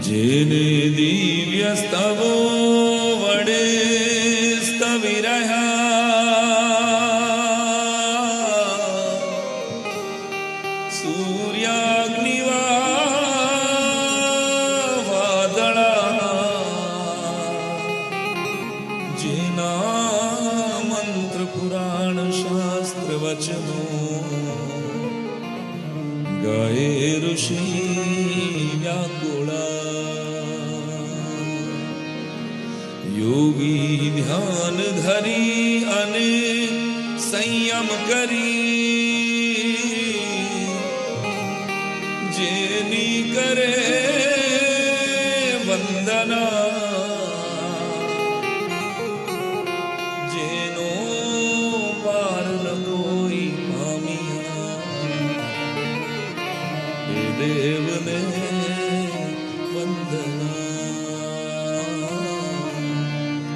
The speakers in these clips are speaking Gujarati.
જેને દિવ્ય સ્તવો વડે સ્તવી રહ્યા સૂર્યાગ્નિ વાદળા, જેના મંત્ર પુરાણ શાસ્ત્ર વચનો ગાય ઋષિ વ્યાકુળા, યોગી ધ્યાન ધરી અને સંયમ કરી જેની કરે વંદના, જેનો પાર ન કોઈ પામ્યા એ દેવને વંદના,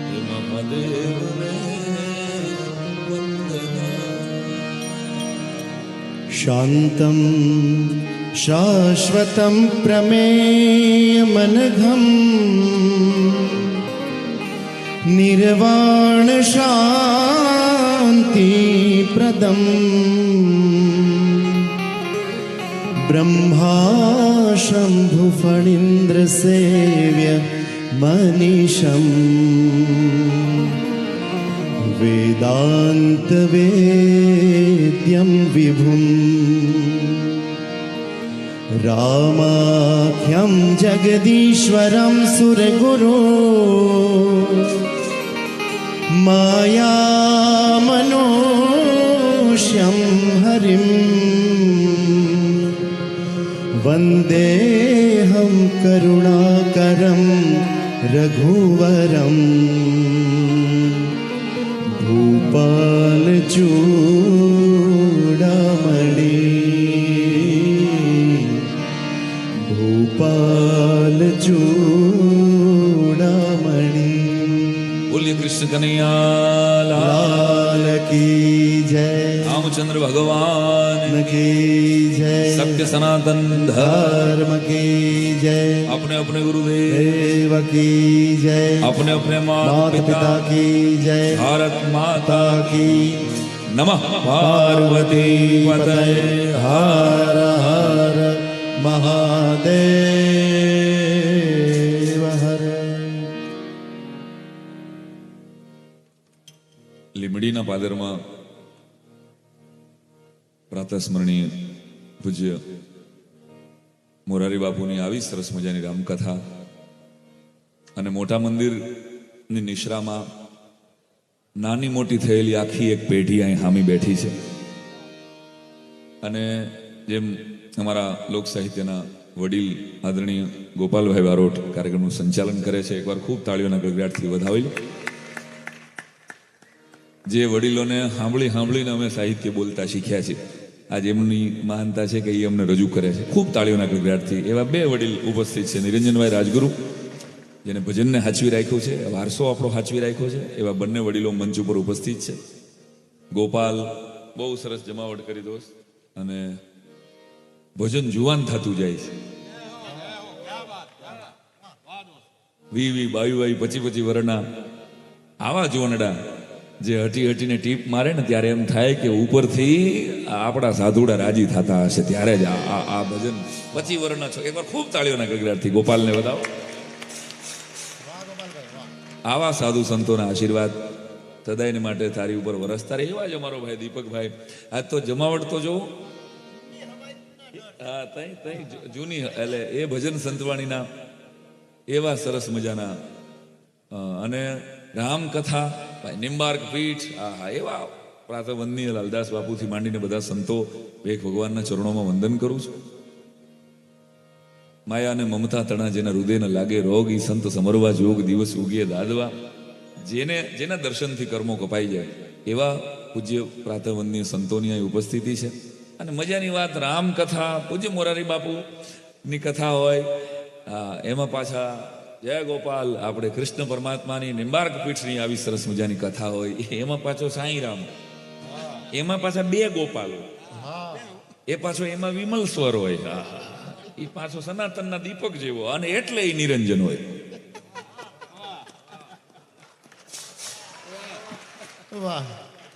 એ મહાદેવને વંદના. શાંતમ શાશ્વતમ પ્રમેયમનઘમ નિર્વાણ શાંતિપ્રદમ બ્રહ્મા શંભુ ફણીન્દ્ર સેવ્ય મનીષમ વેદાંત વેદ્યમ વિભુમ રામાખ્યમ જગદીશ્વરમ સુરગુરુ માયામનોષ્યમ હરિમ વંદેહમ કરુણાકરમ રઘુવરમ ભૂપાલચૂડામણી, ભૂપાલચૂડામણી. બોલીએ કૃષ્ણ કનૈયા લાલ કી જય, રામચંદ્ર ભગવાન કી જય, સત્ય સનાતન ધર્મ કી જય, अपने अपने गुरुदेव કી જય, अपने अपने માતા माता પિતા કી જય, भारत माता કી नमः पार्वती पतये હર હર મહાદેવ હર. લીમડીના પાદરમાં પ્રાતસ્મરણીય પૂજ્ય મોરારી બાપુની આવી સરસ મજાની રામકથા અને મોટા મંદિરની નિશ્રામાં નાની મોટી થયેલી આખી એક પેઢી અહીં હામી બેઠી છે. અને જેમ અમારા લોક સાહિત્યના વડીલ આદરણીય ગોપાલભાઈ બારોટ કાર્યક્રમનું સંચાલન કરે છે, એકવાર ખૂબ તાળીઓના ગગડાટથી વધાવી લો. જે વડીલોને સાંભળીને અમે સાહિત્ય બોલતા શીખ્યા છીએ, આજે એમની મહાનતા છે કે એ અમને રજૂ કરે છે. ખૂબ તાળીઓના ગગડાટથી એવા બે વડીલ ઉપસ્થિત છે, નિરંજનભાઈ રાજગુરુ જેને ભજનને હાચવી રાખ્યું છે, વારસો આપણો હાચવી રાખ્યો છે, એવા બંને વડીલો મંચ ઉપર ઉપસ્થિત છે. ગોપાલ બહુ સરસ જમાવટ કરી દોસ્ત, અને ભજન જુવાન થતું જાય છે. 20, 22, 25 વર્ષના આવા જોનડા જે હટીને ટીપ મારે ને ત્યારે એમ થાય કે ઉપરથી આપણા સાધુડા રાજી થતા હશે. ત્યારે જ આ ભજન 25 વર્ષના છો. એકવાર ખૂબ તાળીઓના ગગડાટથી ગોપાલને બતાવો. આવા સાધુ સંતોના આશીર્વાદ સદાયને માટે તારી ઉપર વરસતા રહે. એવા જ અમારો ભાઈ દીપકભાઈ, આજ તો જમાવટ તો જો હા તઈ જૂની, એટલે એ ભજન સંતવાણીના એવા સરસ મજાના, અને રામકથા નિંબાર્ક પીઠ, એવા પ્રાતવંદનીય લાલદાસ બાપુથી માંડીને બધા સંતો એક ભગવાનના ચરણોમાં વંદન કરું છું. માયા અને મમતા તણા જેના હૃદયને લાગે રોગ, ઈ સંત સમરવા જોગ દિવસ ઉગીએ દાદવા. જેના દર્શનથી કર્મો કપાઈ જાય એવા પૂજ્ય પ્રાતવંદનીય સંતોની અહીં ઉપસ્થિતિ છે. અને મજાની વાત, રામકથા પૂજ્ય મોરારી બાપુની કથા હોય, એમાં પાછા જય ગોપાલ આપણે કૃષ્ણ પરમાત્માની નિંબાર્ક પીઠની આવી સરસ મજાની કથા હોય, એમાં પાછો સાંઈ રામ, એમાં પાછા બે ગોપાલ, એ પાછો એમાં વિમલ સ્વર હોય. એ પાછો સનાતનના દીપક જેવો, અને એટલે એ નિરંજન હોય. વાહ.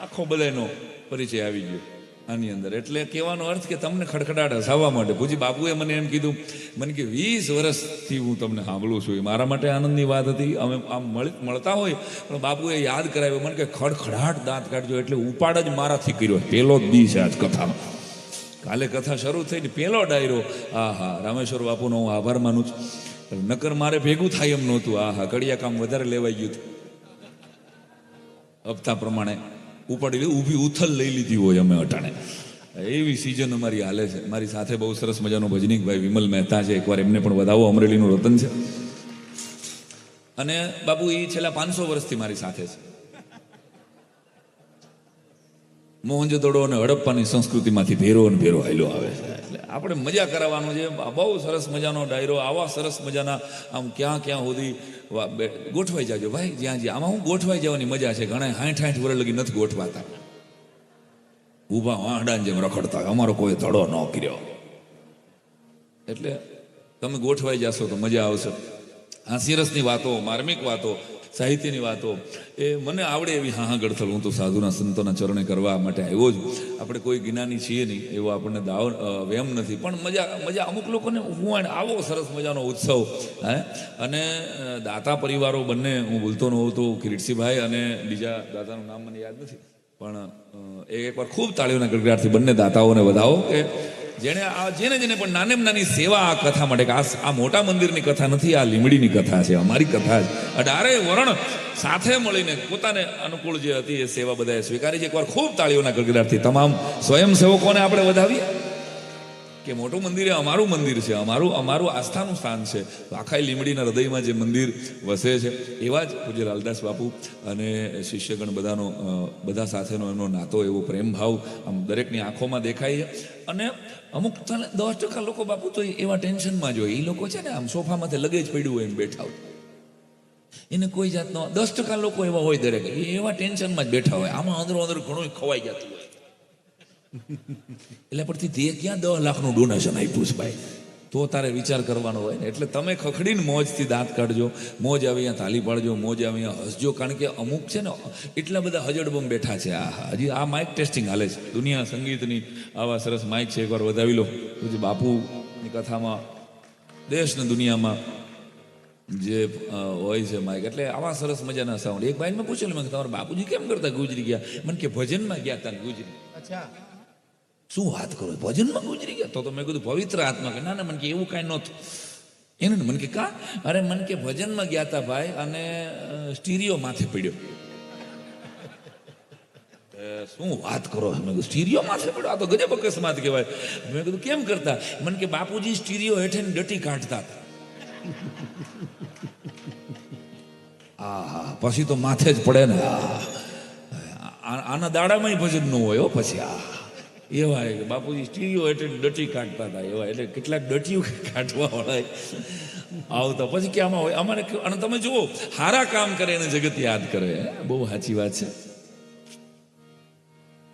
આખો બધાનો પરિચય આવી ગયો આની અંદર. એટલે કહેવાનો અર્થ કે તમને ખડખડાટ હસાવવા માટે. પૂજી બાપુએ મને એમ કીધું, મને કે 20 વર્ષથી હું તમને સાંભળું છું. એ મારા માટે આનંદની વાત હતી. અમે આમ મળતા હોય પણ બાપુએ યાદ કરાવ્યો મને કે ખડખડાટ દાંત કાઢજો. એટલે ઉપાડ જ મારાથી કર્યો. પહેલો જ દી છે આજ કથામાં. કાલે કથા શરૂ થઈ ને પહેલો ડાયરો. હા હા, રામેશ્વર બાપુનો હું આભાર માનું છું. નકર મારે ભેગું થાય એમ નહોતું. હા હા, કડિયા કામ વધારે લેવાઈ ગયું હતું. હપ્તા પ્રમાણે ઉપાડી ઊભી ઉથલ લઈ લીધી હોય અમે અટાણે. એવી સિઝન અમારી હાલે છે. મારી સાથે બહુ સરસ મજાનો ભજનીકભાઈ વિમલ મહેતા છે. એકવાર એમને પણ વધાવો. અમરેલીનું રતન છે. અને બાપુ એ છેલ્લા 500 વર્ષથી મારી સાથે છે. મોહનજોદડો અને હડપ્પાની સંસ્કૃતિમાંથી ભેરો અને ભેરો હાલ્યો આવે છે. એટલે આપણે મજા કરાવવાનું છે. બહુ સરસ મજાનો ડાયરો. આવા સરસ મજાના આમ ક્યાં ક્યાં સુધી ગોઠવાઈ જાજો ભાઈ. જ્યાં જ્યાં આમાં હું ગોઠવાઈ જવાની મજા છે. ઘણા 60 વર્ષ લગી નથી ગોઠવાતા. ઊભા વાંડાને જેમ રખડતા હોય. અમારો કોઈ ધડો ન કર્યો. એટલે તમે ગોઠવાઈ જશો તો મજા આવશે. હાસ્યરસની વાતો, માર્મિક વાતો, સાહિત્યની વાતો એ મને આવડે એવી હા ગળથલ હું તો સાધુના સંતોના ચરણે કરવા માટે આવ્યો જ. આપણે કોઈ જ્ઞાની છીએ નહીં એવો આપણને વેમ નથી. પણ મજા અમુક લોકોને હું આવો સરસ મજાનો ઉત્સવ. હે, અને દાતા પરિવારો બંને, હું ભૂલતો ન હોઉં તો કિરીટસિંહભાઈ અને બીજા દાતાનું નામ મને યાદ નથી, પણ એકવાર ખૂબ તાળીઓના ગડગડાટથી બંને દાતાઓને વધાવો કે જેને પણ નાનેમ નાની સેવા આ કથા માટે. કે આ મોટા મંદિરની કથા નથી, આ લીમડીની કથા છે, અમારી કથા છે. 18 વરણ સાથે મળીને પોતાને અનુકૂળ જે હતી એ સેવા બધાએ સ્વીકારી છે. એકવાર ખૂબ તાળીઓના ગડગડાટથી તમામ સ્વયંસેવકોને આપણે વધાવીએ કે મોટું મંદિર એ અમારું મંદિર છે, અમારું આસ્થાનું સ્થાન છે. આખા લીમડીના હૃદયમાં જે મંદિર વસે છે એવા જ પૂજ્ય લાલદાસ બાપુ અને શિષ્યગણ બધા સાથેનો એમનો નાતો, એવો પ્રેમ ભાવ આમ દરેકની આંખોમાં દેખાય છે. અને અમુક 10% લોકો બાપુ તો એવા ટેન્શનમાં જ હોય. એ લોકો છે ને આમ સોફામાંથી લગેજ પડ્યું હોય એમ બેઠા હોય. એને કોઈ જાતનો 10% લોકો એવા હોય દરેક, એવા ટેન્શનમાં જ બેઠા હોય. આમાં અંદર ઘણું ખવાઈ જતું હોય. એટલે પરથી તે ક્યાં 10 લાખનું ડોનેશન આપ્યું છે ભાઈ? તો તારે વિચાર કરવાનો હોય ને. એટલે તમે ખખડીને મોજથી દાંત કાઢજો, મોજ આવે અહીંયા તાલી પાડજો, મોજ આવે અહીંયા હસજો. કારણ કે અમુક છે ને એટલા બધા હજડબમ બેઠા છે. હજી આ માઇક ટેસ્ટિંગ હાલે છે. દુનિયા સંગીતની આવા સરસ માઇક છે, એકવાર વધાવી લો. પછી બાપુની કથામાં દેશ ને દુનિયામાં જે હોય છે માઇક, એટલે આવા સરસ મજાના સાઉન્ડ. એક ભાઈ મેં પૂછેલું, મેં તમારા બાપુજી કેમ કરતા ગુજરી ગયા? મને કે ભજનમાં ગયા હતા ગુજરી. અચ્છા, શું વાત કરો, ભજનમાં ગુજરી ગયા? તો મેં કીધું પવિત્ર આત્મા. કે ના મને કે એવું કાંઈ નહોતું. એને મને કે કા? અરે મને કે ભજનમાં ગયા હતા ભાઈ અને સ્ટીરિયો માથે પડ્યો. શું વાત કરો? મેં કીધું સ્ટીરિયો માથે પડ્યો? આ તો ગજબ અકસ્માત કહેવાય. મેં કીધું કેમ કરતા? મને કે બાપુજી સ્ટીરિયો હેઠે ડટી કાઢતા હતા. હા, પછી તો માથે જ પડે ને. આના દાડામાં ભજન ન હોય પછી. એવા બાપુજી સ્ટીરિયો હેઠળ ડટી કાઢતા હતા એવા. એટલે કેટલાક ડટીયું કાઢવા વાળા આવતા. પછી કે આમાં હોય અમારે. અને તમે જુઓ, હારા કામ કરે એને જગત યાદ કરે. બહુ સાચી વાત છે.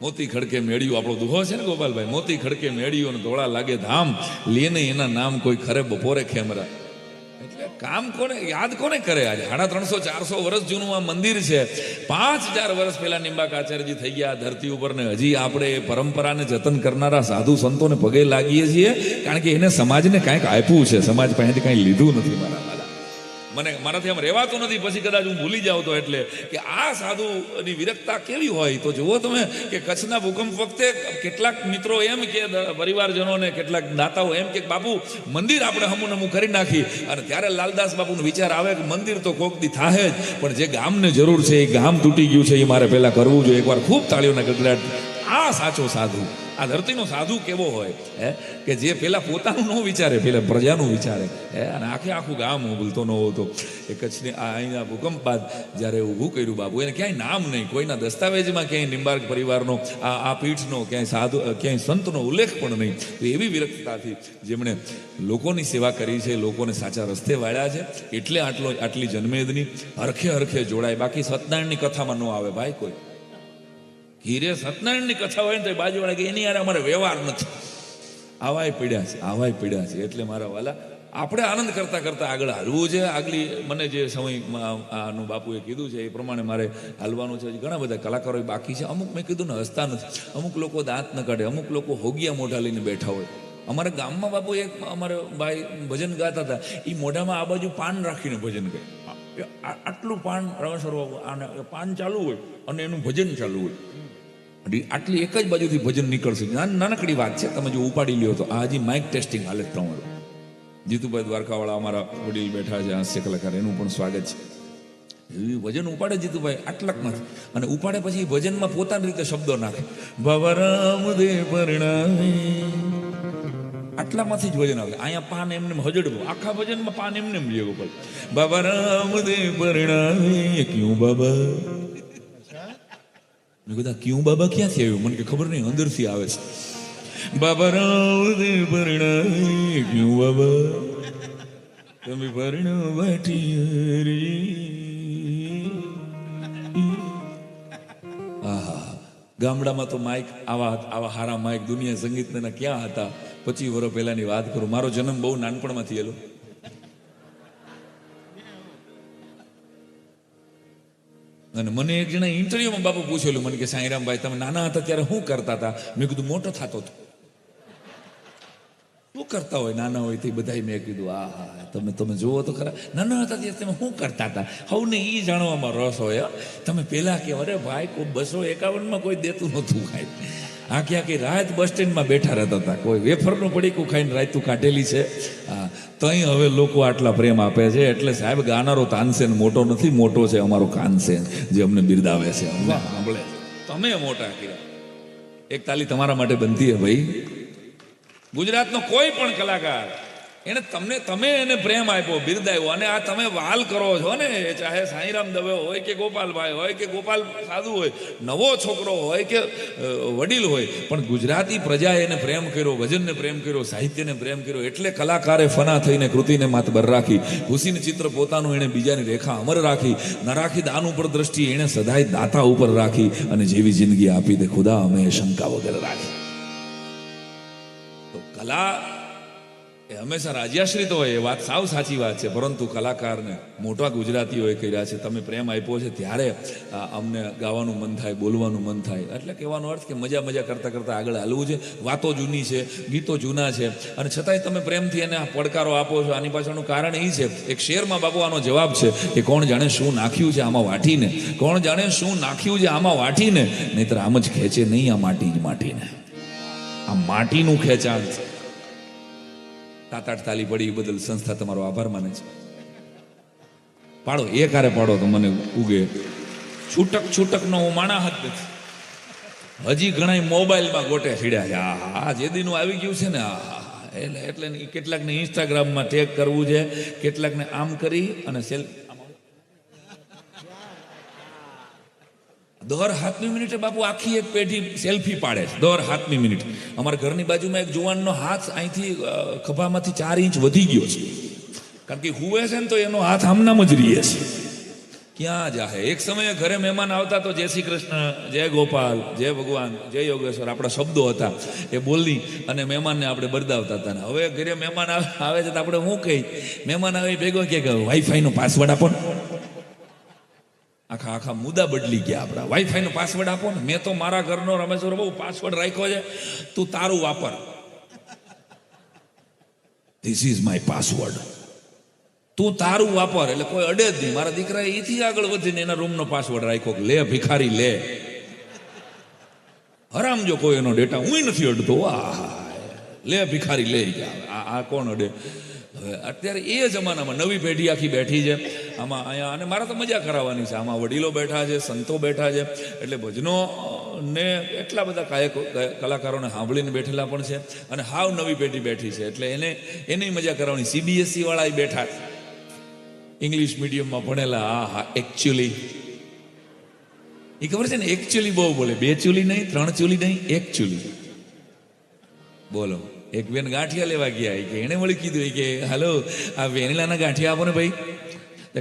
મોતી ખડકે મેળ્યું, આપણો દુહો છે ને ગોપાલભાઈ. મોતી ખડકે મેળ્યું અને ધોળા લાગે ધામ, લેને એના નામ કોઈ ખરે બપોરે ખેમરા. એટલે કામ કોને યાદ કોને કરે? આજે 350-400 વર્ષ જૂનું આ મંદિર છે. 5000 વર્ષ પહેલા નિંબાક આચાર્યજી થઈ ગયા ધરતી ઉપર ને હજી આપણે એ પરંપરાને જતન કરનારા સાધુ સંતોને પગે લાગીએ છીએ. કારણ કે એને સમાજને કાંઈક આપ્યું છે, સમાજ પાસેથી કાંઈ લીધું નથી. મારાથી આમ રહેવાતું નથી. પછી કદાચ હું ભૂલી જાઉં તો. એટલે કે આ સાધુની વિરક્તા કેવી હોય તો જુઓ તમે કે કચ્છના ભૂકંપ વખતે કેટલાક મિત્રો એમ કે, પરિવારજનોને કેટલાક દાતાઓ એમ કે બાપુ મંદિર આપણે હમું કરી નાખી. અને ત્યારે લાલદાસ બાપુનો વિચાર આવે કે મંદિર તો કોક દી થાય જ, પણ જે ગામને જરૂર છે એ ગામ તૂટી ગયું છે, એ મારે પહેલા કરવું જોઈએ. એકવાર ખૂબ તાળીઓના ગડગડાટ. આ સાચો સાધુ, આ ધરતીનો સાધુ કેવો હોય કે જે પેલા પોતાનું ન વિચારે, પેલા પ્રજાનું વિચારે. અને આખું ગામ, હું ભૂલતો ન હોતો એ કચ્છની અહીંના ભૂકંપ બાદ જ્યારે ઊભું કર્યું બાપુ, એને ક્યાંય નામ નહીં, કોઈના દસ્તાવેજમાં ક્યાંય નિંબાર્ક પરિવારનો આ પીઠનો ક્યાંય સંતનો ઉલ્લેખ પણ નહીં. તો એવી વિરક્તતાથી જેમણે લોકોની સેવા કરી છે, લોકોને સાચા રસ્તે વાળ્યા છે, એટલે આટલી જન્મેદની હરખે જોડાય. બાકી સત્યનારાયણની કથામાં ન આવે ભાઈ કોઈ. હીરે સત્યનારાયણની કથા હોય ને તો બાજુવાળા કે એની યાર અમારે વ્યવહાર નથી. આવાય પડ્યા છે એટલે મારા વાલા આપણે આનંદ કરતા કરતા આગળ હાલવું છે. આગલી મને જે સમય આનું બાપુએ કીધું છે એ પ્રમાણે મારે હાલવાનું છે. ઘણા બધા કલાકારો બાકી છે. અમુક મેં કીધું ને હસતા નથી, અમુક લોકો દાંત ન કાઢે, અમુક લોકો હોગિયા મોઢા લઈને બેઠા હોય. અમારા ગામમાં બાપુ એક અમારે ભાઈ ભજન ગાતા હતા, એ મોઢામાં આ બાજુ પાન રાખીને ભજન ગાય. આટલું પાન રમેશ્વર બાબુ આને પાન ચાલુ હોય અને એનું ભજન ચાલુ હોય. આટલી એક જ બાજુથી ભજન નીકળશે. નાનકડી વાત છે, તમે જો ઉપાડી લ્યો તો. આ હજી માઇક ટેસ્ટિંગ હાલે તમારું. જીતુભાઈ દ્વારકાવાળા અમારા વડીલ બેઠા છે, હાસ્ય કલાકાર, એનું પણ સ્વાગત છે. એવી ભજન ઉપાડે જીતુભાઈ આટલાકમાંથી, અને ઉપાડે પછી ભજનમાં પોતાની રીતે શબ્દો નાખે. બાબા રામદેવ પરણાવે, આટલામાંથી જ ભજન આવે. અહીંયા પાન એમને હજડવું, આખા ભજનમાં પાન એમને લે ગોપાલ. બાબા રામદેવ પરણાવે ક્યું બાબા. મેં કીધું ક્યું બાબા ક્યાંથી આવ્યું? મને કે ખબર નહીં, અંદરથી આવે છે. બાબા રામદેવ પરણાવે ક્યું બાબા, તમે પરણો વાટી. આહા, ગામડામાં તો માઇક આવા હારા માઇક દુનિયા સંગીતના ક્યાં હતા? 25 વર્ષ પહેલાની વાત કરું. મારો જન્મ બહુ નાનપણમાં થયેલો. અને મને એક જણા ઇન્ટરવ્યુમાં બાપુ પૂછેલું, મને કે સાંઈરામભાઈ તમે નાના હતા ત્યારે શું કરતા હતા? મેં કીધું મોટો થતો હતો. શું કરતા હોય નાના હોય તે બધા? મેં કીધું આ તમે જુઓ તો ખરા, નાના હતા ત્યારે તમે શું કરતા હતા? હવને એ જાણવામાં રસ હોય. તમે પેલા કે અરે ભાઈ 251 કોઈ દેતું નહોતું ખાઈ. આખી રાત બસ સ્ટેન્ડમાં બેઠા રહેતા હતા. કોઈ વેફરનું પડીકું ખાઈને રાતું કાઢેલી છે. હા, તઈ હવે લોકો આટલા પ્રેમ આપે છે. એટલે સાહેબ ગાનારો તાનસેન મોટો નથી, મોટો છે અમારો કાનસેન, જે અમને બિરદાવે છે, અમને સાંભળે. તમે મોટા કર્યા. એક તાલી તમારા માટે બનતી હે ભાઈ. ગુજરાતનો કોઈ પણ કલાકાર એને તમે એને પ્રેમ આપ્યો, બિરદાવ્યો, અને આ તમે વાલ કરો છો ને, ચાહે સાંઈરામ દવે હોય કે ગોપાલભાઈ હોય કે ગોપાલ સાધુ હોય, નવો છોકરો હોય કે વડીલ હોય, પણ ગુજરાતી પ્રજાએ એને પ્રેમ કર્યો, ભજનને પ્રેમ કર્યો, સાહિત્યને પ્રેમ કર્યો. એટલે કલાકારે ફના થઈને કૃતિને માતબર રાખી. ખુશીને ચિત્ર પોતાનું એણે બીજાની રેખા અમર રાખી. ન રાખી દાન ઉપર દ્રષ્ટિ, એણે સદાય દાતા ઉપર રાખી. અને જેવી જિંદગી આપી તે ખુદા અમે શંકા વગર રાખી. તો કલા એ હંમેશા રાજ્યાશ્રિત હોય, એ વાત સાવ સાચી વાત છે. પરંતુ કલાકારને મોટા ગુજરાતીઓએ કર્યા છે. તમે પ્રેમ આપ્યો છે ત્યારે અમને ગાવાનું મન થાય, બોલવાનું મન થાય. એટલે કહેવાનો અર્થ કે મજા કરતા કરતા આગળ હાલવું છે. વાતો જૂની છે, ગીતો જૂના છે, અને છતાંય તમે પ્રેમથી એને પડકારો આપો છો. આની પાછળનું કારણ એ છે, એક શેરમાં બાપુ આનો જવાબ છે કે કોણ જાણે શું નાખ્યું છે આમાં વાટીને, કોણ જાણે શું નાખ્યું છે આમાં વાટીને, નહીતર આમ જ ખેંચે નહીં આ માટી જ માટીને. આ માટીનું ખેંચાણ છે. 7-8 તાલી પડી એ બદલ સંસ્થા તમારો આભાર માને છે. પાડો એક હારે પાડો તો મને ઉગે. છૂટકનો હું માણા હાથ નથી. હજી ઘણા મોબાઈલમાં ગોટે છીડ્યા છે. આ જે દીનું આવી ગયું છે ને, એટલે કેટલાકને ઇન્સ્ટાગ્રામમાં ટેગ કરવું છે, કેટલાકને આમ કરી અને દર 7મી મિનિટે બાપુ આખી એક પેઢી સેલ્ફી પાડે છે. દર 7મી મિનિટ. અમારા ઘરની બાજુમાં એક જુવાનનો હાથ અહીંથી ખભામાંથી 4 ઇંચ વધી ગયો છે. કારણ કે હુવે છે ને તો એનો હાથ આમનામ જ રહીએ છે. ક્યાં જાહે? એક સમયે ઘરે મહેમાન આવતા તો જય શ્રી કૃષ્ણ, જય ગોપાલ, જય ભગવાન, જય યોગેશ્વર આપણા શબ્દો હતા, એ બોલી અને મહેમાનને આપણે બરદાવતા હતા. ને હવે ઘરે મહેમાન આવે છે તો આપણે શું કહી? મહેમાન આવે ભેગો કે વાઈફાઈનો પાસવર્ડ આપો ને. આખા મુદ્દા બદલી ગયા આપણા. વાઈફાઈનો પાસવર્ડ આપો ને. મેં તો મારા ઘરનો રમેશ્વર બહુ પાસવર્ડ રાખ્યો છે, તું તારું વાપર. ધીસ ઇઝ માય પાસવર્ડ, તું તારું વાપર. એટલે કોઈ અડે જ નહીં. મારા દીકરાએ એથી આગળ વધીને એના રૂમનો પાસવર્ડ રાખ્યો. લે ભિખારી લે, હરામ જો કોઈ એનો ડેટા. હું નથી અડતો. લે ભિખારી લે. આ કોણ અડે? હવે અત્યારે એ જમાનામાં નવી પેઢી આખી બેઠી છે આમાં અહીંયા. અને મારે તો મજા કરાવવાની છે. આમાં વડીલો બેઠા છે, સંતો બેઠા છે. એટલે ભજનો ને એટલા બધા કલાકારોને સાંભળીને બેઠેલા પણ છે. અને હાવ નવી પેઢી બેઠી છે. એટલે એની મજા કરાવવાની. CBSE વાળા બેઠા, ઇંગ્લિશ મીડિયમમાં ભણેલા. એકચ્યુઅલી એ ખબર છે ને, એકચ્યુઅલી બહુ બોલે. 2 ચૂલી નહીં, 3 ચૂલી નહીં, 1 ચૂલી બોલો. એક બેન ગાંઠિયા લેવા ગયા, કે એને વળી કીધું કે હાલો આ વેનીલાના ગાંઠિયા આપો ને ભાઈ.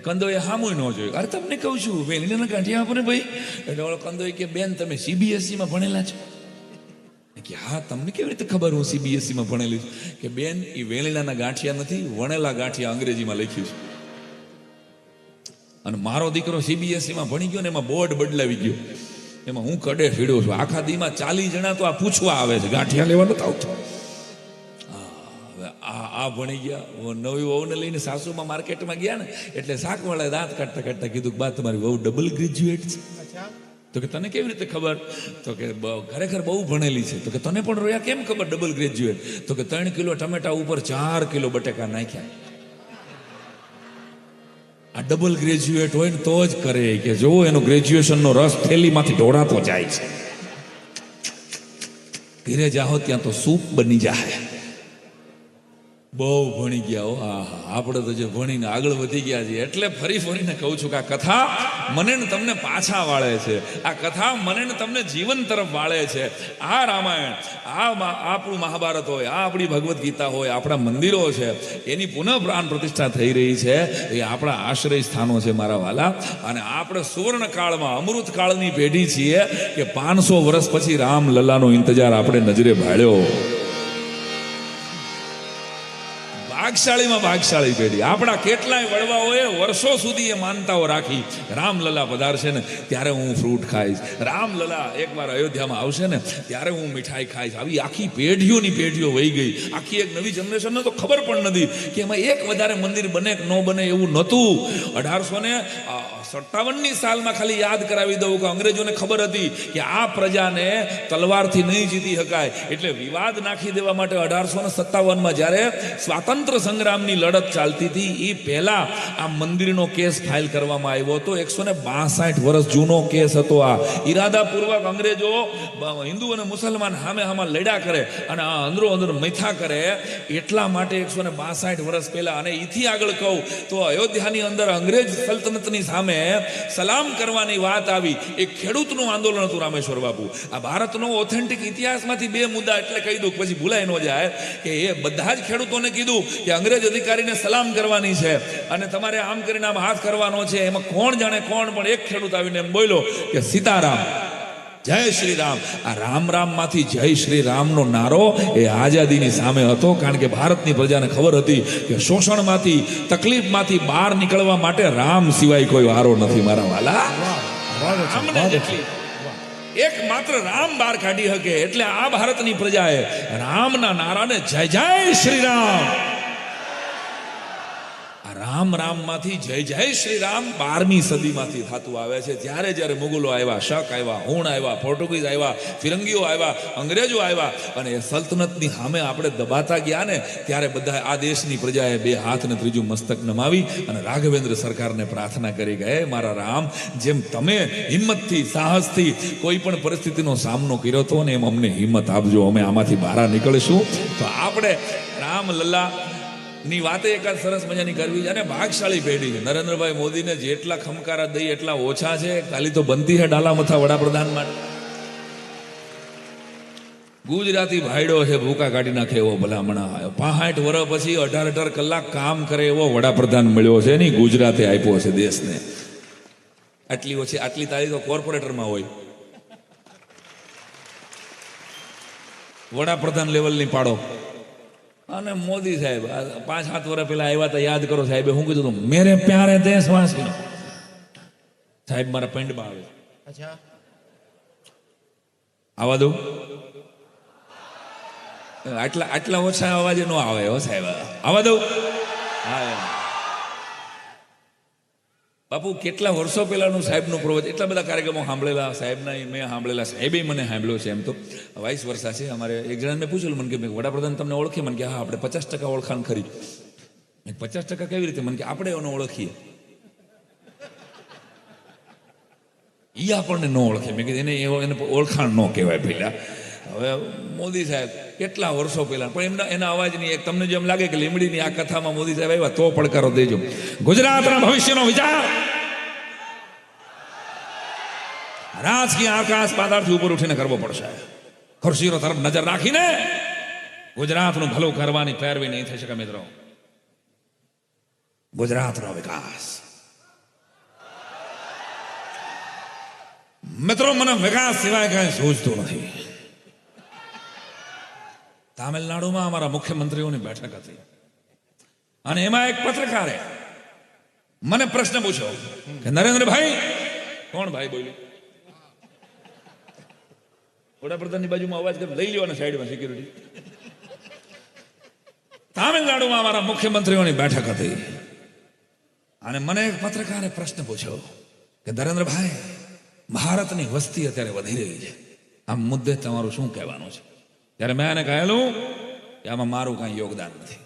કંદો એ હામું ન જોયું. અરે તમને કહું છું વેનીલાના ગાંઠિયા આપો ને ભાઈ. એટલે ઓલો કંદો કે બેન તમે CBSE માં ભણેલા છો? કે હા, તમને કેવી રીતે ખબર હું CBSE માં ભણેલી છું? કે બેન, એ વેણીલાના ગાંઠિયા નથી, વણેલા ગાંઠિયા અંગ્રેજીમાં લખ્યું છે. અને મારો દીકરો CBSE માં ભણી ગયો ને એમાં બોર્ડ બદલાવી ગયો, એમાં હું કડે ફીડ્યો છું. આખા દીમાં 40 જણા તો આ પૂછવા આવે છે, ગાંઠિયા લેવા નથી આવતો. આ ભણી ગયા, નવી વહુને લઈને સાસુમાં માર્કેટમાં ગયા ને એટલે શાકવાળાએ દાંત કાઢતા કાઢતા કીધું કે બા, તમારી વહુ ડબલ ગ્રેજ્યુએટ છે. તો કે તને કેવી રીતે ખબર? તો કે ખરેખર બહુ ભણેલી છે. તો કે તને પણ રોયા કેમ ખબર ડબલ ગ્રેજ્યુએટ? તો કે 3 કિલો ટમેટા ઉપર 4 કિલો બટેકા નાખ્યા. આ ડબલ ગ્રેજ્યુએટ હોય ને તો જ કરે કે જો એનો ગ્રેજ્યુએશનનો રસ થેલીમાંથી ઢોળાતો જાય છે. ઘરે જાઓ ત્યાં તો સૂપ બની જાય. બહુ ભણી ગયા હો. આપણે તો જે ભણીને આગળ વધી ગયા છીએ. એટલે ફરીને કહું છું કે આ કથા મને ને તમને પાછા વાળે છે. આ કથા મને ને તમને જીવન તરફ વાળે છે. આ રામાયણ, આપણું મહાભારત હોય, આ આપણી ભગવદ્ ગીતા હોય, આપણા મંદિરો છે, એની પુનઃ પ્રાણ પ્રતિષ્ઠા થઈ રહી છે. એ આપણા આશ્રય સ્થાનો છે મારા વાલા. અને આપણે સુવર્ણ કાળમાં, અમૃત કાળની પેઢી છીએ કે 500 વર્ષ પછી રામલલ્લાનો ઇંતજાર આપણે નજરે ભાળ્યો. ભાગશાળીમાં ભાગશાળી પેઢી. આપણા કેટલાય વડવાઓએ વર્ષો સુધી એ માનતાઓ રાખી, રામલલા પધારશે ને ત્યારે હું ફ્રૂટ ખાઈશ, રામલલા એકવાર અયોધ્યામાં આવશે ને ત્યારે હું મીઠાઈ ખાઈશ. આવી આખી પેઢીઓની પેઢીઓ વહી ગઈ. આખી એક નવી જનરેશનને તો ખબર પણ નથી કે એમાં એક વધારે મંદિર બને કે ન બને એવું નહોતું. 1857ની સાલમાં ખાલી યાદ કરાવી દઉં કે અંગ્રેજોને ખબર હતી કે આ પ્રજાને તલવારથી નહીં જીતી શકાય, એટલે વિવાદ નાખી દેવા માટે 1857માં જ્યારે સ્વાતંત્ર્ય સંગ્રામની લડત ચાલતી હતી એ પહેલા આ મંદિરનો કેસ ફાઇલ કરવામાં આવ્યો હતો. 162 વર્ષ જૂનો કેસ હતો. આ ઈરાદાપૂર્વક અંગ્રેજો હિન્દુ અને મુસલમાન સામે લડ્યા કરે અને આ અંદરો અંદર મૈથા કરે એટલા માટે 162 વર્ષ પહેલા. અને એથી આગળ કહું તો અયોધ્યાની અંદર અંગ્રેજ સલ્તનતની સામે સલામ કરવાની વાત આવી. એ ખેડૂતનું આંદોલન હતું રામેશ્વર બાપુ. આ ભારતનો ઓથેન્ટિક ઇતિહાસમાંથી 2 મુદ્દા એટલે કહી દઉં પછી ભૂલાય ન જાય કે એ બધા જ ખેડૂતોને કીધું કે અંગ્રેજ અધિકારીને સલામ કરવાની છે અને તમારે આમ કરીને આમ હાથ કરવાનો છે. એમાં કોણ જાણે કોણ, પણ એક ખેડૂત આવીને એમ બોલ્યો કે સીતારામ, જય શ્રી રામ. આ રામ રામ માંથી જય શ્રી રામનો નારો એ આઝાદીની સામે હતો. કારણ કે ભારતની પ્રજાને ખબર હતી કે શોષણમાંથી, તકલીફમાંથી બહાર નીકળવા માટે રામ સિવાય કોઈ વારો નથી મારા વાલા. એક માત્ર રામ બહાર કાઢી શકે. એટલે આ ભારતની પ્રજાએ રામના નારાને જય જય શ્રી રામ, રામ રામ માંથી જય જય શ્રી રામ 12મી સદીમાંથી થતું આવે છે. જ્યારે મુગલો આવ્યા, શક આવ્યા, હુણ આવ્યા, પોર્ટુગીઝ આવ્યા, ફિરંગીઓ આવ્યા, અંગ્રેજો આવ્યા અને એ સલ્તનતની સામે આપણે દબાતા ગયા ને ત્યારે બધા આ દેશની પ્રજાએ 2 હાથ ને 3જું મસ્તક નમાવી અને રાઘવેન્દ્ર સરકારને પ્રાર્થના કરી ગયે, મારા રામ, જેમ તમે હિંમતથી, સાહસથી કોઈ પણ પરિસ્થિતિનો સામનો કર્યો હતો ને એમ અમને હિંમત આપજો, અમે આમાંથી બહાર નીકળીશું. તો આપણે રામલલ્લા ની વાતે એકાદ સરસ મજાની કરવી છે. અને ભાગશાળી પેઢી છે. નરેન્દ્રભાઈ મોદીને જેટલા ખમકારા દઈ એટલા ઓછા છે. ખાલી તો બનતી છે ડાલા મથા વડાપ્રધાન માટે. ગુજરાતી ભાઈડો છે, ભૂકા કાઢી નાખે એવો ભલામણા. 65 વર્ષ પછી 18 કલાક કામ કરે એવો વડાપ્રધાન મળ્યો છે. નહીં, ગુજરાતે આપ્યો છે દેશને. આટલી ઓછી, આટલી તારીખ તો કોર્પોરેટરમાં હોય. વડાપ્રધાન લેવલની પાડો. અને મોદી સાહેબ 5-7 વર્ષ પહેલા આવ્યા હતા, યાદ કરો સાહેબે હું કીધું હતું, મેરે પ્યારે દેશવાસી. સાહેબ મારા પેન્ડમાં આવે. આવા દઉં? આટલા ઓછા અવાજે ન આવે હો સાહેબ. આવા દઉં? હા બાપુ, કેટલા વર્ષો પહેલાનું સાહેબનું પ્રવચન, એટલા બધા કાર્યક્રમો સાંભળેલા સાહેબના, મેં સાંભળેલા, સાહેબે મને સાંભળ્યો છે. એમ તો વાઇસ વર્ષા છે. અમારે એક જણાને મેં પૂછેલું, મને કે વડાપ્રધાન તમને ઓળખે? મને કે હા, આપણે 50% ઓળખાણ ખરી. 50% કેવી રીતે? મને કે આપણે એને ઓળખીએ, એ આપણને ન ઓળખે. મેં કીધું એને ઓળખાણ ન કહેવાય પહેલા. હવે મોદી સાહેબ કેટલા વર્ષો પહેલા, પણ એના અવાજની એક તમને જેમ લાગે કે લીમડીની આ કથામાં મોદી સાહેબ આવ્યા તો પડકારો દેજો. ગુજરાતના ભવિષ્યનો વિચાર રાજકીય આકાશ પાતાળથી ઉપર ઉઠીને કરવો પડશે. ખુરશીઓ તરફ નજર રાખીને ગુજરાતનું ભલું કરવાની પેરવી નહીં થઈ શકે મિત્રો. ગુજરાતનો વિકાસ, મિત્રો મને વિકાસ સિવાય કઈ સૂઝતું નથી. તામિલનાડુમાં અમારા મુખ્યમંત્રીઓની બેઠક હતી અને એમાં એક પત્રકારે મને પ્રશ્ન પૂછ્યો કે નરેન્દ્રભાઈ, કોણ ભાઈ બોલ્યું? વડાપ્રધાનની બાજુમાં અવાજ કરી લઈ લેવાના સાઈડમાં સિક્યુરિટી. તામિલનાડુમાં અમારા મુખ્યમંત્રીઓની બેઠક હતી અને મને એક પત્રકારે પ્રશ્ન પૂછ્યો કે નરેન્દ્રભાઈ, ભારતની વસ્તી અત્યારે વધી રહી છે, આ મુદ્દે તમારું શું કહેવાનું છે? ત્યારે મેં એને કહેલું કે આમાં મારું કાંઈ યોગદાન નથી.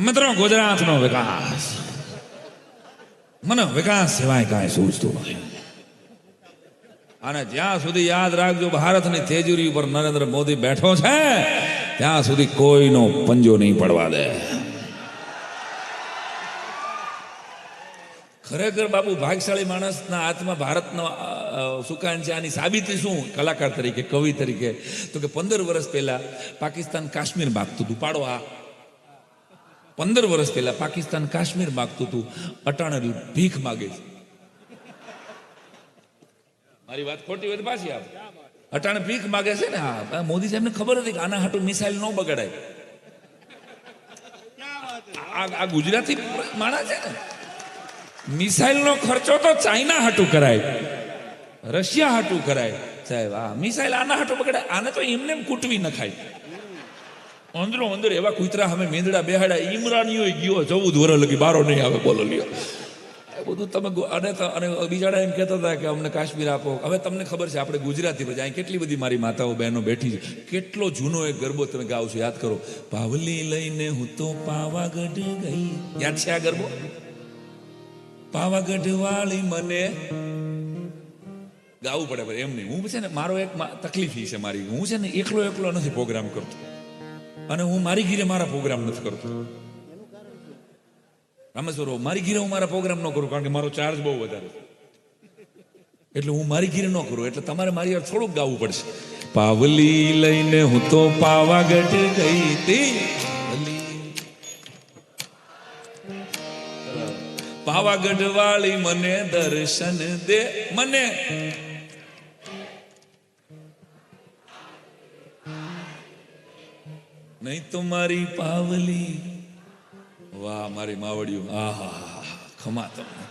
મિત્રો, ગુજરાતનો વિકાસ મને વિકાસ સિવાય કાંઈ સૂચતું નથી. અને જ્યાં સુધી યાદ રાખજો, ભારતની તેજુરી ઉપર નરેન્દ્ર મોદી બેઠો છે ત્યાં સુધી કોઈનો પંજો નહીં પડવા દે. ખરેખર બાપુ, ભાગશાળી માણસના હાથમાં ભારતનો સુકાન છે. આની સાબિતી શું? કલાકાર તરીકે, કવિ તરીકે, તો કે 15 વર્ષ પહેલા પાકિસ્તાન કાશ્મીર માગતું હતું. પાડો આ 15 વર્ષ પહેલા પાકિસ્તાન કાશ્મીર માગતું હતું, અટાણે ભીખ માગે છે. મારી વાત ખોટી હોય તો પાછી આપ. અટાણે ભીખ માગે છે ને. હા, મોદી સાહેબને ખબર હતી કે આના હાટું મિસાઇલ ન બગાડાય. આ ગુજરાતી માણસ છે ને. મિસાઇલનો ખર્ચો તો ચાઇના હાટું કરાય, રશિયા હાટું કરાય સાહેબ. આ મિસાઇલ આના હાટું બગાડાય? આને તો એમને કૂટવી નખાય. અંદરો અંદર એવા કૂતરા અમે મેંદડા બેહાડા. ઇમરાનીઓ ગયો 14 વર્ષ લગી બારો નહીં આવે. બોલો લ્યો, બધું તમે. અને બીજાડા એમ કહેતા હતા કે અમને કાશ્મીર આપો. હવે તમને ખબર છે, આપણે ગુજરાતી પ્રજા અહીં કેટલી બધી મારી માતાઓ બહેનો બેઠી છે. કેટલો જૂનો એક ગરબો તમે ગાવ છો, યાદ કરો. પાવલી લઈને હું તો પાવાગઢ ગઈ. યાદ છે આ ગરબો? પાવાગઢ વાળી મને ગાવું પડે. એમ નહીં, હું છે ને, મારો એક તકલીફ છે મારી. હું છે ને એકલો નથી પ્રોગ્રામ કરતો, અને હું મારી ઘીરે મારા પ્રોગ્રામ નથી કરતો. રામેશ્વરો, મારી ઘીરે હું મારા પ્રોગ્રામ ન કરું, કારણ કે મારો ચાર્જ બહુ વધારે છે. એટલે હું મારી ઘીરે ન કરું. એટલે તમારે મારી યાર થોડુંક ગાવું પડશે. પાવલી લઈને હું તો પાવાગઢ ગઈ હતી, પાવાગઢ વાળી મને દર્શન દે. મને નહીં તો મારી પાવલી. વાહ મારી માવડિયું, આહા ખમા તમને.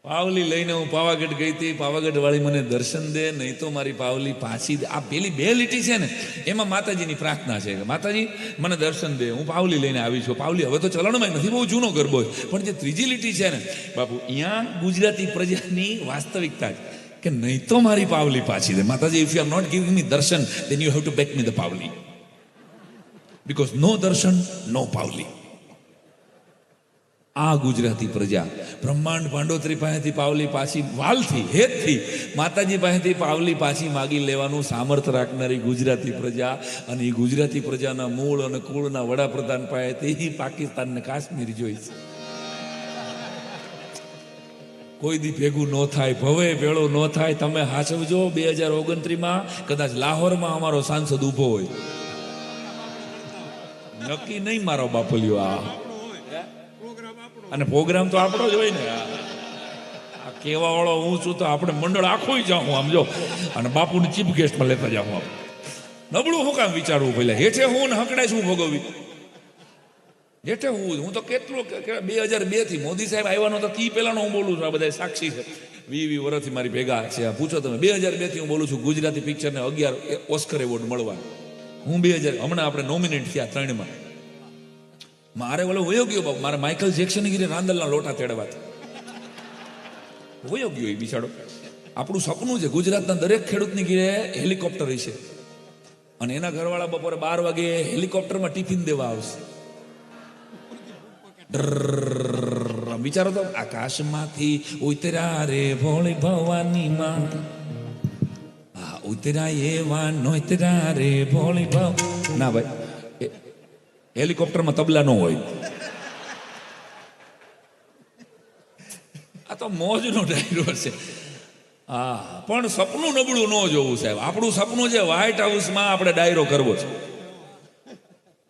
પાવલી લઈને હું પાવાગઢ ગઈ હતી, પાવાગઢ વાળી મને દર્શન દે, નહીં તો મારી પાવલી પાછી દે. આ પેલી 2 લીટી છે ને, એમાં માતાજીની પ્રાર્થના છે કે માતાજી મને દર્શન દે, હું પાવલી લઈને આવી છું. પાવલી હવે તો ચલણમાં નથી, બહુ જૂનો ગરબો છે. પણ જે 3જી લીટી છે ને બાપુ, અહીંયા ગુજરાતી પ્રજાની વાસ્તવિકતા છે કે નહીં તો મારી પાવલી પાછી દે. Mataji, if you are not giving me darshan, then you have to back me the પાવલી, because no દર્શન નો પાવલી. આ ગુજરાતી પ્રજા બ્રહ્માંડ પાંડોત્રી પાસેથી પાવલી પાછી, વાલથી, હેતથી માતાજી પાસેથી પાવલી પાછી માગી લેવાનું સામર્થ્ય રાખનારી ગુજરાતી પ્રજા. અને એ ગુજરાતી પ્રજાના મૂળ અને કુળના વડાપ્રધાન પાસેથી પાકિસ્તાનને કાશ્મીર જોઈ છે. કોઈ દી ભેગું ન થાય, ભવે ભેળો ન થાય. તમે હાચવજો, 2029માં કદાચ લાહોરમાં અમારો સાંસદ ઊભો હોય. નક્કી નહીં મારો બાપલિયો. આ અને પ્રોગ્રામ તો આપણો જ હોય ને. આ કેવા વાળો હું છું તો આપણે મંડળ આખું જાઉં આમ જો, અને બાપુને ચીફ ગેસ્ટમાં લેતા જાઉં. આપ નબળું શું કામ વિચારવું? પહેલા હેઠે હું ને હકડાય શું ભોગવવી? હેઠે હું તો કેટલો 2002 થી મોદી સાહેબ આવ્યા નહોતા તી પહેલાનો હું બોલું છું. આ બધા સાક્ષી છે, 20 વર્ષથી મારી ભેગા છે. પૂછો તમે, 2002 થી હું બોલું છું. ગુજરાતી પિક્ચરને 11 ઓસ્કર એવોર્ડ મળવા. હું 2000 હમણાં આપણે નોમિનેટ થયા 3માં. મારે ઓલો વયો ગયો બાપુ. મારે માઇકલ જેક્સન ગીરે રાંદલના લોટા તેડવા વયો ગયો એ બિચારો. આપણું સપનું છે ગુજરાતના દરેક ખેડૂતની ઘીરે હેલિકોપ્ટર હશે, અને એના ઘરવાળા બપોરે 12 વાગે હેલિકોપ્ટરમાં ટિફિન દેવા આવશે. વિચારો તો, આકાશમાંથી ઉતર્યા રે ભોળી ભવાની માં, ઉતરા એવા નોતરા રે ભોળી ભવ. ના ભાઈ, હેલિકોપ્ટરમાં તબલા ન હોય. આ તો મોજનો ડાયરો છે. હા, પણ સપનું નબળું ન જોવું સાહેબ. આપણું સપનું છે વ્હાઇટ હાઉસમાં આપણે ડાયરો કરવો છે.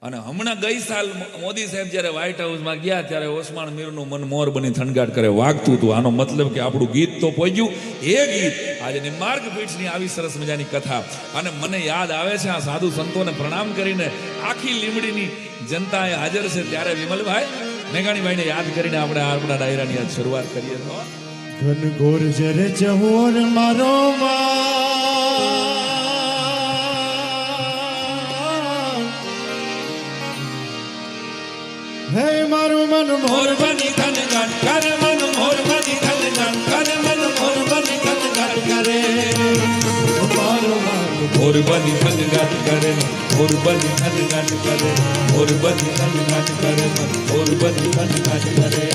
અને હમણાં ગઈ સાલ મોદી સાહેબ જ્યારે વ્હાઇટ હાઉસમાં ગયા ત્યારે ઓસમાણ મીરનું મન મોર બની થનગાટ કરે વાગતું હતું. આનો મતલબ કે આપણું ગીત તો પહોંચ્યું. એ ગીત આજે નિમાર્ગ પીઠની આવી સરસ મજાની કથા અને મને યાદ આવે છે આ સાધુ સંતોને પ્રણામ કરીને આખી લીમડીની જનતા એ હાજર છે ત્યારે વિમલભાઈ મેઘાણીભાઈને યાદ કરીને આપણે આપણા ડાયરાની આજ શરૂઆત કરીએ તો ઘન ઘોર જરે ચહોર મારો હે મારું મન મોર બની થનગાટ કરે મન મોર બની થનગાટ કરે મન મોર બની થનગાટ કરે મારું મન મોર બની થનગાટ કરે મોર બની થનગાટ કરે મોર બની થનગાટ કરે મોર બની થનગાટ કરે.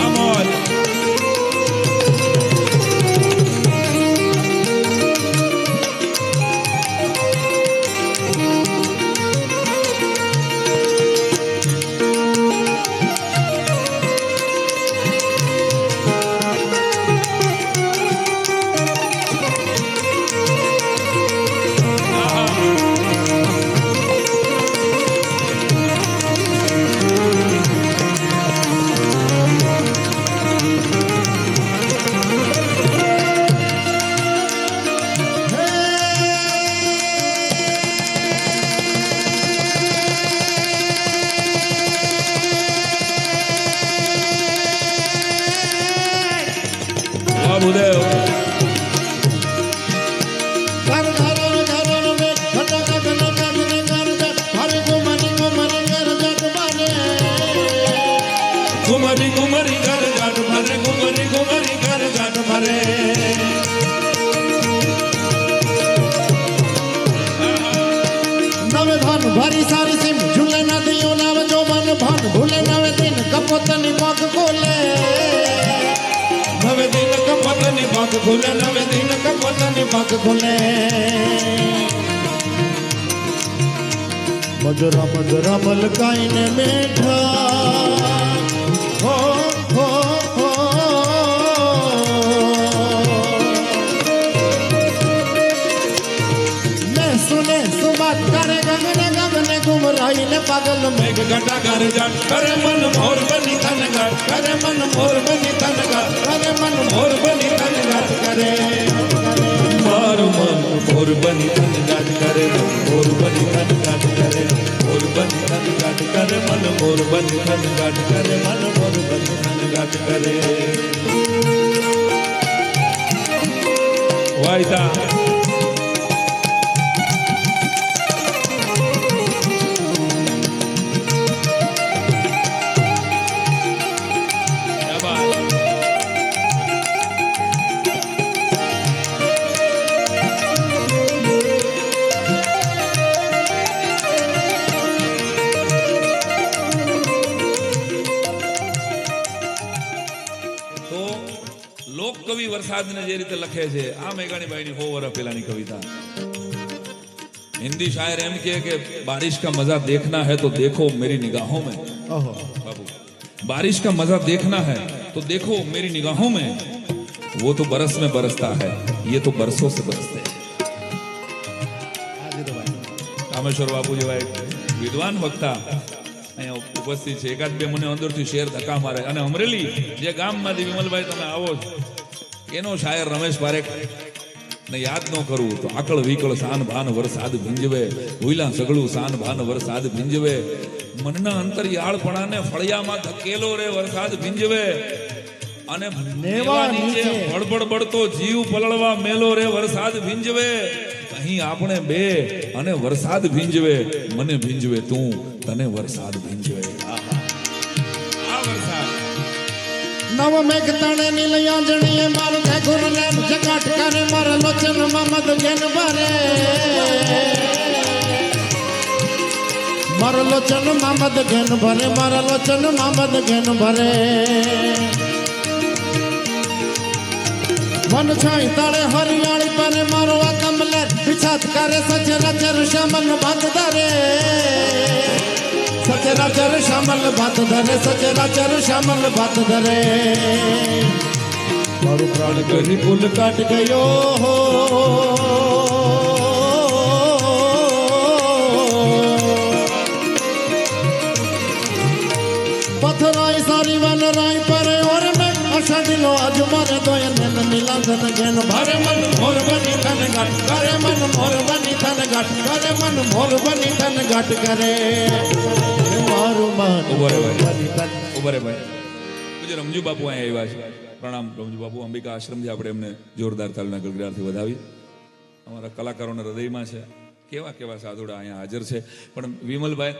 આમોદ બાબુદેવ કુમારી કુમારી ઘર ઘાટ ભરે કુમારી કુમારી ઘર ઘાટ ભરે નવે ભાન ભરી સારી સિમ ઝૂલે ના દિયો નાવ જો મન ભાન ભૂલે નવે દિન કપોતની પગ ખોલે નવે દિન કપોતની પગ ખોલે નવે દિન કપોતની પગ ખોલે મધુરા મધુરા મલકાઈને મેઠા હો હો હો मैं सुने सुबात करे गगने गगने गुमराइले पागल मेघ घटा कर जाट करे मन मोर बनी थनगाट करे मन मोर बनी थनगाट करे मन मोर बनी थनगाट करे મારું મન મોર બની થનગાટ કરે મોર બની થનગાટ કરે મોર બની થનગાટ કરે મન મોર બની થનગાટ કરે મન મોર બની થનગાટ કરે. વાયદા લોકકવિ વરસાદને જે રીતે લખે છે આ મેઘાણીભાઈની 100 વર્ષ પહેલાની કવિતા. हिंदी शायर एम के बारिश का मजा देखना है तो देखो मेरी निगाहों में. बाबू बारिश का मजा देखना है तो देखो मेरी निगाहों में वो तो बरस में बरसता है ये तो बरसों से बरसते हैं. રામેશ્વર બાપુ જેવા એક વિદ્વાન વક્તા અહીંયા ઉપસ્થિત છે. એકાદ બે મને અંદરથી શેર ધક્કા મારે. અને અમરેલી જે ગામમાંથી વિમલભાઈ તમે આવો છો એનો શાયર રમેશ પારેખ ને યાદ ન કરું તો આકળ વિકળ સાન ભાન વરસાદ ભીંજવે ભૂલા સગળું સાન ભાન વરસાદ ભીંજવે મનના અંતરિયાળપણાને ફળિયામાં ધકેલો રે વરસાદ ભીંજવે અને નેવા નીચે બળબડ બળતો જીવ પલળવા મેલો રે વરસાદ ભીંજવે અહીં આપણે બે અને વરસાદ ભીંજવે મને ભીંજવે તું તને વરસાદ ભીંજવે. આ વરસાદ નવ મેઘ તણે નીલયા જણીએ મારું ઘેઘુર ને જગાટ કરે મારા લોચન મમદ ઘેન ભરે મારા લોચન મમદ ઘેન ભરે મારા લોચન મમદ ઘેન ભરે વન છાઈ તાળે હરિયાળી પરે મારો આ કમલે વિછાત કરે સચરાચર શ્યામલ ભાત ધરે સચરાચર શ્યામલ ભાત ધરે સચરાચર શ્યામલ ભાત ધરે મારું પ્રાણ કરી પુલ કાટ ગયો મન રાય પરે ઓર મે અષાઢીનો અજમર દોય નન નીલાંજન ઘેન ભારે મન મોર બની તન ગાટ કરે મન મોર બની તન ગાટ કરે મન મોર બની તન ગાટ કરે મારું મન ઉભો રે ભાઈ. બની તન ઉભા રે ભાઈ. પૂજ્ય રમજુ બાપુ અહીંયા આવ્યા છે. પ્રણામ રમજુ બાપુ. અંબિકા આશ્રમથી આપણે એમને જોરદાર તાલના ગળગડાટથી વધાવી. અમારા કલાકારોના હૃદયમાં છે. કેવા કેવા સાધુડા અહીંયા હાજર છે. પણ વિમલભાઈ,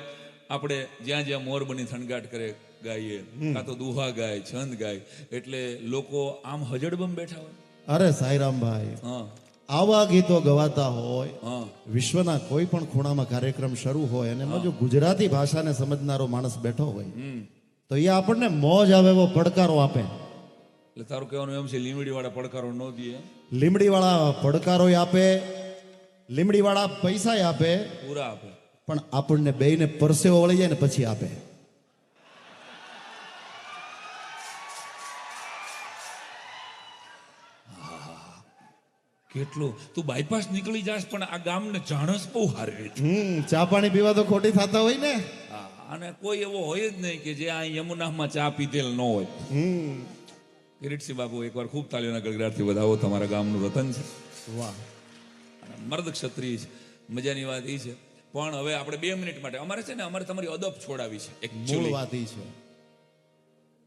આપણે જ્યાં જ્યાં મોર બની થનગાટ કરે ગાઈએ, કાં તો દુહા ગાય, છંદ ગાય, એટલે લોકો આમ હજડબમ બેઠા હોય. અરે સાઈરામભાઈ, હા આવા ગીતો ગવાતા હોય હા વિશ્વના કોઈ પણ ખૂણામાં કાર્યક્રમ શરૂ હોય અને એમાં જો ગુજરાતી ભાષાને સમજનારો માણસ બેઠો હોય તો એ આપણને મોજ આવે એવો પડકારો આપે. એટલે તારું કહેવાનું એમ છે લીમડી વાળા પડકારો ન દે. લીમડી વાળા પડકારો આપે, લીમડી વાળા પૈસા આપે, પૂરા આપે. પણ આપણને બેયને પરસેવો વળી જાય ને પછી આપે. કેટલું તું બાયપાસ નીકળી જાસ પણ આ ગામને જાણસ બહુ હારી. ચા પાણી પીવા તો ખોટી થતા હોય ને. અને કોઈ એવો હોય જ નહીં કે જે આ યમુનામાં ચા પીધેલ ન હોય. કિરીટસિંહ બાપુ, એકવાર ખૂબ તાલીઓના ગળગડાટથી વધાવો. તમારા ગામનું રતન છે. વાહ. અને મર્દ ક્ષત્રિય છે. મજાની વાત એ છે. પણ હવે આપણે 2 મિનિટ માટે અમારે છે ને, અમારે તમારી અદબ છોડાવી છે. મૂળ વાત ઈ છે.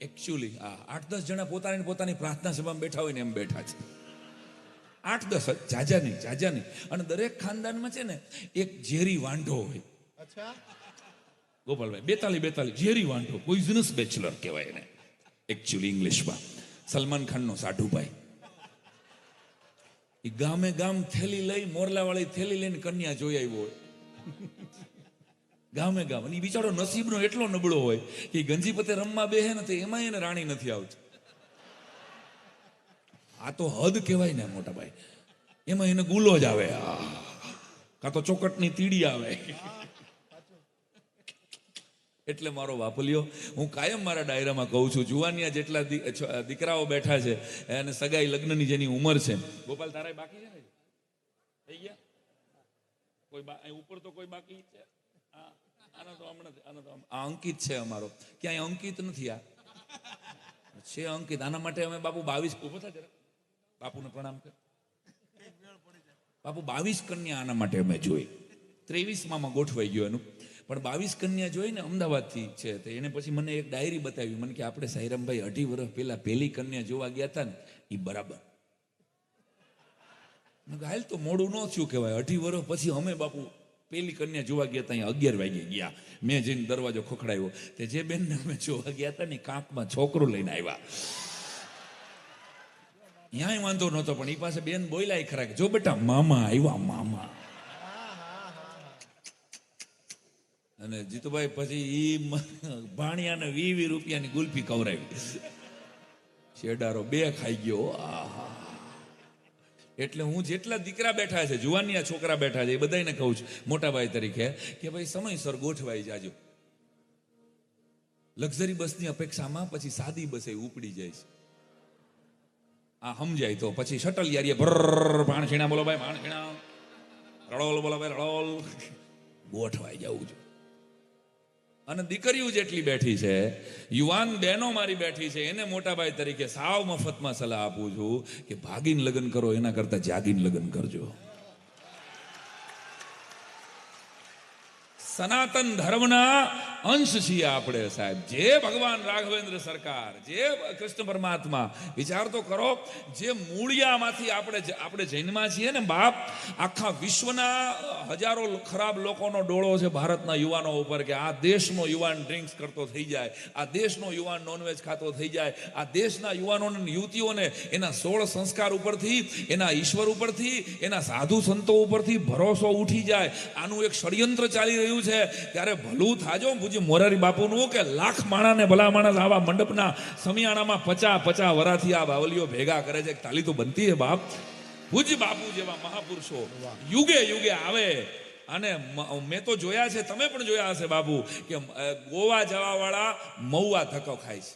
એકચ્યુઅલી 8-10 જણા પોતાની પ્રાર્થના સભામાં બેઠા હોય ને એમ બેઠા છે. 8-10, જાજા નહીં. અને દરેક ખાનદાનમાં છે ને એક ઝેરી વાંઢો હોય. અચ્છા. ગોપાલભાઈ, 42 ઝેરી વાંઢો, પોઈઝનસ બેચલર કહેવાય એને એકચ્યુઅલી ઇંગ્લિશમાં. સલમાન ખાનનો સાઢુભાઈ. એ ગામે ગામ થેલી લઈ, મોરલાવાળી થેલી લઈને કન્યા જોઈ આવ્યો હોય. ગામે ગામ. અને એ બિચારો નસીબનો એટલો નબળો હોય કે ગંજીપતે રમવા બેહે ને તો એમાં એને રાણી નથી આવતી. આ તો હદ કહેવાય ને મોટા ભાઈ. એમાં એને ગુલો જ આવે, કાં તો ચોકટની તીડી આવે. એટલે મારો વાપલ્યો, હું કાયમ મારા ડાયરામાં કહું છું, જુવાનિયા જેટલા દીકરાઓ બેઠા છે અને સગાઈ લગ્નની જેની ઉંમર છે. ગોપાલ, તારા બાકી છે ને? થઈ ગયા? કોઈ ઉપર તો કોઈ બાકી છે? આનો તો હમણાં આ અંકિત છે અમારો. ક્યાંય અંકિત નથી. આ છે અંકિત. આના માટે અમે બાપુ 22 ઉભો થાય જરા, બાપુને પ્રણામ કર. બાપુ 22 કન્યા આના માટે અમે જોઈ. 23માં ગોઠવાઈ ગયો એનું, પણ 22 કન્યા જોઈને અમદાવાદથી છે. તો એને પછી મને એક ડાયરી બતાવી. મને કે આપણે સાઈરામભાઈ 2.5 વર્ષ પહેલા પહેલી કન્યા જોવા ગયા હતા ને એ બરાબર. હાલ તો મોડું ન થયું કહેવાય. 2.5 વર્ષ પછી અમે બાપુ પહેલી કન્યા જોવા ગયા હતા. અહીંયા 11 વાગે ગયા. મેં જઈને દરવાજો ખખડાવ્યો. તે જે બેનને અમે જોવા ગયા હતા ને કાંકમાં છોકરો લઈને આવ્યા. ન્યાય વાંધો નહોતો, પણ એ પાસે બેન બોલ્યા ખરા કે જો બેટા મામા આવ્યા, મામા. અને જીતુભાઈ પછી ઈ ભાણિયાને 20 રૂપિયાની ગુલ્ફી ખવડાવી. શેડારો 2 ખાઈ ગયો. એટલે હું જેટલા દીકરા બેઠા છે, જુવાનિયા છોકરા બેઠા છે, એ બધાને કહું છું મોટાભાઈ તરીકે કે ભાઈ સમયસર ગોઠવાઈ જાજો. લક્ઝરી બસની અપેક્ષામાં પછી સાદી બસે ઉપડી જાય છે. આ સમજાય તો પછી શટલ યારીએ ભર ભાણખીણા બોલો ભાઈ, ભાણખીણા રડોલ બોલો ભાઈ, રડોલ. ગોઠવાઈ જવું છે. અને દીકરીઓ જેટલી બેઠી છે, યુવાન બહેનો મારી બેઠી છે, એને મોટાભાઈ તરીકે સાવ મફતમાં સલાહ આપું છું કે ભાગીને લગ્ન કરો એના કરતા જાગીને લગ્ન કરજો. સનાતન ધર્મના અંશ છીએ આપણે સાહેબ. જે ભગવાન રાઘવેન્દ્ર સરકાર, જે કૃષ્ણ પરમાત્મા, વિચાર તો કરો, જે મૂળિયામાંથી આપણે જન્મા છીએ ને બાપ, આખા વિશ્વના હજારો ખરાબ લોકોનો ડોળો છે ભારતના યુવાનો ઉપર કે આ દેશનો યુવાન ડ્રિંક્સ કરતો થઈ જાય, આ દેશનો યુવાન નોનવેજ ખાતો થઈ જાય, આ દેશના યુવાનોને યુવતીઓને એના 16 સંસ્કાર ઉપરથી, એના ઈશ્વર ઉપરથી, એના સાધુ સંતો ઉપરથી ભરોસો ઉઠી જાય. આનું એક ષડયંત્ર ચાલી રહ્યું છે. ત્યારે ભલું થાજો પૂજ્ય મોરારી બાપુનું કે લાખ માણાને ભલા માણસ આવા મંડપના સમિયાણામાં 50 વરાથી આ બાવલીઓ ભેગા કરે છે. તાલી તો બનતી છે બાપ. પૂજ્ય બાપુ જેવા મહાપુરુષો યુગે યુગે આવે. અને મેં તો જોયા છે, તમે પણ જોયા હશે બાપુ, કે ગોવા જવા વાળા મહુવા ધક્કો ખાય છે.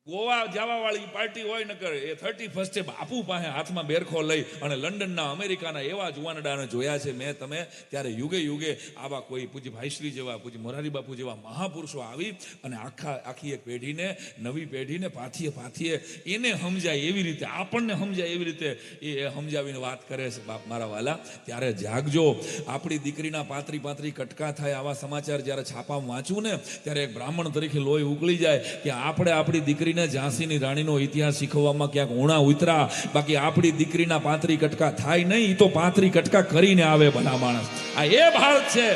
ગોવા જવા વાળી પાર્ટી હોય ન કરે એ 31 બાપુ પાસે હાથમાં બેરખો લઈ અને લંડનના અમેરિકાના એવા જુવાનડાને જોયા છે મેં તમે ત્યારે યુગે યુગે આવા કોઈ પૂજ્ય ભાઈશ્રી જેવા પૂજ્ય મોરારી બાપુ જેવા મહાપુરુષો આવી અને આખી એક પેઢીને નવી પેઢીને પાથીએ એને સમજાય એવી રીતે આપણને સમજાય એવી રીતે એ સમજાવીને વાત કરે છે બાપ મારા વાલા. ત્યારે જાગજો. આપણી દીકરીના પાતરી કટકા થાય આવા સમાચાર જ્યારે છાપામાં વાંચું ને ત્યારે એક બ્રાહ્મણ તરીકે લોહી ઉકળી જાય કે આપણે આપણી દીકરી ઝાંસીની રાણીનો ઇતિહાસ શીખવવામાં ક્યાંક ઉણા ઉતરા. બાકી આપણી દીકરીના પાતરી કટકા થાય નહીં, તો પાતરી કટકા કરીને આવે ભલા માણસ. આ એ ભારત છે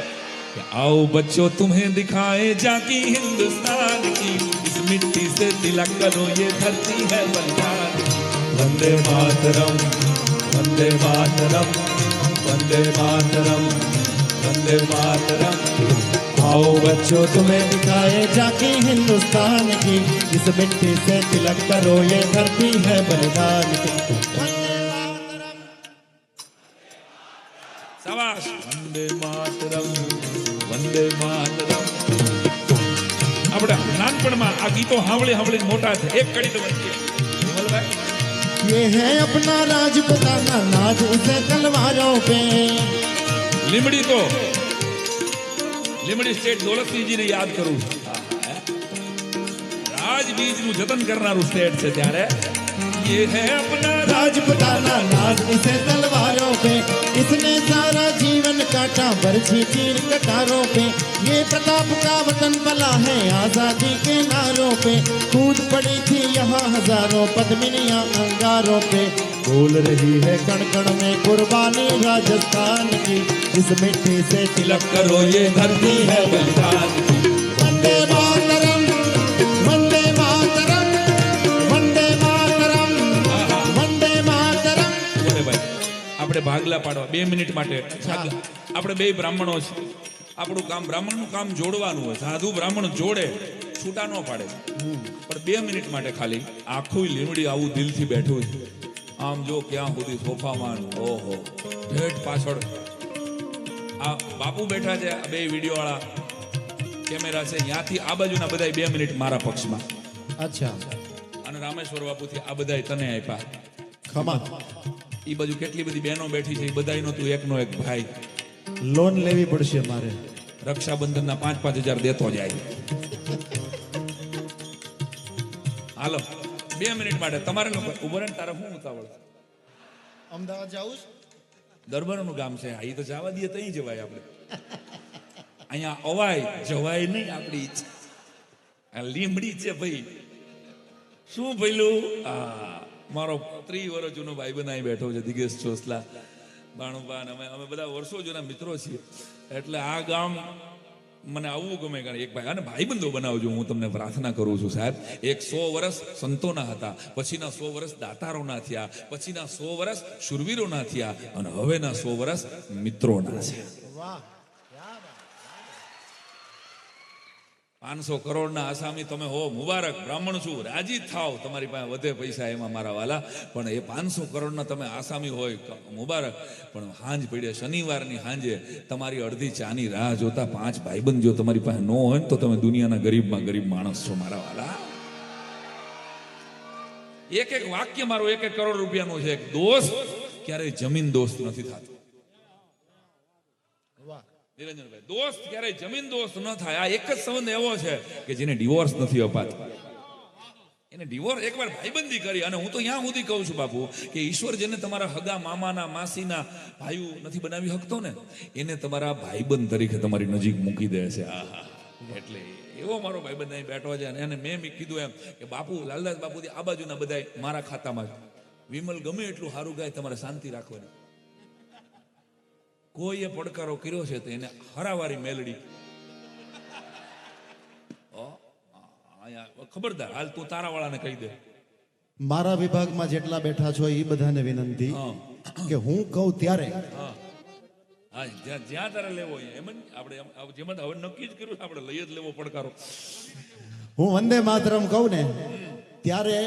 કે आओ बच्चों तुम्हें दिखाए जाकी हिंदुस्तान की इस मिट्टी से तिलक करो ये धरती है बलिदान. वंदे मातरम वंदे मातरम वंदे मातरम वंदे मातरम. आओ बच्चों तुम्हें दिखाए जाके हिंदुस्तान की इस मिट्टी से तिलक करो ये धरती है बलिदान की. શાબાશ. વંદે માતરમ વંદે માતરમ. આપણે નાનપણમાં આ ગીતો સાંભળી મોટા છે. એક કડી તો વચ્ચે વિમલભાઈ, ये है अपना राज बताना नाज उसे तलवारों पे. લીમડી સ્ટેટ દોલતસિંહજીને યાદ કરું છું. રાજબીજનું જતન કરનારું સ્ટેટ છે. ત્યારે ये है अपना राज बताना नाज उसे तलवारों पे. इसने सारा जीवन काटा बरछी तीर कटारों पे. ये प्रताप का वतन बला है आजादी के नारों पे. कूद पड़ी थी यहाँ हजारों पद्मिनियां अंगारों पे. बोल रही है कण कण में कुर्बानी राजस्थान की इस मिट्टी से तिलक करो ये धरती है बलिदान की. वंदे मातरम वंदे मातरम वंदे मातरम वंदे मातरम. બોલે ભાઈ, આપણે ભાગલા પાડવા 2 મિનિટ માટે. આપણે બે બ્રાહ્મણો છે. આપણું કામ બ્રાહ્મણનું કામ જોડવાનું હોય. સાધુ બ્રાહ્મણ જોડે, છૂટા ન પાડે. પણ 2 મિનિટ માટે ખાલી આખું લીમડી આવું દિલથી બેઠું છે. આમ જો ક્યાં સુધી સોફામાં, ઓહો ઠેઠ પાછળ આ બાપુ બેઠા છે. બે વિડીયો વાળા કેમેરા છે, ત્યાંથી આ બાજુના બધા 2 મિનિટ મારા પક્ષમાં. अच्छा અને રામેશ્વર બાપુથી આ બધા તને આપ્યા. खमा એ બાજુ કેટલી બધી બહેનો બેઠી છે, એ બધાનો તું એકનો એક ભાઈ. लोन लेवी पड़શે मारे. રક્ષાબંધનના 5-5 હજાર દેતો જાય. હાલો 2 મિનિટ માટે તમારે લોકો ઉભો રહે. તારે શું ઉતાવળ? અમદાવાદ જાઉં દરબારનું ગામ છે. આ તો જવા દઈએ તઈ જવાય. આપણે અહીંયા અવાય જવાય નહીં. આપણી ઈચ્છા આ લીમડી છે ભાઈ. શું ભઈલું? મારો 30 વર્ષ જૂનો ભાઈ બનાવી બેઠો છે, દિગેશ ચોસલા, બાણુબા. અમે બધા વર્ષો જૂના મિત્રો છીએ. એટલે આ ગામ મને આવવું ગમે. કારણ એક ભાઈ અને ભાઈબંધો બનાવજો. હું તમને પ્રાર્થના કરું છું સાહેબ. 100 વર્ષ સંતોના હતા, પછીના 100 વર્ષ દાતારોના થયા, પછીના 100 વર્ષ શુરવીરોના થયા, અને હવેના 100 વર્ષ મિત્રોના છે. વાહ. 500 કરોડના આસામી તમે હો, મુબારક. બ્રાહ્મણ છું, રાજી થાવ. તમારી પાસે વધે પૈસા એમાં મારા વાલા. પણ એ 500 કરોડના તમે આસામી હોય, મુબારક. પણ હાંજ પડે શનિવારની હાંજે તમારી અડધી ચાની રાહ જોતા 5 ભાઈબંધ જો તમારી પાસે ન હોય ને, તો તમે દુનિયાના ગરીબમાં ગરીબ માણસ છો મારા વાલા. એક વાક્ય મારું 1 કરોડ રૂપિયાનું છે. દોસ્ત ક્યારેય જમીન દોસ્ત નથી થતો. નિરંજનભાઈ, દોસ્ત ક્યારેય જમીન દોસ્ત ન થાય. આ એક જ સંબંધ એવો છે કે જેને ડિવોર્સ નથી અપાતો. એને ડિવોર્સ એકવાર ભાઈબંધી કરી. અને હું તો ત્યાં સુધી કહું છું બાપુ કે ઈશ્વર જેને તમારા હગા મામાના માસીના ભાઈઓ નથી બનાવી શકતો ને, એને તમારા ભાઈબંધ તરીકે તમારી નજીક મૂકી દે છે. એટલે એવો મારો ભાઈબંધ અહીં બેઠો છે. અને એને મેં કીધું એમ કે બાપુ, લાલદાસ બાપુથી આ બાજુના બધા મારા ખાતામાં. વિમલ ગમે એટલું સારું ગાય, તમારે શાંતિ રાખવાની. કોઈએ પડકારો કર્યો છે તો એને હરાવારી મેલડી. ખબરદાર, હાલ તું તારા વાળાને કહી દે. મારા વિભાગમાં જેટલા બેઠા છો એ બધાને વિનંતી કે હું કહું ત્યારે જ્યાં તારે લેવો એમ આપણે જેમ હવે નક્કી જ કર્યું, આપણે લઈ જ લેવો પડકારો. હું વંદે માતરમ કહું ને ત્યારે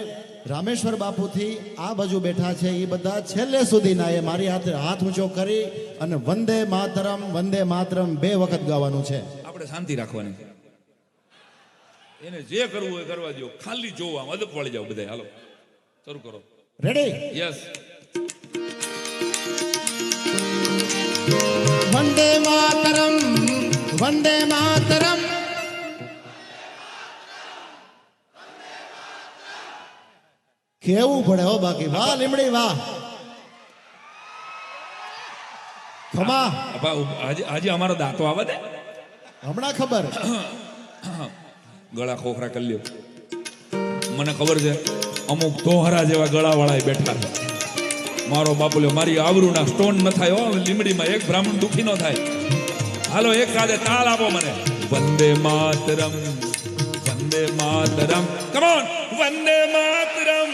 રામેશ્વર બાપુથી આ બાજુ બેઠા છે એ બધા છેલ્લે સુધીના એ મારી હાથે હાથ ઊંચો કરી અને વંદે માતરમ 2 વખત ગાવાનું છે. આપણે શાંતિ રાખવાની. એને જે કરવું હોય કરવા દો, ખાલી જોવા અદબ વાળી જાવ બધા. હાલો શરૂ કરો. રેડી? યસ. વંદે માતરમ, વંદે માતરમ. કેવું પડે હો બાકી. વાહ લીમડી વાહ. ખમા આજે અમારો દાંતો આવે દે. હમણાં ખબર. ગળા ખોખરા કરી લ્યો. મને ખબર છે અમુક તોહરા જેવા ગળાવાળા બેઠા છે. મારો બાપુલ્યો મારી આવરૂના સ્ટોન ન થાય હો લીમડીમાં. એક બ્રાહ્મણ દુખી ન થાય. હાલો એક સાથે તાલ આપો મને. વંદે માતરમ, વંદે માતરમ. Come on. વંદે માતરમ.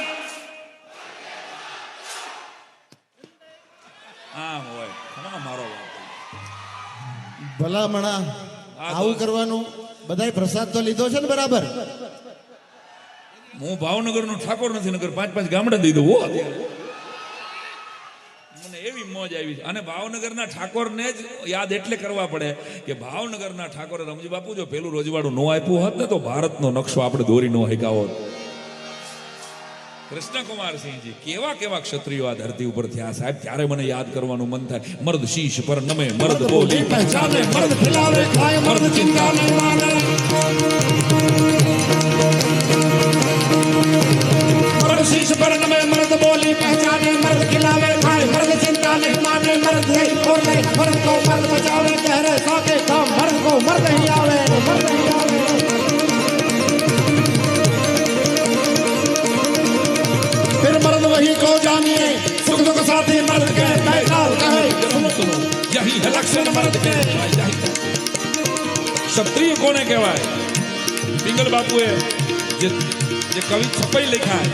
આમ હોય મારો બાપ. ભલામણા આવું કરવાનું. બધાય પ્રસાદ તો લીધો છે ને બરાબર? હું ભાવનગર નો ઠાકોર નથી, નગર 5-5 ગામડા દઈ દઉં. મને એવી મોજ આવી છે. અને ભાવનગરના ઠાકોરને જ યાદ એટલે કરવા પડે કે ભાવનગરના ઠાકોરે રમજી બાપુ જો પેલું રોજવાડું નો આપ્યું હોત ને તો ભારતનો નકશો આપણે દોરી નો હકાવો. કૃષ્ણકુમારસિંહજી કેવા કેવા ક્ષત્રિયો આ ધરતી ઉપર થયા સાહેબ. ત્યારે મને યાદ કરવાનું મન થાય. મર્દ શીશ પર નમે, મર્દ બોલી પહેચાને, મર્દ ખિલાવે ખાય, મર્દ ચિંતા ન માને. મર્દ શીશ પર નમે, મર્દ બોલી પહેચાને, મર્દ ખિલાવે ખાય, મર્દ ચિંતા નહીં માને. મર્દ है और नहीं, मर्द को मर्द बचावे, कहरे साके काम, मर्द को मर्द ही आवे, मर्द ही आवे. फिर मर्द वही को जानिए, सुख दुख साथी मर्द के, बैठाल कहे सुनो, यही है लक्षण मर्द के. क्षत्रिय कोने कहेवाय? पिंगल बापुए जे कवि छपाई लिखा है,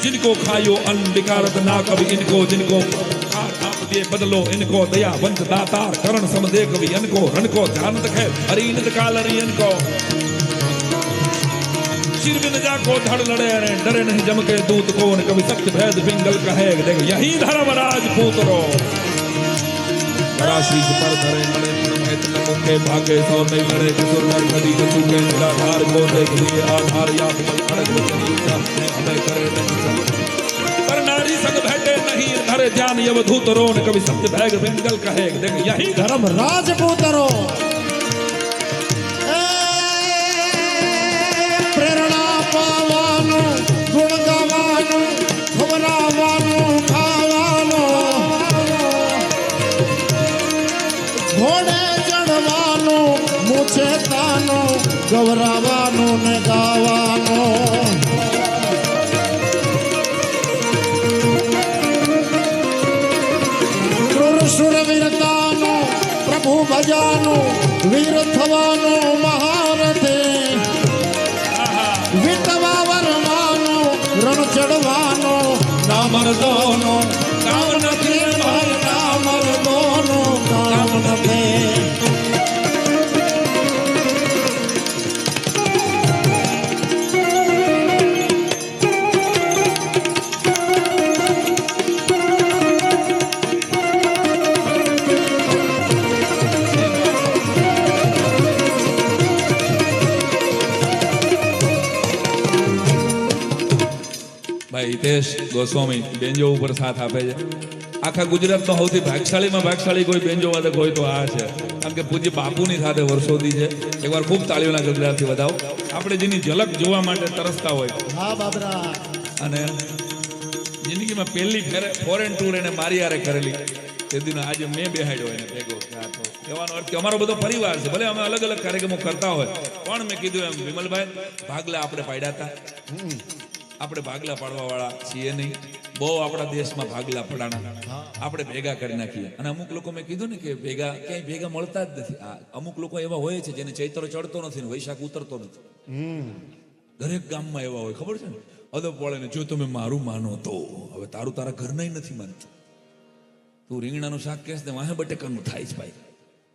जिनको खायो अन्न विकारत ना कवि इनको, जिनको आप दिए बदलो इनको, दया वंश दातार करण समदे कवि इनको, रण को जानत खैर अरिनत काल अरियन को. शिर बिन जाको धड़ लड़े डरे नहीं जम के दूत को, कवि सत्य भेद पिंगल कहे देख यही धर्मराज पूतरो. शीश पर धरे मरे महित न मुखे भागे, सौ नहीं लड़े किशोर नर नदी को चूके, निराधार को देख लिए आधार याद बल अड़ग वचनी जाने हमें करे नहीं. पर नारी संग बैठे नहीं धरे ध्यान यवधूत रो, कवि सत्य भेद पिंगल कहे देख यही धर्मराज पूतरो. પ્રેરણા પાવાનું, ગુણ ગાવાનું, ખવડાવવાનું, ખાવાનું, ઘોડે ચડવાનું, મૂછે તાનું, ગવરાવાનું ને ગાવાનું. ક્રૂર શુરવીરતાનું, પ્રભુ ભજાનું, વીર થવાનું મહારથે. વિતવા વરવાનું, રણ ચડવાનું, ના મરદોનો કામ નથી ભાઈ, ના મરદોનો કામ નથી. હિતેશ ગોસ્વામી બેન્જો ઉપર સાથ આપે છે. આખા ગુજરાતનો સૌથી ભાગશાળીમાં ભાગશાળી કોઈ બેન્જો વાદક હોય તો આ છે. કારણ કે પૂજ્ય બાપુની સાથે વર્ષોથી છે. એકવાર ખૂબ તાળીઓના ગગડાથી વધાવો. આપણે જેની ઝલક જોવા માટે તરસતા હોય. હા બાબરા. અને જિંદગીમાં પહેલી ફેરે ફોરેન ટૂર એને મારી હારે કરેલી તે દિન આજે મેં બેહાડ્યો એને ભેગો. કહેવાનો અર્થ કે અમારો બધો પરિવાર છે. ભલે અમે અલગ અલગ કાર્યક્રમો કરતા હોય પણ મેં કીધું એમ વિમલભાઈ ભાગલા આપણે પાડ્યા હતા. આપણે ભાગલા પાડવા વાળા છીએ નહીં. બહુ આપણા દેશમાં ભાગલા પડાણા આપણે ભેગા કરી નાખીએ. અને અમુક લોકો મેં કીધું ને કે ભેગા ક્યાંય ભેગા મળતા જ નથી. અમુક લોકો એવા હોય છે જેને ચૈત્ર ચડતો નથી ને વૈશાખ ઉતરતો નથી. દરેક ગામમાં એવા હોય ખબર છે ને. અદબ વાળે ને જો તમે મારું માનો તો હવે તારું તારા ઘરના નથી માનતું. તું રીંગણાનું શાક કહેશ ને વાહે બટેકાનું થાય છે ભાઈ.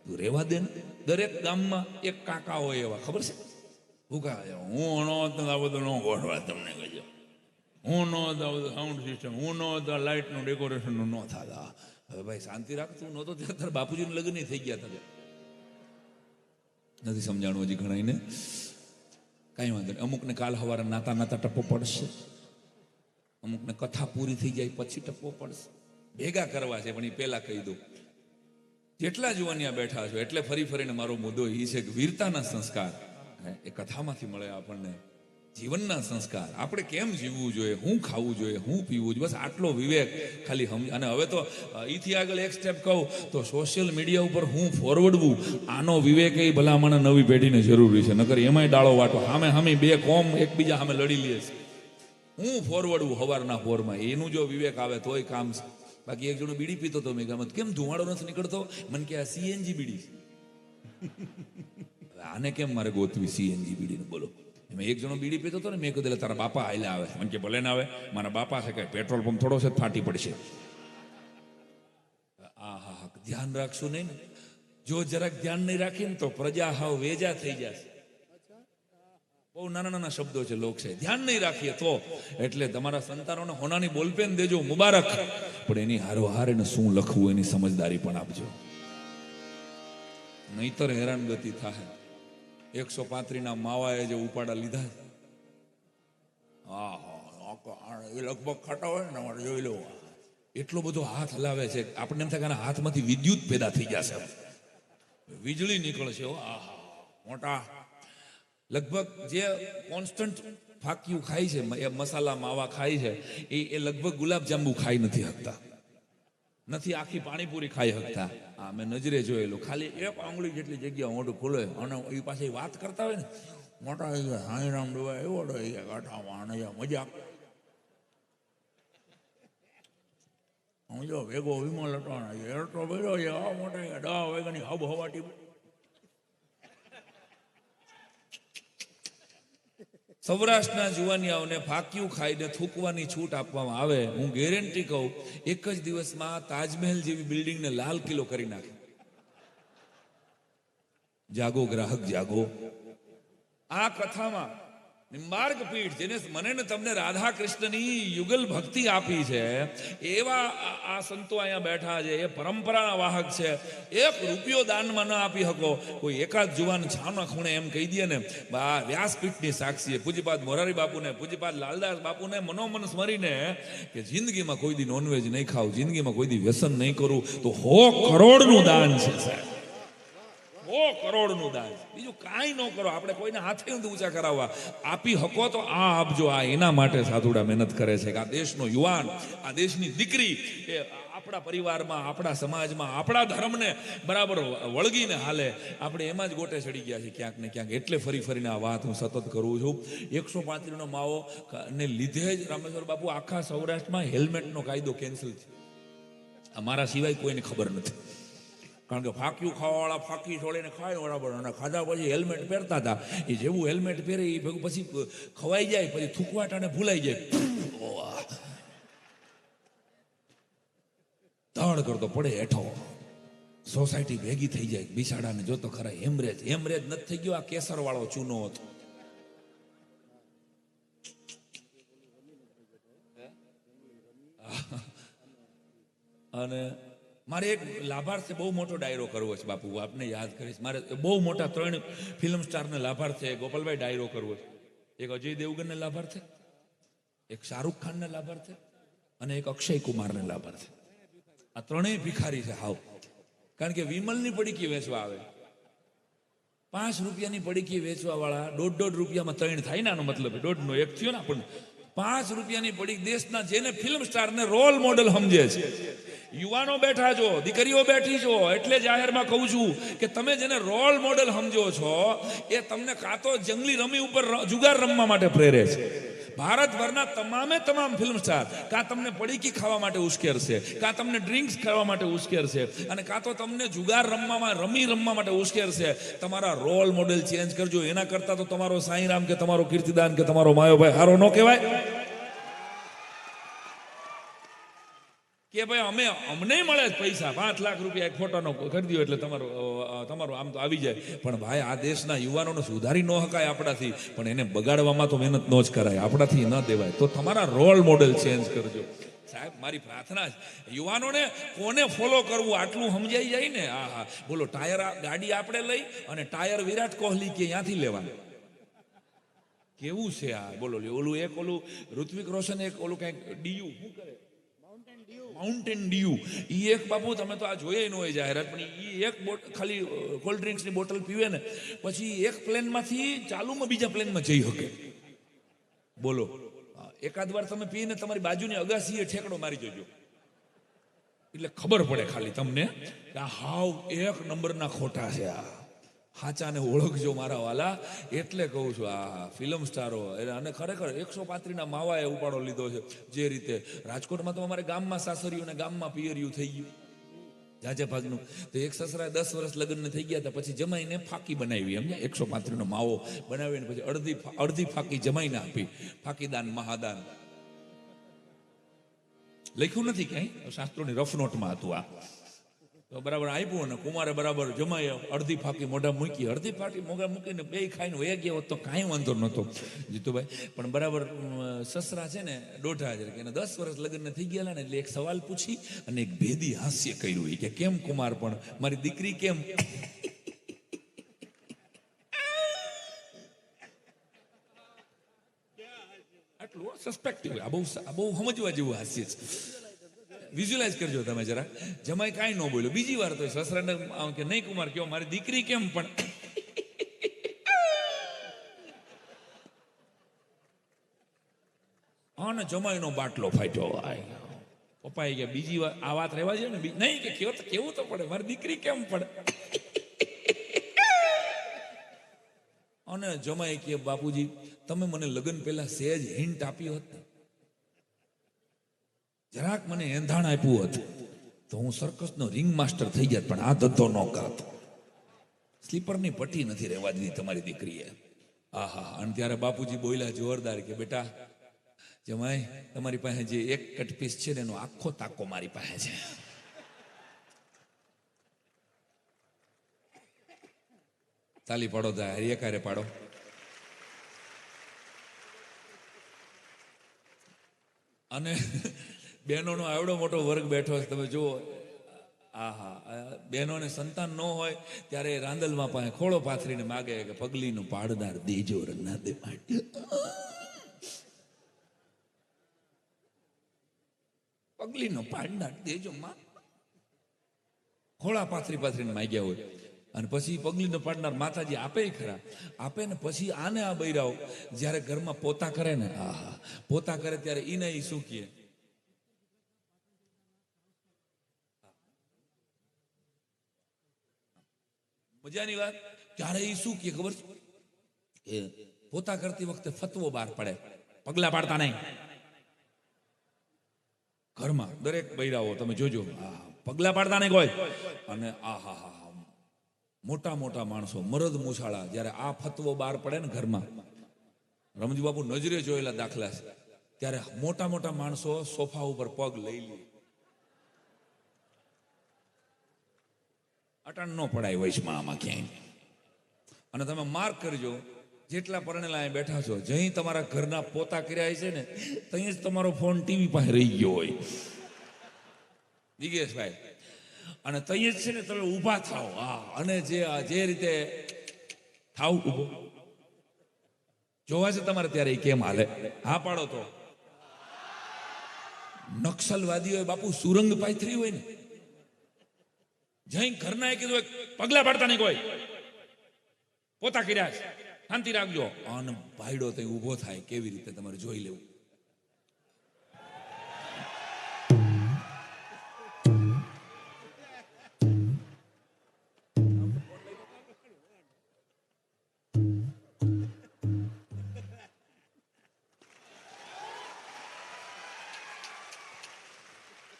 તું રેવા દે ને. દરેક ગામમાં એક કાકા હોય એવા ખબર છે. હું હું આ બધું ન ગોઠવા તમને કહેજો. હું નો સાઉન્ડ સિસ્ટમ, હું નો લાઇટનું ડેકોરેશનનું ન થતા. હવે ભાઈ શાંતિ રાખતું નહોતો ત્યારે બાપુજીનું લગ્ન થઈ ગયા હતા. નથી સમજાણું હજી ઘણાઈને. કાંઈ વાંધો નહીં. અમુકને કાલ સવારે નાતા નાતા ટપ્પો પડશે, અમુકને કથા પૂરી થઈ જાય પછી ટપ્પો પડશે. ભેગા કરવા છે, પણ એ પહેલા કહી દઉં, જેટલા જુવાનિયા બેઠા છો એટલે ફરી ફરીને મારો મુદ્દો એ છે કે વીરતાના સંસ્કાર એ કથામાંથી મળે આપણને. જીવનના સંસ્કાર, આપણે કેમ જીવવું જોઈએ, હું ખાવું જોઈએ, હું પીવું જોઈએ, બસ આટલો વિવેક ખાલી અને હવે તો એથી આગળ એક સ્ટેપ કહું તો સોશિયલ મીડિયા ઉપર હું ફોરવર્ડવું, આનો વિવેક એ ભલામણ નવી પેઢીને જરૂરી છે. નકર એમાંય ડાળો વાટો, સામે બે કોમ એકબીજા સામે લડી લે છે. હું ફોરવર્ડવું હવારના પોરમાં, એનું જો વિવેક આવે તોય કામ છે. બાકી એક જણો બીડી પીતો તો મેં ગામત કેમ ધુમાડો નથી નીકળતો, મને કે આ સીએનજી બીડી છે. આને કેમ મારે ગોતવી સીએનજી બીડી ને? બોલો. એમાં એક જણો બીડી પીતો હતો ને, મેં કીધું તારા બાપા હાલ્યા આવે. મને કે ભલે ના આવે, મારા બાપા છે કે પેટ્રોલ પંપ થોડો છે ફાટી પડશે. હા ધ્યાન રાખશું નહીં ને, જો જરાક ધ્યાન નહીં રાખીએ ને તો પ્રજા હાવ વેજા થઈ જશે. બહુ નાના નાના શબ્દો છે લોક છે, ધ્યાન નહીં રાખીએ તો. એટલે તમારા સંતાનોને હોનાની બોલપેન દેજો, મુબારક, પણ એની હારોહાર એને શું લખવું એની સમજદારી પણ આપજો, નહીતર હેરાનગતિ થાય. 135 ના માવાએ જે ઉપાડા લીધા એ લગભગ ખાટા હોય ને, અમારે જોઈ લો, એટલો બધો હાથ હલાવે છે, આપણને એમ થાય કે હાથમાંથી વિદ્યુત પેદા થઈ જશે, વીજળી નીકળશે. મોટા લગભગ જે કોન્સ્ટન્ટ ફાક્યું ખાય છે, એ મસાલા માવા ખાય છે, એ લગભગ ગુલાબ જાંબુ ખાઈ નથી શકતા, નથી આખી પાણીપુરી ખાઈ શકતા. આ મેં નજરે જોયેલું. ખાલી એક આંગળી જેટલી જગ્યા મોઢું ખુલે અને એ પાછી વાત કરતા હોય ને, મોટા સાંઈરામ ડોવા એવો ગાંઠામાં મજાક. હું જો ભેગો વિમલ હતો એરતો બેડો છે, આ મોટા 10 વાગ્યાની હબ હવાટી. સૌરાષ્ટ્રના જુવાનિયાઓને ફાક્યું ખાઈને થૂકવાની છૂટ આપવામાં આવે, હું ગેરંટી કહું, એક જ દિવસમાં તાજમહેલ જેવી બિલ્ડિંગને લાલ કિલ્લો કરી નાખે. જાગો ગ્રાહક જાગો. આ કથામાં નિંબાર્ક પીઠ, જેને મને ને તમને રાધા કૃષ્ણની યુગલ ભક્તિ આપી છે, એવા આ સંતો અહીંયા બેઠા છે, એ પરંપરાના વાહક છે. 1 રૂપિયો દાનમાં ન આપી શકો. કોઈ એકાદ જુવાન છાના ખૂણે એમ કહી દે ને, વ્યાસપીઠની સાક્ષીએ પૂજ્યપાદ મોરારી બાપુને, પૂજ્યપાદ લાલદાસ બાપુને મનોમન સ્મરીને કે જિંદગીમાં કોઈ દી નોનવેજ નહીં ખાવ, જિંદગીમાં કોઈ દી વ્યસન નહીં કરું, તો 100 કરોડનું દાન છે સાહેબ. 100 કરોડનું દાન. બીજું કાંઈ ન કરો, આપણે કોઈને હાથે નથી ઊંચા કરાવવા. આપી હકો તો આ આપજો. આ એના માટે સાધુડા મહેનત કરે છે કે આ દેશનો યુવાન, આ દેશની દીકરી એ આપણા પરિવારમાં, આપણા સમાજમાં, આપણા ધર્મને બરાબર વળગીને હાલે. આપણે એમાં જ ગોટે ચડી ગયા છે ક્યાંક ને ક્યાંક. એટલે ફરી ફરીને આ વાત હું સતત કરું છું. 135 નો માવો ને લીધે જ રામેશ્વર બાપુ આખા સૌરાષ્ટ્રમાં હેલ્મેટનો કાયદો કેન્સલ છે. અમારા સિવાય કોઈને ખબર નથી. કારણ કે ફાક્યું ખાવાવાળા ફાકી છોડીને ખાય બરાબર, અને ખાધા પછી હેલ્મેટ પહેરતા હતા. એ જેવું હેલ્મેટ પહેરે એ ભેગું પછી ખવાઈ જાય, પછી થૂકવાટાને ભૂલાઈ જાય, ધડ કરતો પડે હેઠો. સોસાયટી ભેગી થઈ જાય, બિસાડાને જોતો ખરા હેમરેજ નથી થઈ ગયો. આ કેસર વાળો ચૂનો હતો. અને મારે એક લાભાર્થે બહુ મોટો ડાયરો કરવો છે બાપુ, આપને યાદ કરીશ. મારે બહુ મોટા 3 ફિલ્મ સ્ટારને લાભાર્થે ગોપાલભાઈ ડાયરો કરવો છે. એક અજય દેવગનને લાભાર્થે, એક શાહરૂખ ખાનને લાભાર્થે, અને એક અક્ષય કુમારને લાભાર્થે. આ 3 ભિખારી છે હાવ. કારણ કે વિમલની પડીકી વેચવા આવે, 5 રૂપિયાની પડીકી વેચવા વાળા 1.5 રૂપિયામાં 3 થાય ને. આનો મતલબ 1.5 નો 1 થયો ને. પણ 5 રૂપિયાની પડીક દેશના જેને ફિલ્મ સ્ટારને રોલ મોડલ સમજે છે, યુવાનો બેઠા છો, દીકરીઓ બેઠી છો, એટલે જાહેરમાં કહું છું કે તમે જેને રોલ મોડલ સમજો છો એ તમને કાં તો જંગલી રમી ઉપર જુગાર રમવા માટે પ્રેરે છે. ભારતભરના તમામ ફિલ્મ સ્ટાર કાં તમને પડીકી ખાવા માટે ઉશ્કેરશે, કાં તમને ડ્રિંક્સ ખાવા માટે ઉશ્કેરશે, અને કાં તો તમને જુગાર રમવા માટે ઉશ્કેરશે. તમારા રોલ મોડેલ ચેન્જ કરજો. એના કરતા તો તમારો સાંઈરામ કે તમારો કીર્તિદાન કે તમારો માયોભાઈ હારો ન કહેવાય કે ભાઈ અમને મળે પૈસા 5 લાખ રૂપિયા એક ફોટોનો કરી દો એટલે તમારો આમ તો આવી જાય. પણ ભાઈ આ દેશના યુવાનોને સુધારી ન શકાય આપણાથી, પણ એને બગાડવામાં તો મહેનત ન જ કરાય, આપણાથી ન દેવાય. તો તમારા રોલ મોડેલ ચેન્જ કરજો સાહેબ. મારી પ્રાર્થના છે યુવાનોને કોને ફોલો કરવું આટલું સમજાઈ જાય ને. હા બોલો, ટાયર ગાડી આપણે લઈ અને ટાયર વિરાટ કોહલી કે ત્યાંથી લેવાનું. કેવું છે આ બોલો લ્યો. ઓલું ઋત્વિક રોશન એક ઓલું કઈક ડીયુ શું કરે માઉન્ટેન ડ્યુ ઈ એક બાપુ તમે તો આ જોઈએ ન હોય જાહેરાત પણ ઈ એક ખાલી કોલ્ડ ડ્રિંક્સની બોટલ પીવે ને પછી એક પ્લેનમાંથી ચાલુમાં બીજા પ્લેનમાં જઈ શકે બોલો. એકાદ વાર તમે પીને તમારી બાજુની અગાસીએ ઠેકડો મારી જજો એટલે ખબર પડે ખાલી તમને કે આ હાવ એક નંબરના ખોટા છે. આ હાચાને ઓળખજો મારા વાલા. એટલે કહું છું આ ફિલ્મ સ્ટારો અને ખરેખર 135 માવાએ ઉપાડો લીધો છે. જે રીતે રાજકોટમાં તો અમારે ગામમાં સાસરિયું ને ગામમાં પિયરિયું થઈ ગયું જાજે ભાગનું. તો એક સસરા 10 વર્ષ લગ્ન થઈ ગયા હતા પછી જમાઈને ફાકી બનાવી એમ 135 માવો બનાવીને પછી અડધી ફાકી જમાઈને આપી. ફાકીદાન મહાદાન લખ્યું નથી ક્યાંય શાસ્ત્રોની રફ નોટમાં હતું આ. તો બરાબર આપ્યું ને કુમારે બરાબર જમાય અડધી ફાકી મોઢા મૂકી અડધી ફાકી મોઢા મૂકીને બે ખાઈને વયા ગયા હોત તો કાંઈ વાંધો નહોતો જીતુભાઈ. પણ બરાબર સસરા છે ને 1.5 કે એને 10 વર્ષ લગ્ન થઈ ગયા ને એટલે એક સવાલ પૂછી અને એક ભેદી હાસ્ય કર્યું કે કેમ કુમાર પણ મારી દીકરી કેમ આટલું સસ્પેક્ટિવ. આ બહુ સમજવા જેવું હાસ્ય છે. વિઝ્યુલાઇઝ કરજો તમે જરા. જમાઈ કાંઈ ન બોલ્યો. બીજી વાર તો સસરાને આમ કે નહીં કુમાર કયો મારી દીકરી કેમ પણ અને જમાઈનો બાટલો ફાટ્યો. પપ્પાએ કે બીજી વાર આ વાત રહેવા જોઈએ ને નહીં કે કેવું તો પડે મારી દીકરી કેમ પડે. અને જમાઈ કે બાપુજી તમે મને લગ્ન પહેલા સહેજ હિન્ટ આપી હોત ને જરાક મને એંધાણ આપ્યું હતું તો હું સર્કસનો રિંગ માસ્ટર થઈ જાત. પણ આ ધંધો ન કરત. સ્લીપરની પટ્ટી નથી રહેવા દીધી તમારી દીકરીએ. આહા. અને ત્યારે બાપુજી બોલ્યા જોરદાર કે બેટા જમાઈ તમારી પાસે જે એક કટપીસ છે ને એનો આખો તાકો મારી પાસે છે. તાલી પાડો તા હરિયકારે પાડો. અને બહેનોનો આવડો મોટો વર્ગ બેઠો છે તમે જુઓ. આહા. બહેનોને સંતાન ન હોય ત્યારે રાંદલમાં પાસે ખોળો પાથરીને માગે કે પગલીનું પાડનાર દેજો રંગના દે માટે. પગલીનો પાડનાર દેજો માં. ખોળા પાથરીને માગ્યા હોય અને પછી પગલીનો પાડનાર માતાજી આપે ખરા આપે ને પછી આને આ બૈરાઓ જ્યારે ઘરમાં પોતા કરે ને આહા પોતા કરે ત્યારે ઈને ઈ શું કહે મજાની વાત. ત્યારે ઈ શું કહે ખબર છે એ પોતા કરતી વખતે ફતવો બહાર પડે પગલા પાડતા નહીં ઘરમાં. દરેક બૈરાઓ તમે જોજો પગલા પાડતા નહીં કોઈ. અને આહા મોટા મોટા માણસો મરદ મૂછાળા જ્યારે આ ફતવો બહાર પડે ને ઘરમાં રમજી બાપુ નજરે જોયેલા દાખલા છે. ત્યારે મોટા મોટા માણસો સોફા ઉપર પગ લઈ લે. અટાણ ન પડાય વૈશમાં આમાં ક્યાંય. અને તમે માર્ક કરજો જેટલા પરણેલા અહીં બેઠા છો જઈ તમારા ઘરના પોતા કર્યા છે ને ત્યાં જ તમારો ફોન ટીવી પાસે રહી ગયો હોય દિગેશભાઈ. અને તઈ જ છે ને તમે ઊભા થાવ. અને જે રીતે થાવ ઊભો જોવા છે તમારે ત્યારે એ કેમ હાલે. હા પાડો તો. નક્સલવાદીઓ બાપુ સુરંગ પાથરી હોય ને જઈ ઘરના એ કીધું પગલા પાડતા નહીં કોઈ પોતા કર્યા છે શાંતિ રાખજો. અને ભાઈડો ત્યાં ઊભો થાય કેવી રીતે તમારે જોઈ લેવું.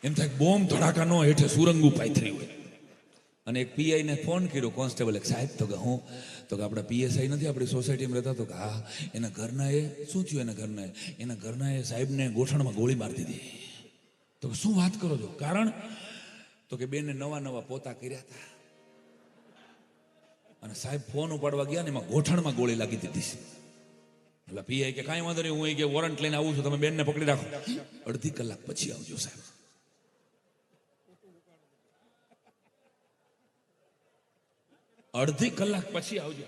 એમ થાય બોમ્બ ધડાકા નો હેઠે સુરંગું પાથરી હોય. અને એક પીઆઈ ને ફોન કર્યો કોન્સ્ટેબલ સાહેબ તો કે હું તો કે આપણા પીએસઆઈ નથી આપણી સોસાયટીમાં રહેતા તો કે હા એના ઘરના એ શું થયું એના ઘરના એ સાહેબને ગોઠણમાં ગોળી મારી દીધી. તો શું વાત કરો છો કારણ તો કે બેને નવા પોતા કર્યા હતા અને સાહેબ ફોન ઉપાડવા ગયા ને એમાં ગોઠણમાં ગોળી લાગી દીધી. એટલે પીઆઈ કે કાંઈ વાંધો નહીં હું કે વોરંટ લઈને આવું છું તમે બેનને પકડી રાખો. અડધી કલાક પછી આવજો સાહેબ. અડધી કલાક પછી આવજો.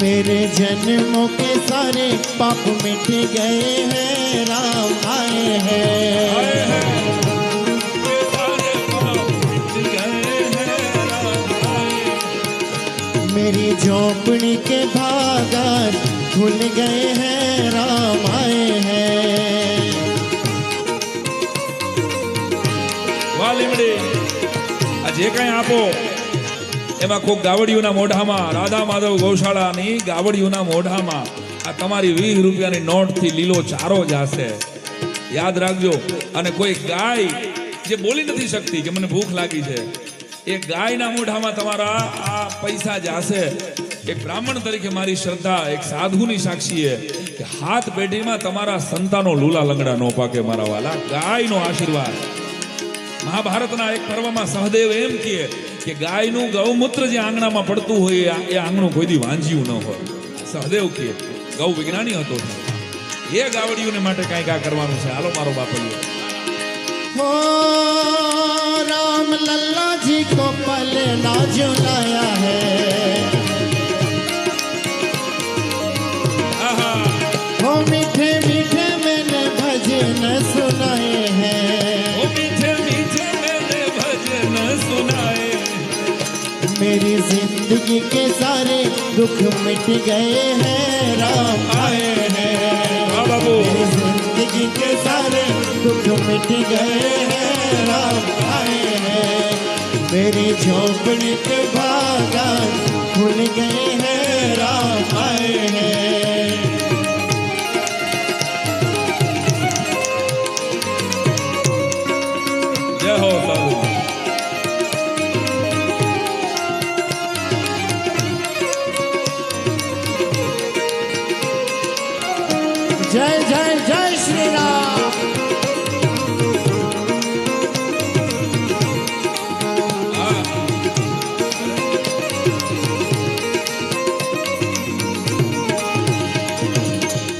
मेरे जन्मों के सारे पाप मिट गए हैं, राम आए हैं। मेरी झोपड़ी के भागार खुल गए हैं, राम आए हैं। વાહ લીમડી, આ જે કઈ આપો એમાં કોક ગાવડીઓના મોઢામાં, રાધા માધવ ગૌશાળાની ગાવડીઓના મોઢામાં આ તમારી 20 રૂપિયાની નોટથી લીલો ચારો જાશે, યાદ રાખજો। અને કોઈ ગાય જે બોલી નથી શકતી કે મને ભૂખ લાગી છે, એ ગાયના મોઢામાં તમારા આ પૈસા જાશે। એક બ્રાહ્મણ તરીકે મારી શ્રદ્ધા, એક સાધુની સાક્ષીએ કે હાથ પેઢીમાં તમારા સંતાનો લૂલા લંગડા નો પાકે મારા વાલા, ગાયનો આશીર્વાદ। મહાભારતના એક પર્વમાં સહદેવ એમ કહે કે ગાયનું ગૌમૂત્ર જે આંગણામાં પડતું હોય એ આંગણું કોઈ દી વાંજ્યું ન હોય। સહદેવ કહે, ગૌ વિજ્ઞાની હતો એ ગાવડીઓને માટે કાંઈક આ કરવાનું છે। હાલો મારો બાપલિયો। हो राम लल्ला जी को पलना झुलाया है, हो मीठे मीठे मैंने भजन सुनाए हैं, ओ मीठे मीठे मैंने भजन सुनाए। मेरी जिंदगी के सारे दुख मिट गए हैं, राम आए हैं। वाह बाबू, मेरी जिंदगी के सारे दुख मिट गए हैं, राम आए हैं। मेरी झोपड़ी के बागान खुल गए हैं, राम आए हैं। जय हो साधु। जय जय जय श्री राम।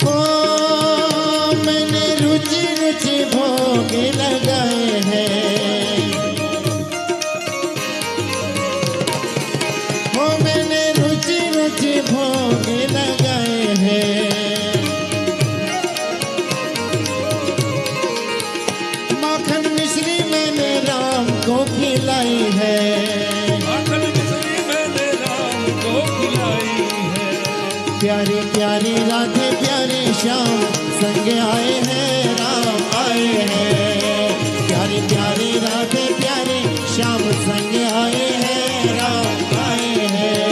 ओ मैंने रुचि रुचि भोग लगाए हैं, ओ मैंने रुचि रुचि भोग लगाए हैं। माखन मिश्री मैंने राम को खिलाई है, माखन मिश्री मैंने राम को खिलाई है। प्यारी प्यारी राधे प्यारे श्याम संग आए हैं, राम आए हैं। प्यारी प्यारी राधे प्यारे श्याम संग आए हैं, राम आए हैं।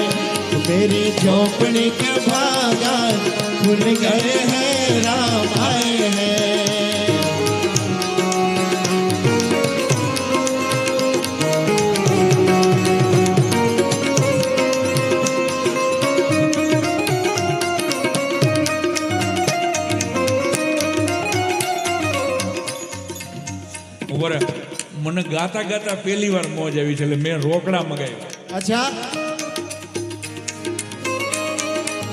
मेरी झोपड़ी के बागान खुल गए हैं, राम आए हैं। ઉભરે, મને ગાતા ગાતા પહેલી વાર મોજ આવી છે એટલે મેં રોકડા મગાવ્યા। अच्छा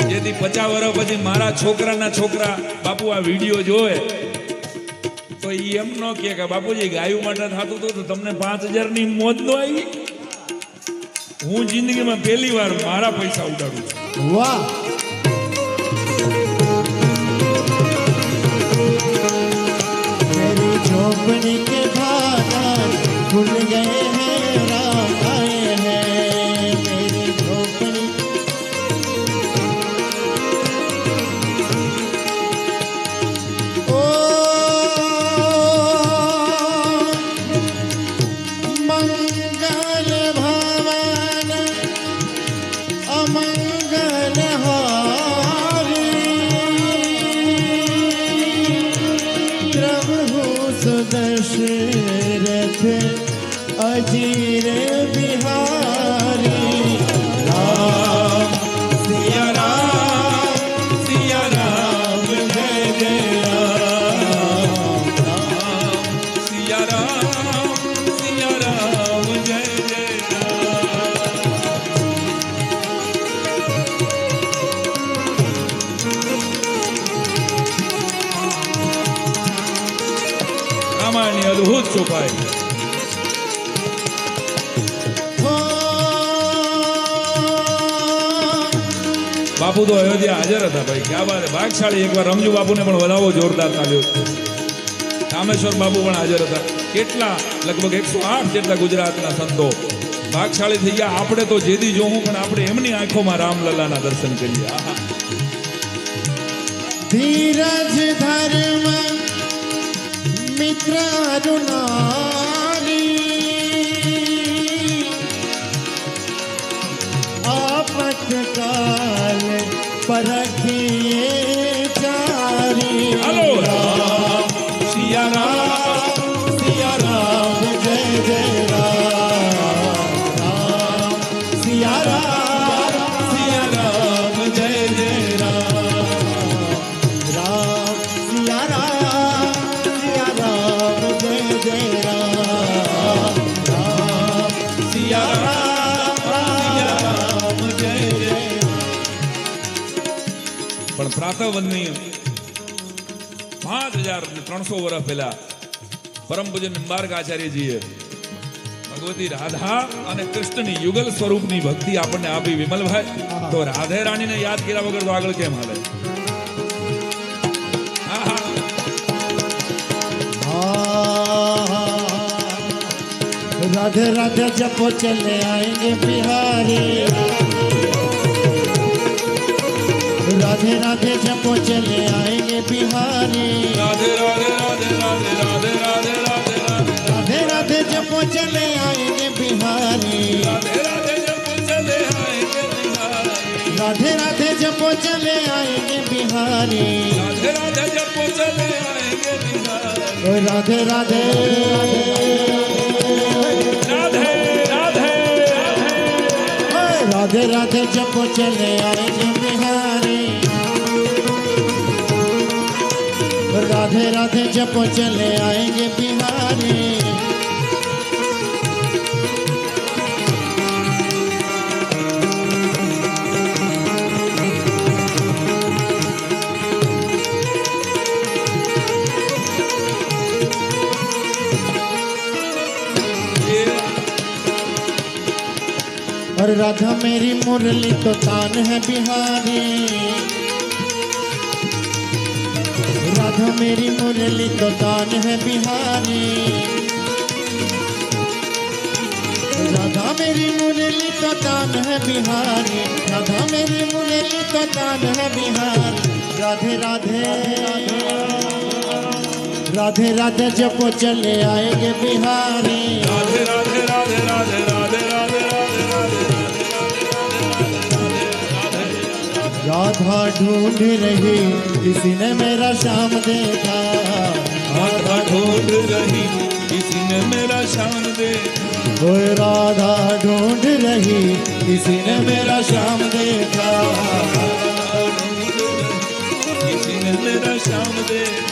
જેથી 50 વર્ષ પછી મારા છોકરાના છોકરા બાપુ આ વિડીયો જોવે તો ઈ એમ ન કહે કે બાપુજી ગાયું માટે થતું હતું તો તમને 5000 ની મોજ નો આવી। હું જિંદગીમાં પહેલી વાર મારા પૈસા ઉડાડું છું। वाह। मेरी झोपड़ी के बागान खुल गए हैं, राम आए हैं। मेरी झोपड़ी ओ मंगल भवन अमंगल हारी, प्रभु सुदशरथ अजीर बिहारी। राम सिया राम जय जय राम। राम सिया राम जय जय राम। रामायणની અદ્ભુત ચોપાઈ। બાપુ તો અયોધ્યા હાજર હતા ભાઈ, ક્યાં વાત, ભાગશાળી. એકવાર રમજુ બાપુને પણ વધાવો જોરદાર તાલ્યો. રામેશ્વર બાપુ પણ હાજર હતા. કેટલા, લગભગ 108 જેટલા ગુજરાતના સંતો ભાગશાળી થઈ ગયા. આપણે તો જેદી જોવું પણ આપણે એમની આંખોમાં રામલલાના દર્શન કરીએ. આહા. ધીરજ ધર્મ મિત્ર અરુણારી આપતકાલ પરખીએ ચારી. હાલો રામ સિયા સિયા રામ જય જય રામ રામ સિયા રામ જય જય રામ રામ સિયા રામ જય જય રામ રામ સિયા રામ જય જય. પણ પ્રાતઃવનની 5300 વર્ષ પહેલા પરમ પૂજ્ય નિંબાર્ક આચાર્યજીએ ભગવતી રાધા અને કૃષ્ણની યુગલ સ્વરૂપની ભક્તિ આપણને આપી. વિમલભાઈ, તો રાધે રાણીને યાદ કર્યા વગર તો આગળ કેમ હાલે? राधे राधे जपो चले आएंगे बिहारी. राधे राधे जपो चले आएंगे बिहारी. राधे राधे राधे राधे राधे राधे राधे राधे राधे जपो चले आएंगे बिहारी. राधे राधे जपो चले आएंगे बिहारी. राधे राधे जपो चले आएंगे बिहारी. राधे राधे जपो चले आएंगे बिहारी. राधे राधे राधे राधे जपो चले आएंगे बिहारी. राधे राधे जपो चले आएंगे बिहारी. और राधा मेरी मुरली तो तान है बिहारी. राधा मेरी मुरली तो तान है बिहारी. राधा मेरी मुरली तो तान है बिहारी. राधा मेरी मुरली तो तान है बिहारी. राधे राधे राधे राधे जपो चले आएंगे बिहारी. राधे राधे राधे राधे राधे राधे राधा ढूंढ रही किसी ने मेरा श्याम देखा. राधा ढूंढ रही किसी ने मेरा श्याम देखा. ओए राधा ढूंढ रही किसी ने मेरा श्याम देखा. किसी ने मेरा श्याम देखा.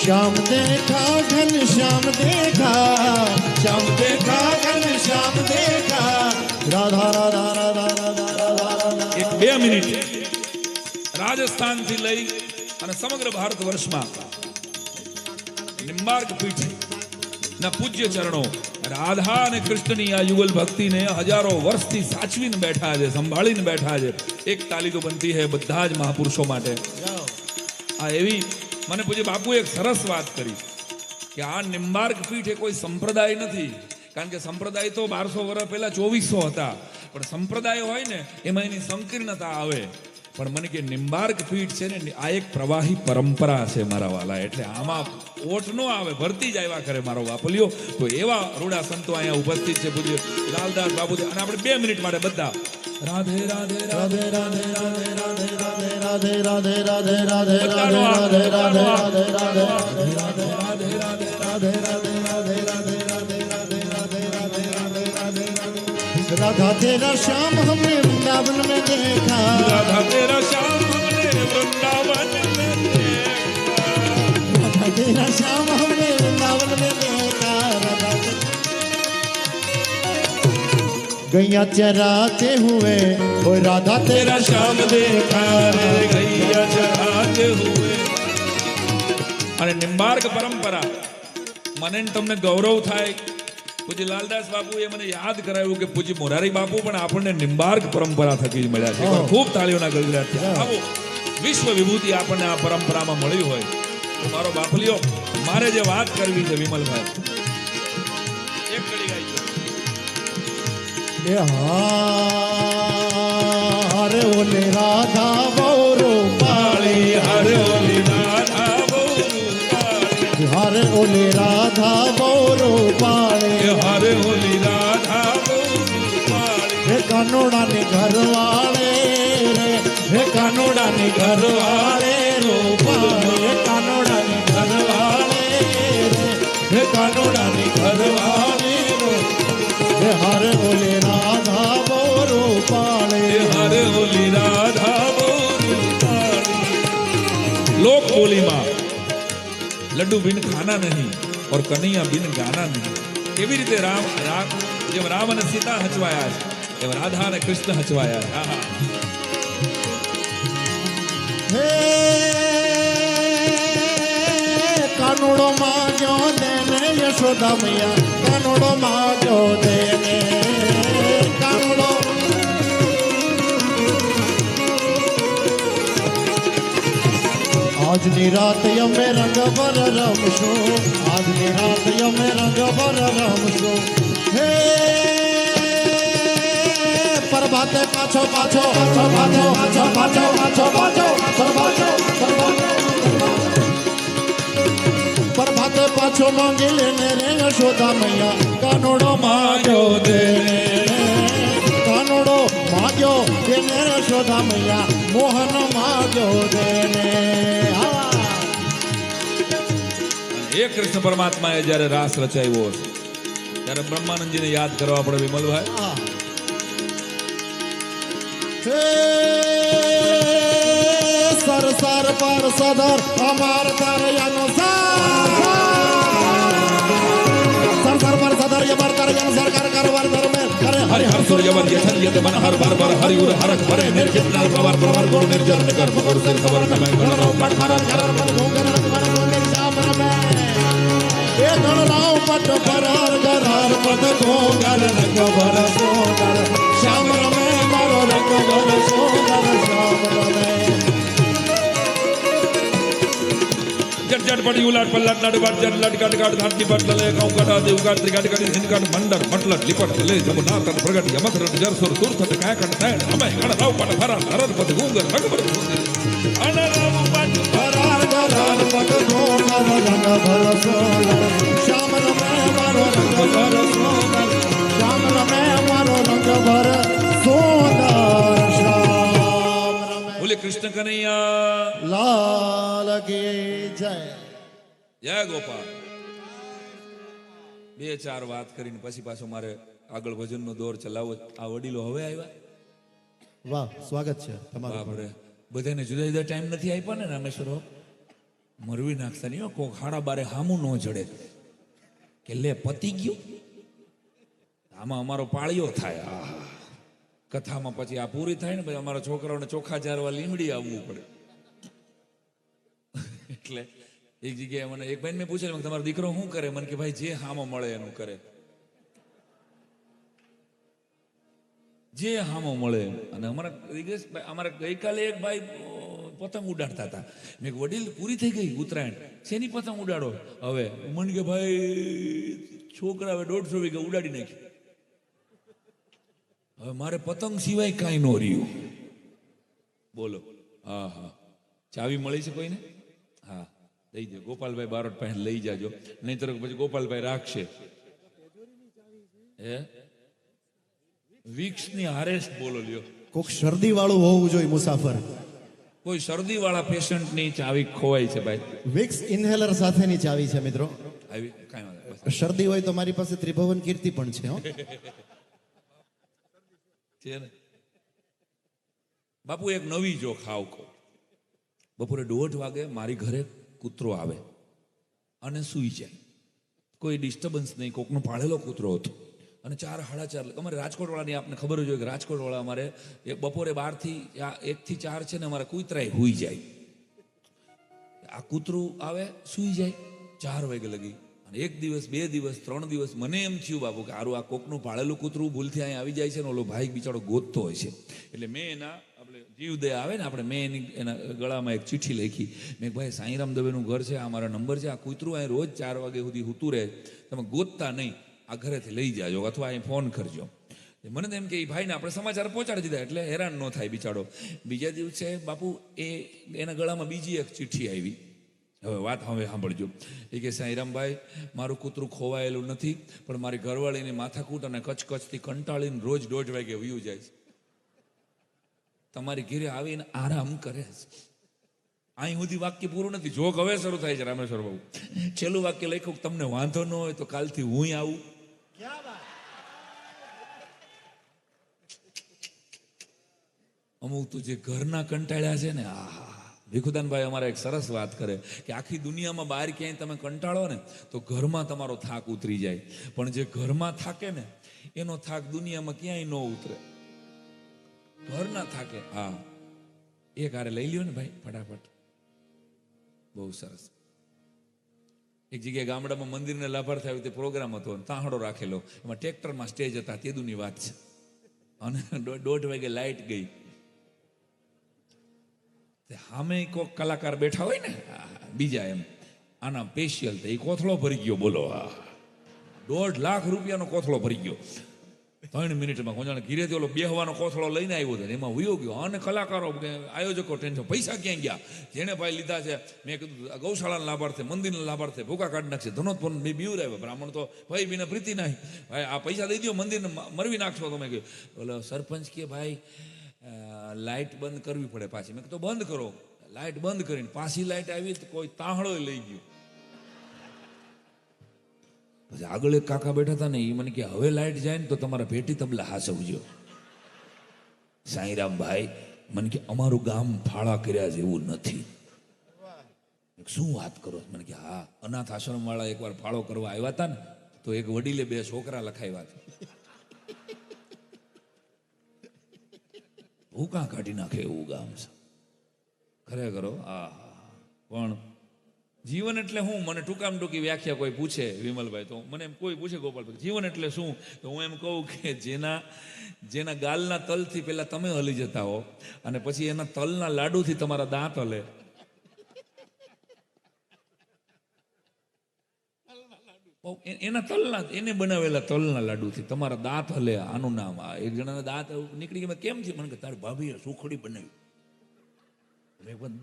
श्याम देखा घन श्याम देखा. श्याम देखा घन श्याम देखा. राधा राधा राधा राधा राधा. 2 મિનિટ રાજસ્થાન થી લઈ અને સમગ્ર ભારત વર્ષમાં નિંબાર્ક પીઠ ના પૂજ્ય ચરણો રાધા અને કૃષ્ણની આ યુગલ ભક્તિને હજારો વર્ષથી સાચવીને બેઠા છે, સંભાળીને બેઠા છે. એક તાલી તો બનતી હે બધા જ મહાપુરુષો માટે. આ એવી મને પૂજ્ય બાપુએ એક સરસ વાત કરી કે આ નિંબાર્ક પીઠ એ કોઈ સંપ્રદાય નથી. કારણ કે સંપ્રદાય તો 1200 વર્ષ પહેલા 2400 હતા. પણ સંપ્રદાય હોય ને એમાં એની સંકીર્ણતા આવે. પણ મને કે નિંબાર્ક પીઠ છે ને આ એક પ્રવાહી પરંપરા છે મારા વાલા. એટલે આમાં ઓટ નો આવે, ભરતી જ આવ્યા કરે મારો વાપલ્યો. તો એવા રૂડા સંતો અહીંયા ઉપસ્થિત છે પૂજ્ય લાલદાસ બાબુજી. અને આપણે 2 મિનિટ માટે બધા રાધે રાધે રાધે રાધે રાધે રાધે રાધે રાધે રાધે રાધે રાધે રાધે રાધે રાધે રાધે राधा तेरा श्याम हमने वृंदावन में देखा. राधा तेरा श्याम हमने वृंदावन में देखा. राधा तेरा श्याम हमने वृंदावन में देखा. राधा गैया चराते हुए ओ राधा तेरा श्याम देखा. गैया चराते हुए. અને નિંબાર્ક પરંપરા મને તમને ગૌરવ થાય પૂજ્ય લાલદાસ બાપુએ મને યાદ કરાવ્યું કે પૂજ્ય મોરારી બાપુ પણ આપણને નિંબાર્ક પરંપરા થકી જ મળ્યા છે. એકવાર ખૂબ તાળીઓના ગળગડાટ થયા. આવો વિશ્વ વિભૂતિ આપણને આ પરંપરામાં મળી હોય તો મારો બાપલિયો, મારે જે વાત કરવી છે વિમલભાઈ, એક કડી ગાઈ છે. એ હારે ઓલે રાધા બહુ પાળી, હરે ઓલી રાધા બહુ રૂપાળી, હારે ઓલે રાધા બહુ પાળી, હરે ઓલી રાધા બહુ રૂપાળી, હે કાનોડાની ઘરવાળે રે, હે કાનોડાની ઘરવાળે રૂપાળે, હે કાનોડાની ઘરવાળે રે, હે કાનોડાની ઘરવાળે રો, હે હારે ઓલે રાધા બહુ રૂપાળે, હરે ઓલી રાધા બહુ રૂપાળી. લોક બોલીમાં लड्डू बिन खाना नहीं और कन्हैया बिन गाना नहीं. કેવી રીતે રામ જેમ રામ અને સીતા હચવાયા છે એમ રાધા અને કૃષ્ણ હચવાયા છે. આહા. હે કાનોડો માગ્યો દેને યશોદા મૈયા, કાનોડો માગ્યો દેને, કાનોડો આજની રાત અમે રંગ પર રમશું, આજની રાત અમે રંગ પર રમશું. હે પરભાતે પાછો પાછો પાછો પાછો પાછો પાછો પાછો પાછો પરભાતે પરભાતે પાછો માંગી લેને રે યશોદા મૈયા, કાનોડો માગ્યો દેને, કાનોડો માગ્યો દેને યશોદા મૈયા, મોહન માગ્યો દેને. એ કૃષ્ણ પરમાત્માએ જ્યારે રાસ રચાવ્યો હશે ત્યારે બ્રહ્માનંદજીને યાદ કરવા પડે વિમલભાઈ. સર સર પર સદર અમાર તરયાનો સર સર પર સદર યબર તરયાનો સરકાર કરવાર ધર્મે કરે હરિ હર સૂર્ય યવન યથન યત મન હર બર બર હરિ ઉર હરક ભરે નિર્જિત નાલ પ્રવાર પ્રવાર ગુરુ નિર્જન નગર પકડ સે ખબર નમે ગણનો પટ મારા ઘર પર ભોગર મન શામ રમે એ ગણરાવ પટ પરાર ગરાર પદ ભોગર રંગ ભર સોગર શ્યામ રમે મારો રંગ ભર સોગર શ્યામ રમે. જટ જટ પડી ઉલાટ પલ્લાટ નાડ બાટ જટ લટ કાટ કાટ ધાટની બાટ લે કાઉ કાટા દેવ કાટ ત્રિકાટ કાટી સિનકાટ મંડર મટલટ લિપટ લે જબ નાતન પ્રગટ યમકરટ જરસુર તુરથટ કાયકટ તૈણ અમે ગણરાવ પટ ભરા હરદ પદ ગુંગર રંગબર અનરાવ પટ પરાર ગરાર પદ ભોગર રંગ ભર સોગર શ્યામ રમે મારો રંગ ભર સોગર શ્યામ રમે મારો રંગ ભર સોગર શ્યામ રમે. બોલે કૃષ્ણ કનૈયા લાલ કી જય. જય ગોપાલ. બે ચાર વાત કરીને પછી પાછો મારે આગળ ભજનનો દોર ચલાવવો. આ વડીલો હવે આવ્યા. વાહ, સ્વાગત છે તમારું. બાપરે, બધાને જુદા જુદા ટાઈમ નથી આપ્યા ને રામેશ્વરો. મરવી નાખતા નહીં હો. કોક હાડા બારે હામું ન જડે કે લે પતી ગયું. આમાં અમારો પાળિયો થાય. આહા, કથામાં પછી આ પૂરી થાય ને પછી અમારા છોકરાઓને ચોખા ચારવા લીમડી આવવું પડે. એટલે એક જગ્યાએ મને એક બેન મેં પૂછેલું તમારો દીકરો શું કરે? મને કે ભાઈ જે હામો મળે એનું કરે, જે હામો મળે. અને અમારા ગઈકાલે એક ભાઈ પતંગ ઉડાડતા હતા. મેં કીધું વડીલ પૂરી થઈ ગઈ ઉત્તરાયણ, શેની પતંગ ઉડાડો હવે? મને કે ભાઈ છોકરા હવે 150 વીઘા ઉડાડી નાખી, હવે મારે પતંગ સિવાય કાંઈ ન રહ્યું. બોલો. હા હા, ચાવી મળી છે કોઈને? હા, લઈ જાઓ. ગોપાલભાઈ બારોટ પાસે લઈ જાજો, નહીતર પછી ગોપાલભાઈ રાખશે. હે વિક્સની હારેસ બોલો લ્યો. કોક શરદી વાળું હોવું જોઈએ મુસાફર. કોઈ શરદી વાળા પેશન્ટની ચાવી ખોવાય છે ભાઈ. વિક્સ ઇન્હેલર સાથેની ચાવી છે મિત્રો. આવી કાંઈ વાંધો નહીં. શરદી હોય તો મારી પાસે ત્રિભુવન કીર્તિ પણ છે હો. છે ને બાપુ, એક નવી જો ખાવ કહો. બપોરે 1:30 વાગે મારી ઘરે કૂતરો આવે અને સૂઈ જાય. કોઈ ડિસ્ટર્બન્સ નહીં, કોકનો પાળેલો કૂતરો હતો. અને 4 સાડા 4 અમારે રાજકોટવાળાની આપને ખબર જ હોય કે રાજકોટવાળા અમારે બપોરે 1 થી 4 છે ને અમારે કૂતરાય સૂઈ જાય. આ કૂતરું આવે સૂઈ જાય 4 વાગે લગી. અને એક દિવસ, 2 દિવસ, 3 દિવસ મને એમ થયું બાપુ કે આરું આ કોકનું પાળેલું કૂતરું ભૂલથી અહીંયા આવી જાય છે ને ઓલો ભાઈ બિચારો ગોતતો હોય છે. એટલે મેં એના આપણે જીવદયા આવે ને આપણે, મેં એના ગળામાં એક ચિઠ્ઠી લખી. મેં ભાઈ સાંઈરામ દવેનું ઘર છે, આ મારા નંબર છે, આ કૂતરું અહીં રોજ 4 વાગે સુધી સૂતું રહે, તમે ગોતતા નહીં, આ ઘરેથી લઈ જાજો અથવા અહીં ફોન કરજો. મને તો એમ કે એ ભાઈને આપણે સમાચાર પહોંચાડી દીધા એટલે હેરાન ન થાય બિચારો. બીજા દિવસે બાપુ એના ગળામાં બીજી એક ચિઠ્ઠી આવી. હવે વાત હવે સાંભળજો. એ કે સાંઈરામભાઈ, મારું કૂતરું ખોવાયેલું નથી, પણ મારી ઘરવાળીની માથાકૂટ અને કચકચથી કંટાળીને રોજ 1:30 વાગે વયું જાય છે. તમારી ઘેરે આવીને આરામ કરે છે. અહીં સુધી વાક્ય પૂરું નથી, જોક હવે શરૂ થાય છે રામેશ્વર બાબુ. છેલ્લું વાક્ય લખ્યું, તમને વાંધો ન હોય તો કાલથી હું આવું. અમુક તો જે ઘરના કંટાળ્યા છે ને, ભીખુદાનભાઈ અમારા એક સરસ વાત કરે કે આખી દુનિયામાં બહાર ક્યાંય તમે કંટાળો ને તો ઘરમાં તમારો થાક ઉતરી જાય, પણ જે ઘરમાં થાકે ને એનો થાક દુનિયામાં ક્યાંય ન ઉતરે. ઘરના થાકે. હા, એક હારે લઈ લ્યો ને ભાઈ ફટાફટ. બહુ સરસ. એક જગ્યાએ ગામડામાં મંદિરને લાભાર્થે આવી રીતે પ્રોગ્રામ હતો, તાહડો રાખેલો, એમાં ટ્રેક્ટરમાં સ્ટેજ હતા, તેદુની વાત છે. અને 1:30 વાગે લાઇટ ગઈ. સામે કોઈક કલાકાર બેઠા હોય ને બીજા, એમ આના સ્પેશિયલ, એ કોથળો ભરી ગયો. બોલો, 1.5 લાખ રૂપિયાનો કોથળો ભરી ગયો 3 મિનિટમાં. કોણ ઘીરેથી ઓલો બેહવાનો કોથળો લઈને આવ્યો હતો, એમાં વયો ગયો. અને કલાકારો, આયોજકો ટેન્શન, પૈસા ક્યાં ગયા? જેને ભાઈ લીધા છે, મેં કીધું ગૌશાળાના લાભાર્થે, મંદિરના લાભાર્થે ભૂકા કાઢી નાખશે. ધનોત્પન્ન મેં બીવર આવ્યા. બ્રાહ્મણ તો ભાઈ બીને પ્રીતિ નહીં, ભાઈ આ પૈસા દઈ દો, મંદિરને મરવી નાખશો તમે. કહ્યું ઓલો સરપંચ કે ભાઈ લાઇટ બંધ કરવી પડે પાછી. મેં કીધું બંધ કરો. લાઇટ બંધ કરીને પાછી લાઇટ આવી તો કોઈ તાહડો લઈ ગયો. પછી આગળ એક કાકા બેઠા હતા ને, એ મને કે હવે લાઇટ જાય ને તો તમારા ભેટી તબલા હાસવજો. સાંઈરામભાઈ મને કે અમારું ગામ ફાળા કર્યા જેવું નથી. શું વાત કરો? મને કે હા, અનાથ આશ્રમ વાળા એકવાર ફાળો કરવા આવ્યા હતા ને તો એક વડીલે 2 છોકરા લખાવ્યા હતા. ભૂકા કાઢી નાખે એવું ગામ છે ખરેખર. પણ જીવન એટલે હું, મને ટૂંકામાં ટૂંકી વ્યાખ્યા કોઈ પૂછે વિમલભાઈ, તો મને એમ કોઈ પૂછે ગોપાલભાઈ જીવન એટલે શું, તો હું એમ કહું કે જેના ગાલના તલથી પહેલા તમે હલી જતા હો અને પછી એના તલના લાડુથી તમારા દાંત હલે. એના તલના, એને બનાવેલા તલના લાડુથી તમારા દાંત હલે. આનું નામ. આ એક જણાના દાંત નીકળી ગયા. કેમ છે? મને કે તારી ભાભીએ સુખડી બનાવી.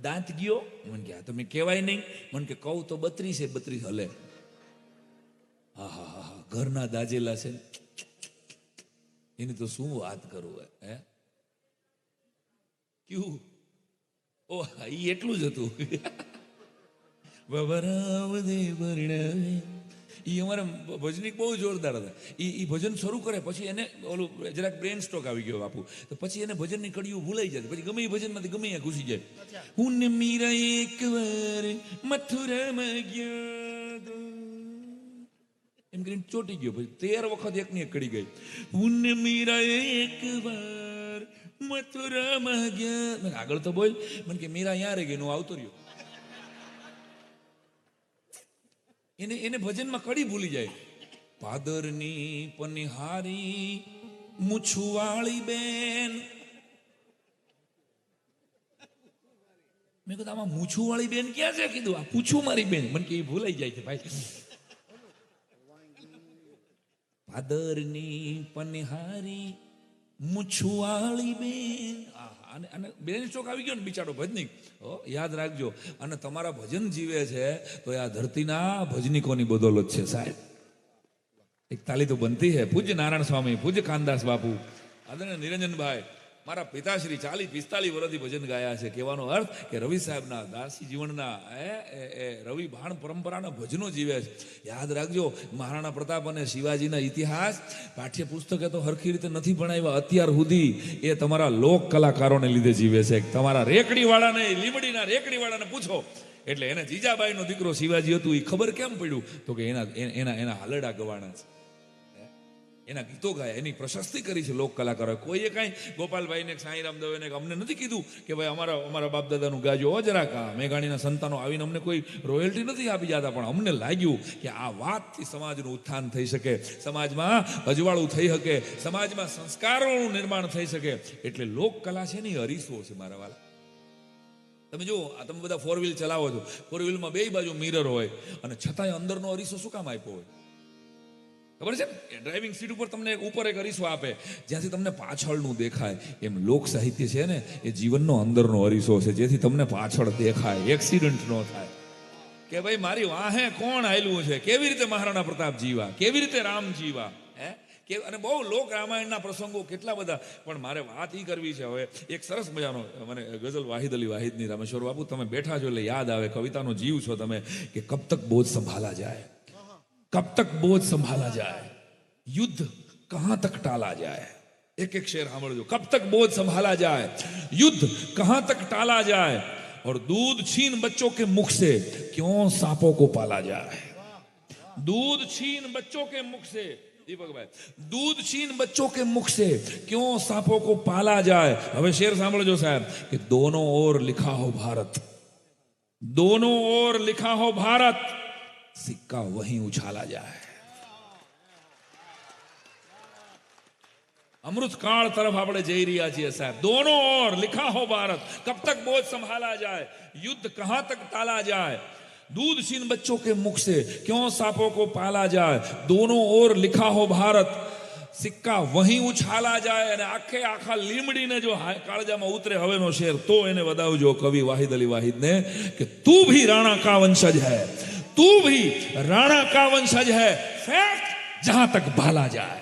દાંત ગયો. મને કે તમે કહેવાય નહીં. મને કે કહું તો 32 હલે. હા હા હા હા, ઘરના દાજેલા છે એની તો શું વાત કરું. હે ક્યું? ઓ એ એટલું જ હતું. એ અમારા ભજનિક બહુ જોરદાર હતા. એ ભજન શરૂ કરે પછી એને ઓલું જરાક બ્રેન સ્ટ્રોક આવી ગયો બાપુ, તો પછી એને ભજનની કડીઓ ભૂલાઈ જાય. પછી ગમે એ ભજનમાંથી ગમે ત્યાં ઘૂસી જાય. હું ને મીરા એકવાર મથુરામાં ગયા એમ કરીને ચોટી ગયો. પછી 13 વખત એકની એક કડી ગઈ. હું ને મીરા એકવાર મથુરામાં ગયા. આગળ તો બોલ. મને કે મીરા અહીંયા રહી ગઈ, હું આવતો રહ્યો. એને ભજનમાં કડી ભૂલી જાય. પાદરની પનિહારી મૂછવાળી બેન. મેં કીધું આમાં મૂછવાળી બેન ક્યાં છે? કીધું આ પૂછું મારી બેન. મને કે એ ભૂલાઈ જાય છે ભાઈ. પાદરની પનિહારી મૂછવાળી બેન. અને બેન ચોક આવી ગયો ને બિચારો ભજનિક. યાદ રાખજો. અને તમારા ભજન જીવે છે તો આ ધરતીના ભજનિકોની બદોલત છે સાહેબ. એક તાલી તો બનતી હે. પૂજ્ય નારાયણ સ્વામી, પૂજ્ય કાનદાસ બાપુ, આદરણીય નિરંજનભાઈ, મારા પિતાશ્રી 40-45 વર્ષથી ભજન ગાયા છે. કહેવાનો અર્થ કે રવિ સાહેબના દાસી જીવનના રવિ ભાણ પરંપરાના ભજનો જીવે છે. યાદ રાખજો, મહારાણા પ્રતાપ અને શિવાજીના ઇતિહાસ પાઠ્યપુસ્તકે તો હરખી રીતે નથી ભણાવ્યા અત્યાર સુધી. એ તમારા લોક કલાકારોને લીધે જીવે છે. તમારા રેકડીવાળાને, લીમડીના રેકડીવાળાને પૂછો એટલે એને જીજાબાઈનો દીકરો શિવાજી હતું એ ખબર કેમ પડ્યું? તો કે એના હાલડા ગવાણા છે. એના ગીતો ગાયા, એની પ્રશસ્તિ કરી છે લોક કલાકારોએ. કોઈએ કાંઈ ગોપાલભાઈને સાંઈરામ દવેને અમને નથી કીધું કે ભાઈ અમારા બાપ દાદાનું ગાજો જરાક મેઘાણીના સંતાનો આવીને અમને કોઈ રોયલ્ટી નથી આપી જતા, પણ અમને લાગ્યું કે આ વાતથી સમાજનું ઉત્થાન થઈ શકે, સમાજમાં અજવાળું થઈ શકે, સમાજમાં સંસ્કારોનું નિર્માણ થઈ શકે. એટલે લોક કલા છે ને એ અરીસો છે મારા વાલા. તમે જુઓ, આ તમે બધા ફોર વ્હીલ ચલાવો છો, ફોર વ્હીલમાં બે બાજુ મિરર હોય અને છતાંય અંદરનો અરીસો શું કામ આપ્યો હોય ખબર છે? ડ્રાઇવિંગ સીટ ઉપર તમને ઉપર એક અરીસો આપે જ્યાંથી તમને પાછળનું દેખાય. એમ લોક સાહિત્ય છે ને એ જીવનનો અંદરનો અરીસો છે, જેથી તમને પાછળ દેખાય, એક્સિડન્ટ ન થાય કે ભાઈ મારી વાહે કોણ આયલું છે, કેવી રીતે મહારાણા પ્રતાપ જીવા, કેવી રીતે રામ જીવા. અને બહુ લોક રામાયણના પ્રસંગો કેટલા બધા. પણ મારે વાત એ કરવી છે હવે, એક સરસ મજાનો મને ગઝલ વાહિદ અલી વાહિદની, રામેશ્વર બાપુ તમે બેઠા છો એટલે યાદ આવે, કવિતાનો જીવ છો તમે, કે કબ તક બોझ સંભાલા જાય, कब तक बोझ संभाला जाए, युद्ध कहां तक टाला जाए. एक एक शेर सामझो. कब तक बोझ संभाला जाए, युद्ध कहां तक टाला जाए, और दूध छीन बच्चों के मुख से क्यों सांपों को पाला जाए. दूध छीन बच्चों के मुख से, दीपक भाई, दूध छीन बच्चों के मुख से क्यों सांपों को पाला जाए. હવે शेर સાંભળજો સાહેબ, કે दोनों ओर लिखा हो भारत, दोनों ओर लिखा हो भारत, सिक्का वहीं उछाला जाए. अमृत काल तरफ આપણે જઈ રહ્યા છીએ સાહેબ. दोनों ओर लिखा हो भारत, कब तक बोझ संभाला जाए, युद्ध कहां तक टाला जाए, दूध छीन बच्चों के मुख से क्यों सांपों को पाला जाए, दोनों ओर लिखा हो भारत, સિક્કા વહીં ઉછાલા જાય. અને આખા લીમડીને જો કાળજામાં ઉતરે હવેનો શેર, તો એને વધાવજો કવિ વાહિદ અલી વાહિદને, કે તું ભી રાણા કા વંશજ હૈ, तू भी राणा का वंशज है, फेंक जहां तक भाला जाए.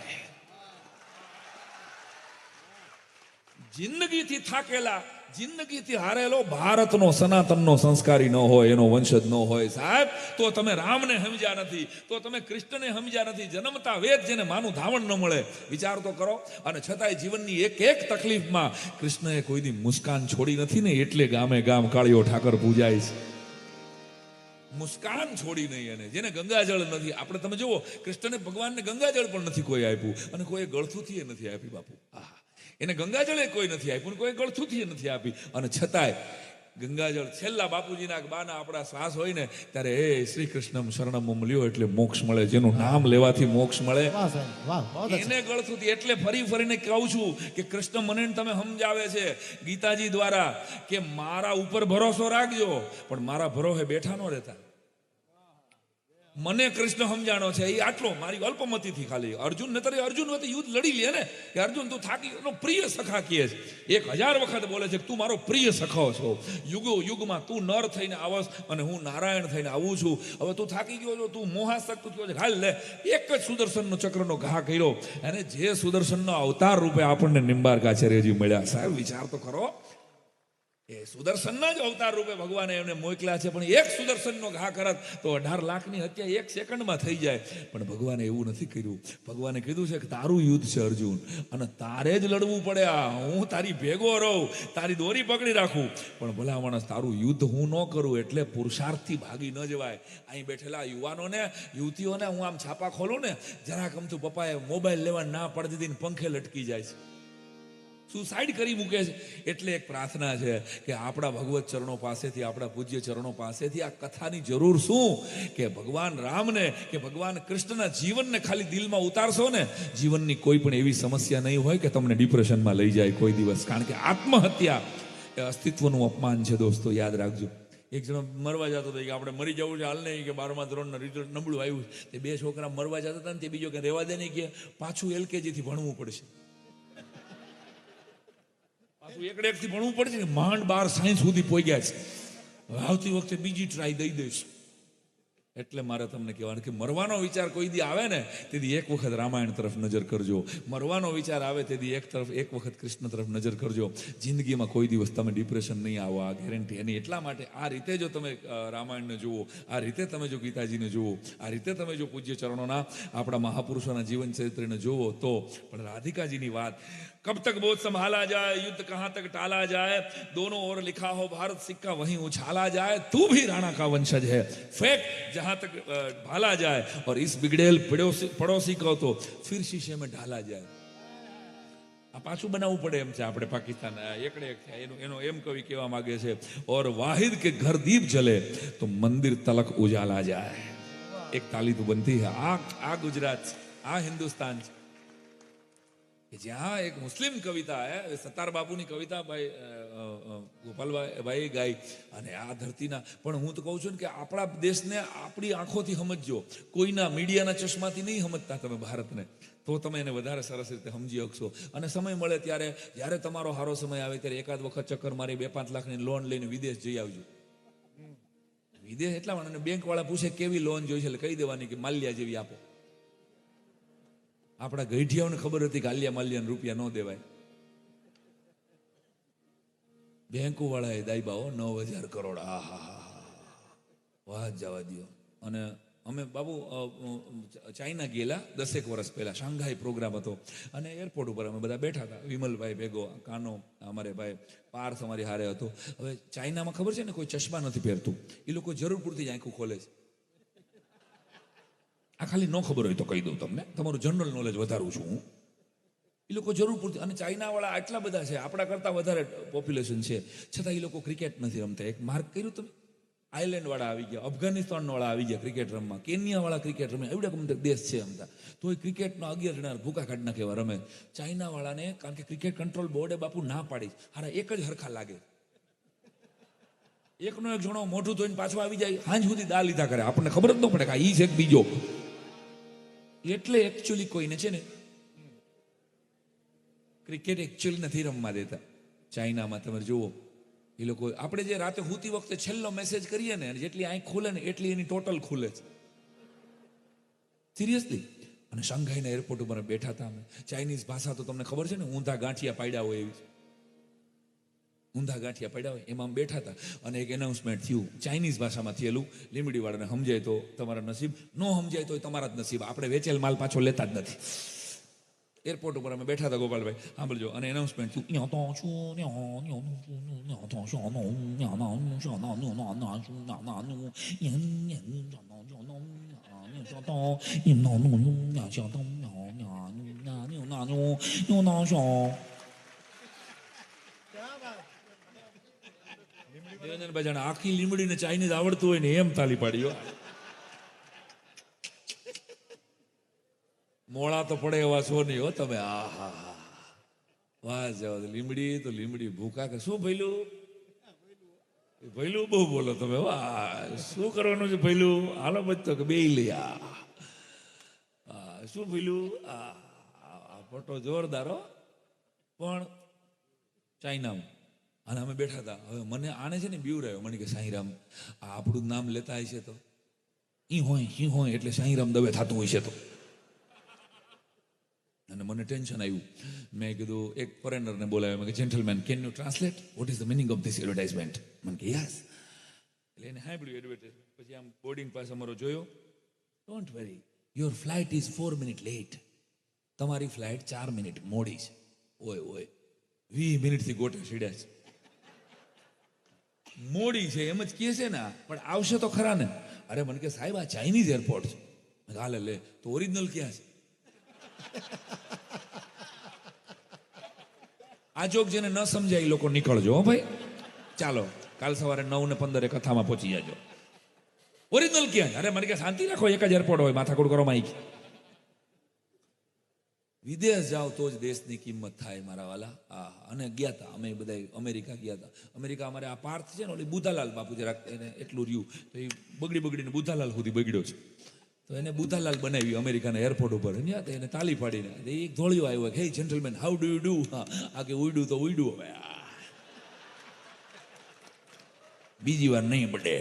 જિંદગીથી થાકેલા, જિંદગીથી હારેલો ભારતનો સનાતનનો સંસ્કારી ન હોય, એનો વંશજ ન હોય સાહેબ, તો તમે રામને સમજ્યા નથી, તો તમે કૃષ્ણને સમજ્યા નથી. જન્મતા વેદ જેને માનું ધાવણ ન મળે, વિચાર તો કરો. અને છતાંય જીવનની એક એક તકલીફમાં કૃષ્ણએ કોઈ દી મુસ્કાન છોડી નથી ને, એટલે ગામે ગામ કાળિયો ઠાકર પૂજાય છે. મુસ્કાન છોડી નહીં. અને જેને ગંગાજળ નથી, આપણે તમે જુઓ, કૃષ્ણને ભગવાનને ગંગાજળ પણ નથી કોઈ આપ્યું, અને કોઈ ગળથુથી નથી આપી બાપુ. એને ગંગાજળે કોઈ નથી આપ્યું, કોઈ ગળથુથી નથી આપી. અને છતાંય ગંગાજળ છેલ્લા બાપુજીના બાના આપણા શ્વાસ હોય ને ત્યારે, હે શ્રી કૃષ્ણમ શરણમ લ્યો એટલે મોક્ષ મળે, જેનું નામ લેવાથી મોક્ષ મળે, એને ગળથુથી. એટલે ફરી ફરીને કહું છું કે કૃષ્ણ મને તમે સમજાવે છે ગીતાજી દ્વારા, કે મારા ઉપર ભરોસો રાખજો, પણ મારા ભરોસે બેઠા ન રહેતા. મને કૃષ્ણ સમજાણો છે એ આટલો, મારી અલ્પમતીથી ખાલી. અર્જુન ને તરે અર્જુન વતી યુદ્ધ લડી લે ને, કે અર્જુન તું થાકી, એનો પ્રિય સખા કહે છે. 1000 વખત બોલે છે કે તું મારો પ્રિય સખો છો, યુગો યુગમાં તું નર થઈને આવસ અને હું નારાયણ થઈને આવું છું. હવે તું થાકી ગયો છો, તું મોહાસક્ત થયો છે, હાલ લે. એક જ સુદર્શનનો ચક્રનો ઘા કર્યો, અને જે સુદર્શનનો અવતાર રૂપે આપણને નિંબાર્કાચાર્યજી મળ્યા. સાહેબ વિચાર તો કરો, એ સુદર્શનના જ અવતાર રૂપે ભગવાને એમને મોકલ્યા છે. પણ એક સુદર્શનનો ઘા કરત તો 18 લાખની હત્યા 1 સેકન્ડમાં થઈ જાય. પણ ભગવાને એવું નથી કર્યું. ભગવાને કીધું છે કે તારું યુદ્ધ છે અર્જુન, અને તારે જ લડવું પડે. હું તારી ભેગો રહું, તારી દોરી પકડી રાખું, પણ ભલા માણસ તારું યુદ્ધ હું ન કરું. એટલે પુરુષાર્થથી ભાગી ન જવાય. અહીં બેઠેલા યુવાનોને, યુવતીઓને હું આમ છાપા ખોલું ને, જરાક અમથું પપ્પાએ મોબાઈલ લેવા ના પાડી દીધી, પંખે લટકી જાય છે, સુસાઇડ કરી મૂકે છે. એટલે એક પ્રાર્થના છે કે આપણા ભગવત ચરણો પાસેથી, આપણા પૂજ્ય ચરણો પાસેથી આ કથાની જરૂર શું, કે ભગવાન રામને કે ભગવાન કૃષ્ણના જીવનને ખાલી દિલમાં ઉતારશો ને, જીવનની કોઈ પણ એવી સમસ્યા નહીં હોય કે તમને ડિપ્રેશનમાં લઈ જાય કોઈ દિવસ. કારણ કે આત્મહત્યા એ અસ્તિત્વનું અપમાન છે દોસ્તો, યાદ રાખજો. એક જણો મરવા જતો હતો, કે આપણે મરી જવું છે હાલ નહીં, કે 12મા ધોરણનું રિઝલ્ટ નબળું આવ્યું. તે 2 છોકરા મરવા જતા હતા ને, તે બીજો કે રહેવા દે નહીં, કે પાછું LKG થી ભણવું પડશે, પાછું એકડેકથી ભણવું પડશે, ને માંડ 12 સાયન્સ સુધી પહોંચ્યા છે. હવે આવતી વખતે બીજી ટ્રાય દઈ દઈશ. એટલે મારે તમને કહેવાનું કે મરવાનો વિચાર કોઈ દી આવે ને, તેથી એક વખત રામાયણ તરફ નજર કરજો. મરવાનો વિચાર આવે તેથી એક વખત કૃષ્ણ તરફ નજર કરજો. જિંદગીમાં કોઈ દિવસ તમે ડિપ્રેશન નહીં આવો, આ ગેરંટી એની. એટલા માટે આ રીતે જો તમે રામાયણને જુઓ, આ રીતે તમે જો ગીતાજીને જુઓ, આ રીતે તમે જો પૂજ્ય ચરણોના, આપણા મહાપુરુષોના જીવન ચરિત્રને જુઓ, તો પણ રાધિકાજીની વાત कब तक बोझ संभाला जाए, युद्ध कहां तक टाला जाए, दोनों ओर लिखा हो भारत सिक्का वहीं उछाला जाए, तू भी राणा का वंशज है, फेंक जहां तक भाला जाए, और इस बिगड़ेल पड़ोसी को तो फिर शीशे में ढाला जाए. આ પાછું બનાવવું પડે એમ છે આપણે પાકિસ્તાન એકડે એક છે એનો એમ કવિ કહેવા માંગે છે, ઓર વાહિદ કે ઘર દીપ જલે તો મંદિર તલક ઉજાલા જાય. એક તાલી તો બનતી હે. આ ગુજરાત છે, આ હિન્દુસ્તાન છે કે જ્યાં એક મુસ્લિમ કવિતા હે, સત્તાર બાપુની કવિતા ભાઈ ગોપાલભાઈ ગાઈ, અને આ ધરતીના. પણ હું તો કહું છું ને કે આપણા દેશને આપણી આંખોથી સમજજો, કોઈના મીડિયાના ચશ્માથી નહીં સમજતા તમે ભારતને, તો તમે એને વધારે સરસ રીતે સમજી શકશો. અને સમય મળે ત્યારે, જ્યારે તમારો સારો સમય આવે ત્યારે એકાદ વખત ચક્કર મારી 2-5 લાખની લોન લઈને વિદેશ જઈ આવજો. વિદેશ એટલા માટે બેંક વાળા પૂછે કેવી લોન જોઈ છે, એટલે કહી દેવાની કે માલ્યા જેવી આપો. આપણા ગઈઢિયાઓને ખબર હતી કે આલિયા માલ્યાને રૂપિયા ન દેવાય. બેંકો વાળાએ દાયબાઓ 9,000 કરોડ. વાહ જવા દો. અને અમે બાબુ ચાઇના ગયેલા 10 વર્ષ પહેલા, શાંઘાઈ પ્રોગ્રામ હતો, અને એરપોર્ટ ઉપર અમે બધા બેઠા હતા, વિમલભાઈ ભેગો, કાનો અમારે ભાઈ, પાર્થ અમારી હારે હતો. હવે ચાઇનામાં ખબર છે ને કોઈ ચશ્મા નથી પહેરતું, એ લોકો જરૂર પૂરતી જ આંખું ખોલે છે. આ ખાલી ન ખબર હોય તો કહી દઉં તમને, તમારું જનરલ નોલેજ વધારું છું હું. એ લોકો જરૂર પૂરતી, અને ચાઇનાવાળા આટલા બધા છે, આપણા કરતાં વધારે પોપ્યુલેશન છે, છતાં એ લોકો ક્રિકેટ નથી રમતા. એક માર્ક કર્યું તમે, આયર્લેન્ડ વાળા આવી ગયા, અફઘાનિસ્તાન વાળા આવી ગયા ક્રિકેટ રમવા, કેન્યા વાળા ક્રિકેટ રમે, એવડા કમ દેશ છે અમતા, તો એ ક્રિકેટનો 11 જણા ભૂકા કાઢ નાખે એવા રમે. ચાઇના વાળાને કારણ કે ક્રિકેટ કંટ્રોલ બોર્ડે બાપુ ના પાડી, હારા એક જ હરખા લાગે, એકનો એક જણો મોઢું ધોઈને પાછો આવી જાય, હાંજ સુધી દા લીધા કરે, આપણને ખબર જ ન પડે કે ઈ છે બીજો. એટલે એકચ્યુઅલી કોઈને છે ને ક્રિકેટ એકચ્યુઅલી નથી રમવા દેતા ચાઇનામાં. તમે જુઓ, એ લોકો, આપણે જે રાતે હુતી વખતે છેલ્લો મેસેજ કરીએ ને, જેટલી આંખ ખુલે ને એટલી એની ટોટલ ખુલે છે, સિરિયસલી. અને શાંઘાઈના એરપોર્ટ ઉપર બેઠા હતા અમે. ચાઇનીઝ ભાષા તો તમને ખબર છે ને, ઊંધા ગાંઠિયા પાડ્યા હોય એવી, ઊંધા ગાંઠિયા પડ્યા હોય એમાં બેઠા હતા. અને એક એનાઉન્સમેન્ટ થયું ચાઇનીઝ ભાષામાં થયેલું, લીમડી વાળાને સમજાય તો તમારા નસીબ, ન સમજાય તો તમારા જ નસીબ, આપણે વેચેલ માલ પાછો લેતા જ નથી. એરપોર્ટ ઉપર અમે બેઠા હતા ગોપાલભાઈ, સાંભળજો. અને એનાઉન્સમેન્ટ થયું, આખી લીમડીને ચાઇનીઝ આવડતું હોય ને એમ તાલી પાડ્યો. મોળા તો પડે એવા છો નહીં હો તમે. વાહ જાવ. લીમડી તો લીમડી ભૂકા કે શું ભઈલું, ભઈલું બહુ બોલો તમે. વાહ, શું કરવાનું છે ભઈલું, હાલો બચતો કે બે લઈ. શું ભઈલું, ફોટો જોરદાર હો. પણ ચાઇનામાં. અને અમે બેઠા હતા. હવે મને આને છે ને બીવ રહ્યો, મને કે સાંઈરામ આ આપણું નામ લેતા હશે તો ઈ હોય એટલે સાંઈરામ દવે થતું હોય છે તો. અને મને ટેન્શન આવ્યું. મેં કીધું, એક ફોરેનરને બોલાવ્યો, મેં કે gentleman can you translate what is the meaning of this advertisement. મને કે યસ. એટલે એને સાંભળ્યું એડવર્ટાઇઝમેન્ટ. પછી આમ બોર્ડિંગ પાસ અમારો જોયો. Don't worry, your flight is 4 minute late. તમારી ફ્લાઇટ 4 મિનિટ મોડી છે. ઓય 20 મિનિટથી ગોટે સીડ્યા છે. મોડી છે એમ જ કહે છે ને, પણ આવશે તો ખરા ને. અરે મને કે સાહેબ આ ચાઇનીઝ એરપોર્ટ છે. હાલે લે તો ઓરિજિનલ ક્યાં છે? આ જોક જેને ન સમજાય એ લોકો નીકળજો હો ભાઈ. ચાલો કાલ સવારે 9:15 કથામાં પહોંચી જાજો. ઓરિજિનલ ક્યાં? અરે મને કે શાંતિ રાખો, એક જ એરપોર્ટ હોય, માથાકૂટ કરવામાં આવી. વિદેશ જાઓ તો જ દેશની કિંમત થાય મારા વાલા. અને ગયા હતા અમે બધા અમેરિકા ગયા હતા. અમેરિકા અમારે આ પાર્થ છે ને, ઓલી બુધાલાલ બાપુ જરાક એને એટલું રહ્યું તો એ બગડીને બુધાલાલ સુધી બગડ્યો છે. તો એને બુધાલાલ બનાવી અમેરિકાના એરપોર્ટ ઉપર. એને તાલી પાડીને એક ધોળિયો આવ્યો, હે gentleman how do you do. આ કે ઉડ્યું તો ઉડ્યું. હવે બીજી વાર નહીં બડે.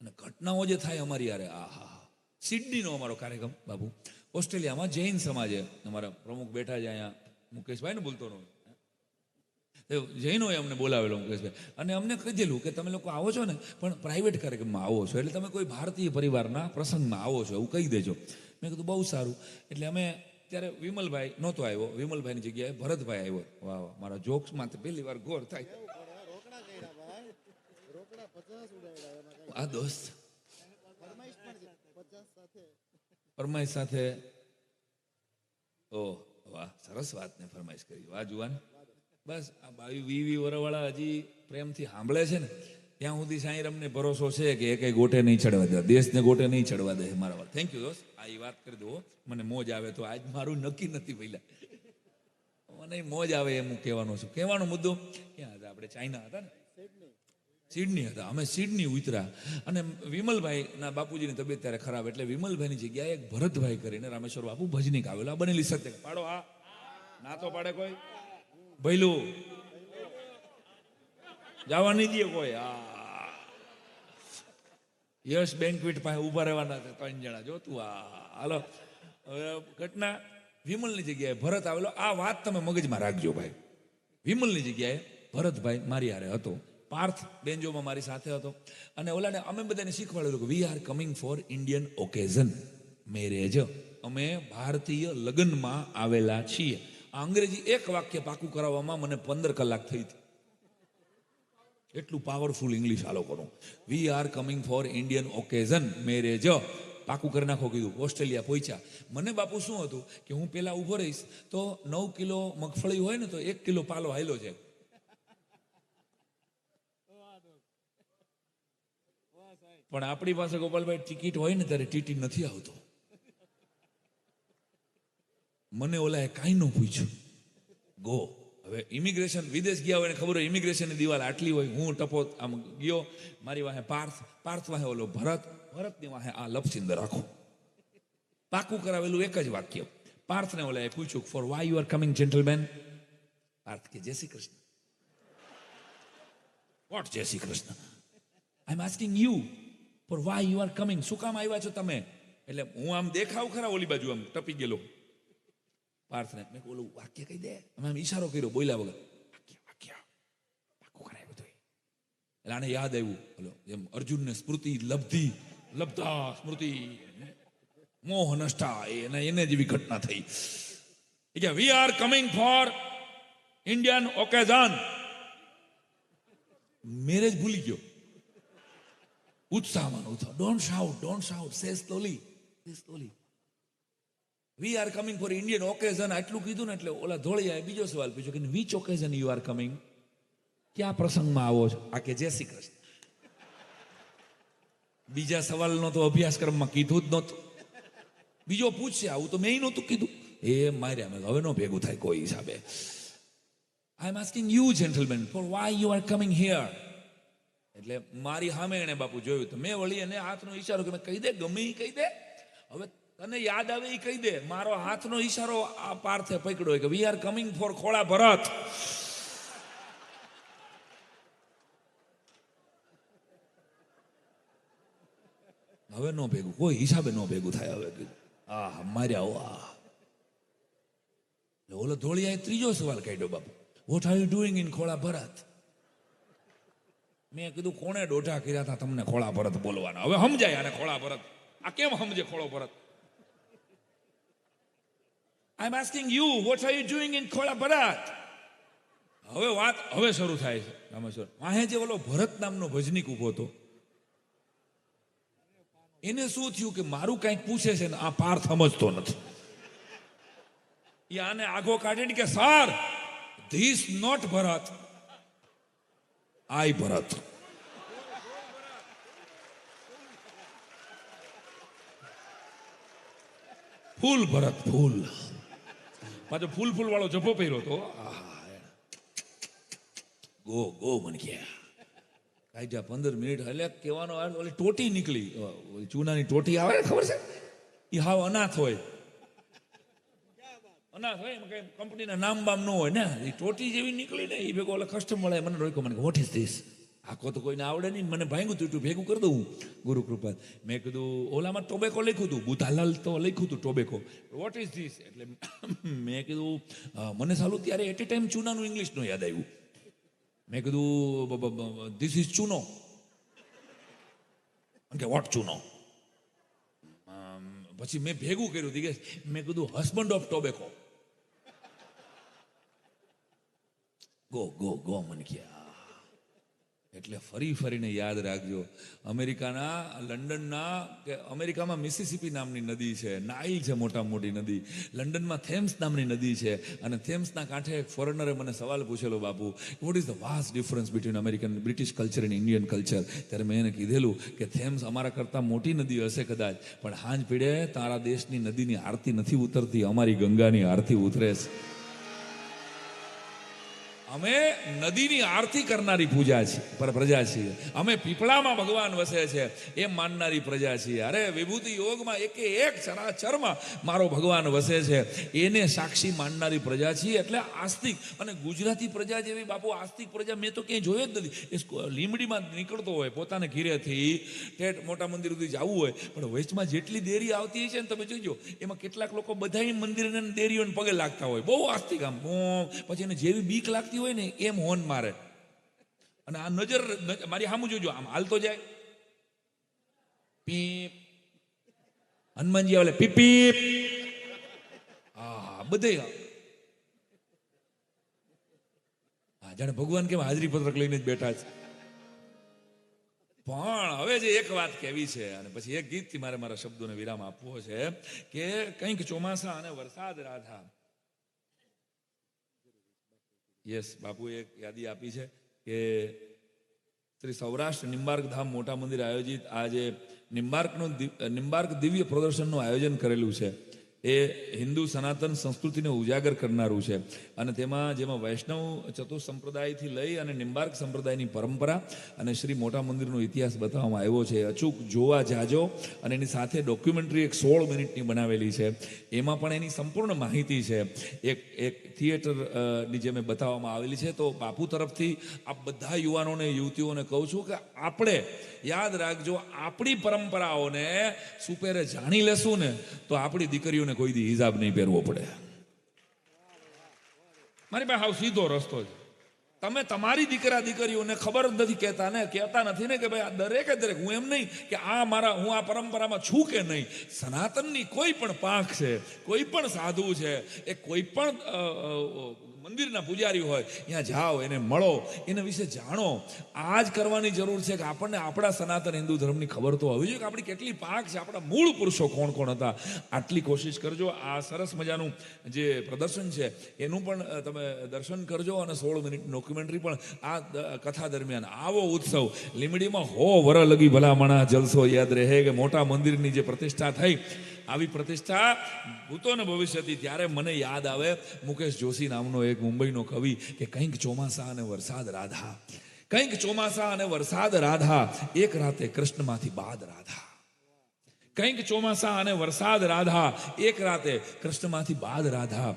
અને ઘટનાઓ જે થાય અમારી યારે, સિડનીનો અમારો કાર્યક્રમ બાબુ, ઓસ્ટ્રેલિયામાં જૈન સમાજે અમારા પ્રમુખ બેઠા છે અહીંયા, મુકેશભાઈ ને બોલતો નો, જૈનોએ અમને બોલાવેલો મુકેશભાઈ, અને અમને કીધેલું કે તમે લોકો આવો છો ને પણ પ્રાઇવેટ કાર્યક્રમમાં આવો છો, એટલે તમે કોઈ ભારતીય પરિવારના પ્રસંગમાં આવો છો એવું કહી દેજો. મેં કીધું બહુ સારું. એટલે અમે ત્યારે વિમલભાઈ નહોતો આવ્યો, વિમલભાઈની જગ્યાએ ભરતભાઈ આવ્યો. વાહ વાહ, મારા જોક્સમાં તો પહેલી વાર ગોળ થાય. આ દોસ્ત ફરમાઈશ સાથે, ઓહ વાહ, સરસ વાત ને ફરમાઈશ કરી. વાહ જુવાન, બસ આ 22-20 વર્ષવાળા હજી પ્રેમથી સાંભળે છે ને ત્યાં સુધી સાંઈ રમને ભરોસો છે કે એ કઈ ગોટે નહીં ચડવા દે, દેશને ગોટે નહીં ચડવા દે. મારા વાત થેન્ક યુ દોસ્ત, આ વાત કરી દો, મને મોજ આવે. તો આજ મારું નક્કી નથી પહેલા, મને મોજ આવે એમ હું કહેવાનો છું. કહેવાનો મુદ્દો ક્યાં હતા આપણે? ચાઇના હતા ને, સિડની હતા. અમે સિડની ઉતર્યા અને વિમલભાઈના બાપુજીની તબિયત ત્યારે ખરાબ, એટલે વિમલભાઈની જગ્યાએ એક ભરતભાઈ કરીને રામેશ્વર બાપુ ભજનીક આવેલા. બનેલી સત્ય પાડો, આ ના તો પાડે કોઈ ભૈલું જવા નહીં દે કોઈ. યશ બેન્કવેટ પાસે ઉભા રહેવાના 3 જણા. જો તું હાલો. હવે ઘટના વિમલની જગ્યાએ ભરત આવેલો. આ વાત તમે મગજમાં રાખજો ભાઈ. વિમલની જગ્યાએ ભરતભાઈ મારી હારે હતો, પાર્થ બેન્જોમાં મારી સાથે હતો. અને ઓલાને અમે બધાને શીખવાડેલું કે we are coming four Indian occasion, marriage. અમે ભારતીય લગ્નમાં આવેલા છીએ. આ અંગ્રેજી એક વાક્ય પાકું કરાવવામાં મને 15 કલાક થઈ હતી. એટલું પાવરફુલ ઇંગ્લિશ આ લોકોનું. We are coming four Indian occasion, marriage. પાકું કરી નાખો કીધું. ઓસ્ટ્રેલિયા પહોંચ્યા. મને બાપુ શું હતું કે હું પેલા ઊભો રહીશ તો 9 કિલો મગફળી હોય ને તો 1 કિલો પાલો હાયલો છે. પણ આપણી પાસે ગોપાલભાઈ ટિકિટ હોય ને ત્યારે ટીટી નથી આવતો. મને ઓલાએ કાંઈ ન પૂછ્યું, ગો. હવે ઇમિગ્રેશન, વિદેશ ગયા હોય ને ખબર હોય ઇમિગ્રેશનની દિવાલ આટલી હોય. હું ટપો આમ ગયો, મારી વાહે પાર્થ વાહે ઓલો ભરતની વાહે આ લપસિંદર રાખો. પાકું કરાવેલું એક જ વાક્ય. પાર્થને ઓલાએ પૂછ્યું for why you are coming gentleman? Parth કે Jai Shri Krishna. What Jai Shri Krishna? I am asking you for why you are coming. શું કામ આવ્યા છો તમે? એટલે હું આમ દેખાવ ખરા ઓલી બાજુ આમ ટપી ગયેલો. પાર્થને મેં ઓલું વાક્ય કહી દે. અમે આમ ઈશારો કર્યો, બોલ્યા વગર. વાક્ય પાકું કરાય બધું. એટલે આને યાદ આવ્યું બોલો એમ અર્જુનને સ્મૃતિ લબ્ધા સ્મૃતિ મોહ નષ્ટા, એને જેવી ઘટના થઈ. We are coming four Indian occasion. Marriage ભૂલી ગયો. ઉત્સાહમાં ડોન્ટ શાઉટ, સે slowly. We are coming four Indian occasion. આટલું કીધું ને એટલે ઓલા ધોળિયાએ બીજો સવાલ પૂછ્યો કે which occasion you are coming? ક્યાં પ્રસંગમાં આવો છો? આ કે જય શ્રી કૃષ્ણ. બીજા સવાલનો તો અભ્યાસક્રમમાં કીધું જ નહોતું. બીજો પૂછશે આવું તો મેં નહોતું કીધું. એ માર્યા મેં હવે ન ભેગું થાય કોઈ હિસાબે. I am asking you gentleman for why you are coming here. એટલે મારી સામે એને બાપુ જોયું તો મેં વળી એને હાથનો ઈશારો કે મેં કહી દે, ગમે એ કહી દે. હવે તને યાદ આવે એ કહી દે. મારો હાથનો ઈશારો આ પાર્થે પકડ્યો કે વી આર કમિંગ ફોર ખોળા ભરત. હવે નો ભેગું, કોઈ હિસાબે નો ભેગું થાય. હવે કીધું માર્યા. ઓલો ધોળિયાએ ત્રીજો સવાલ કાઢ્યો, બાપુ what are you doing in ખોળા ભરત? મેં કીધું કોણે દોઢા કર્યા હતા તમને ખોળા ભરત બોલવાના? હવે સમજાય આને ખોળા ભરત. આ કેમ સમજે ખોળો ભરત? I am asking you what are you doing in ખોળા ભરત. હવે વાત હવે શરૂ થાય છે. રામેશ્વર વાહે જે ઓલો ભરત નામનો ભજનીક ઉભો હતો, એને શું થયું કે મારું કંઈક પૂછે છે ને આ પાર્થ સમજતો નથી. એ આને આગો કાઢે કે સર ધીસ નોટ ભરત, આઈ ભરત. ફૂલ ભરત, ફૂલ. પાછો ફૂલ વાળો જભો પહેર્યો તો ગો મને ગયા. કાઢ્યા 15 મિનિટ. એટલે કહેવાનો ઓલી ટોટી નીકળી, ચૂનાની ટોટી આવે ને ખબર છે, એ હાવ અનાથ હોય. અનાથ હોય એમાં કઈ કંપનીના નામ બામ ન હોય ને, એ ટોટી જેવી નીકળી ને એ ભેગો ઓલા કસ્ટમર મને રોક્યો. મને વોટ ઇઝ ધીસ? આખો તો કોઈને આવડે નહીં. મને ભાંગ્યું તું ભેગું કરી દઉં ગુરુ કૃપા. મેં કીધું ઓલામાં ટોબેકો લખ્યું હતું, બુધાલાલ તો લખ્યું હતું ટોબેકો. What is this? એટલે મેં કીધું મને સાલું ત્યારે એટ એ ટાઈમ ચૂનાનું ઇંગ્લિશ નું યાદ આવ્યું. મેં કીધું ધીસ ઇઝ ચૂનો. કે વોટ ચૂનો? પછી મેં ભેગું કર્યું કે મેં કીધું husband of tobacco. Go go go મને કે એટલે ફરી ફરીને યાદ રાખજો, અમેરિકાના લંડનના કે અમેરિકામાં મિસિસિપી નામની નદી છે, નાઇલ છે મોટામાં મોટી નદી, લંડનમાં થેમ્સ નામની નદી છે, અને થેમ્સના કાંઠે એક ફોરેનરે મને સવાલ પૂછેલો, બાપુ what is the vast difference between American British culture and Indian culture? ત્યારે મેં એને કીધેલું કે થેમ્સ અમારા કરતાં મોટી નદી હશે કદાચ, પણ હાંજ પીડે તારા દેશની નદીની આરતી નથી ઉતરતી, અમારી ગંગાની આરતી ઉતરે છે. અમે નદીની આરતી કરનારી પ્રજા છીએ. અમે પીપળામાં ભગવાન વસે છે એમ માનનારી પ્રજા છીએ. અરે વિભૂતિ યોગમાં એકે એક ચરાચરમાં મારો ભગવાન વસે છે એને સાક્ષી માનનારી પ્રજા છીએ. એટલે આસ્તિક, અને ગુજરાતી પ્રજા જેવી બાપુ આસ્તિક પ્રજા મેં તો ક્યાંય જોઈ જ નથી. એ લીમડીમાં નીકળતો હોય પોતાને ઘીરેથી ઠેઠ મોટા મંદિર સુધી જવું હોય, પણ વેસ્ટમાં જેટલી દેરી આવતી છે ને તમે જોજો, એમાં કેટલાક લોકો બધા મંદિરને દેરીઓને પગે લાગતા હોય, બહુ આસ્તિક, આમ પછી એને જેવી બીક લાગતી હોય ને એમ હોન મારે. અને આ નજર મારી સામું જોજો, આમ હાલતો જાય, પીપ, હનુમાનજી આવે પીપ પીપ, હા બધે જાણે ભગવાન કેમ હાજરી પત્રક લઈને જ બેઠા છે. પણ હવે જે એક વાત કહેવી છે, અને પછી એક ગીતથી મારે મારા શબ્દોને વિરામ આપવો છે કે કંઈક ચોમાસા અને વરસાદ રાધા. યસ, બાપુએ એક યાદી આપી છે કે શ્રી સૌરાષ્ટ્ર નિંબાર્ક ધામ મોટા મંદિર આયોજિત આ જે નિંબાર્ક દિવ્ય પ્રદર્શનનું આયોજન કરેલું છે એ હિન્દુ સનાતન સંસ્કૃતિને ઉજાગર કરનારું છે. અને જેમાં વૈષ્ણવ ચતુર સંપ્રદાયથી લઈ અને નિંબાર્ક સંપ્રદાયની પરંપરા અને શ્રી મોટા મંદિરનો ઇતિહાસ બતાવવામાં આવ્યો છે. અચૂક જોવા જાજો, અને એની સાથે ડોક્યુમેન્ટરી એક 16 મિનિટની બનાવેલી છે, એમાં પણ એની સંપૂર્ણ માહિતી છે. એક થિયેટરની જે મેં બતાવવામાં આવેલી છે. તો બાપુ તરફથી આ બધા યુવાનોને યુવતીઓને કહું છું કે આપણે યાદ રાખજો, આપણી પરંપરાઓને સુપેરે જાણી લેશું ને તો આપણી દીકરીઓને કોઈ દી હિજાબ નહીં પહેરવો પડે. મારી પાસે હાવ સીધો રસ્તો છે. તમે તમારી દીકરીઓને ખબર જ નથી કહેતા નથી ને કે ભાઈ આ દરેકે દરેક, હું એમ નહીં કે હું આ પરંપરામાં છું કે નહીં. સનાતનની કોઈ પણ પાંખ છે, કોઈ પણ સાધુ છે, એ કોઈ પણ મંદિરના પૂજારી હોય, ત્યાં જાઓ, એને મળો, એના વિશે જાણો. આ જ કરવાની જરૂર છે કે આપણને આપણા સનાતન હિન્દુ ધર્મની ખબર તો હોવી જોઈએ કે આપણી કેટલી પાંખ છે, આપણા મૂળ પુરુષો કોણ કોણ હતા. આટલી કોશિશ કરજો. આ સરસ મજાનું જે પ્રદર્શન છે એનું પણ તમે દર્શન કરજો, અને 16 મિનિટ ડોક્યુમેન્ટરી પણ આ કથા દરમિયાન. આવો ઉત્સવ લીમડીમાં વર લગી ભલામણા જલસો યાદ રહે કે મોટા મંદિરની જે પ્રતિષ્ઠા થઈ, આવી પ્રતિષ્ઠા ભૂતો ને ભવિષ્યથી. ત્યારે મને યાદ આવે મુકેશ જોશી નામનો એક મુંબઈનો કવિ કે કંઈક ચોમાસા અને વરસાદ રાધા, કંઈક ચોમાસા અને વરસાદ રાધા, એક રાતે કૃષ્ણમાંથી બાદ રાધા. કંઈક ચોમાસા અને વરસાદ રાધા, એક રાતે કૃષ્ણમાંથી બાદ રાધા.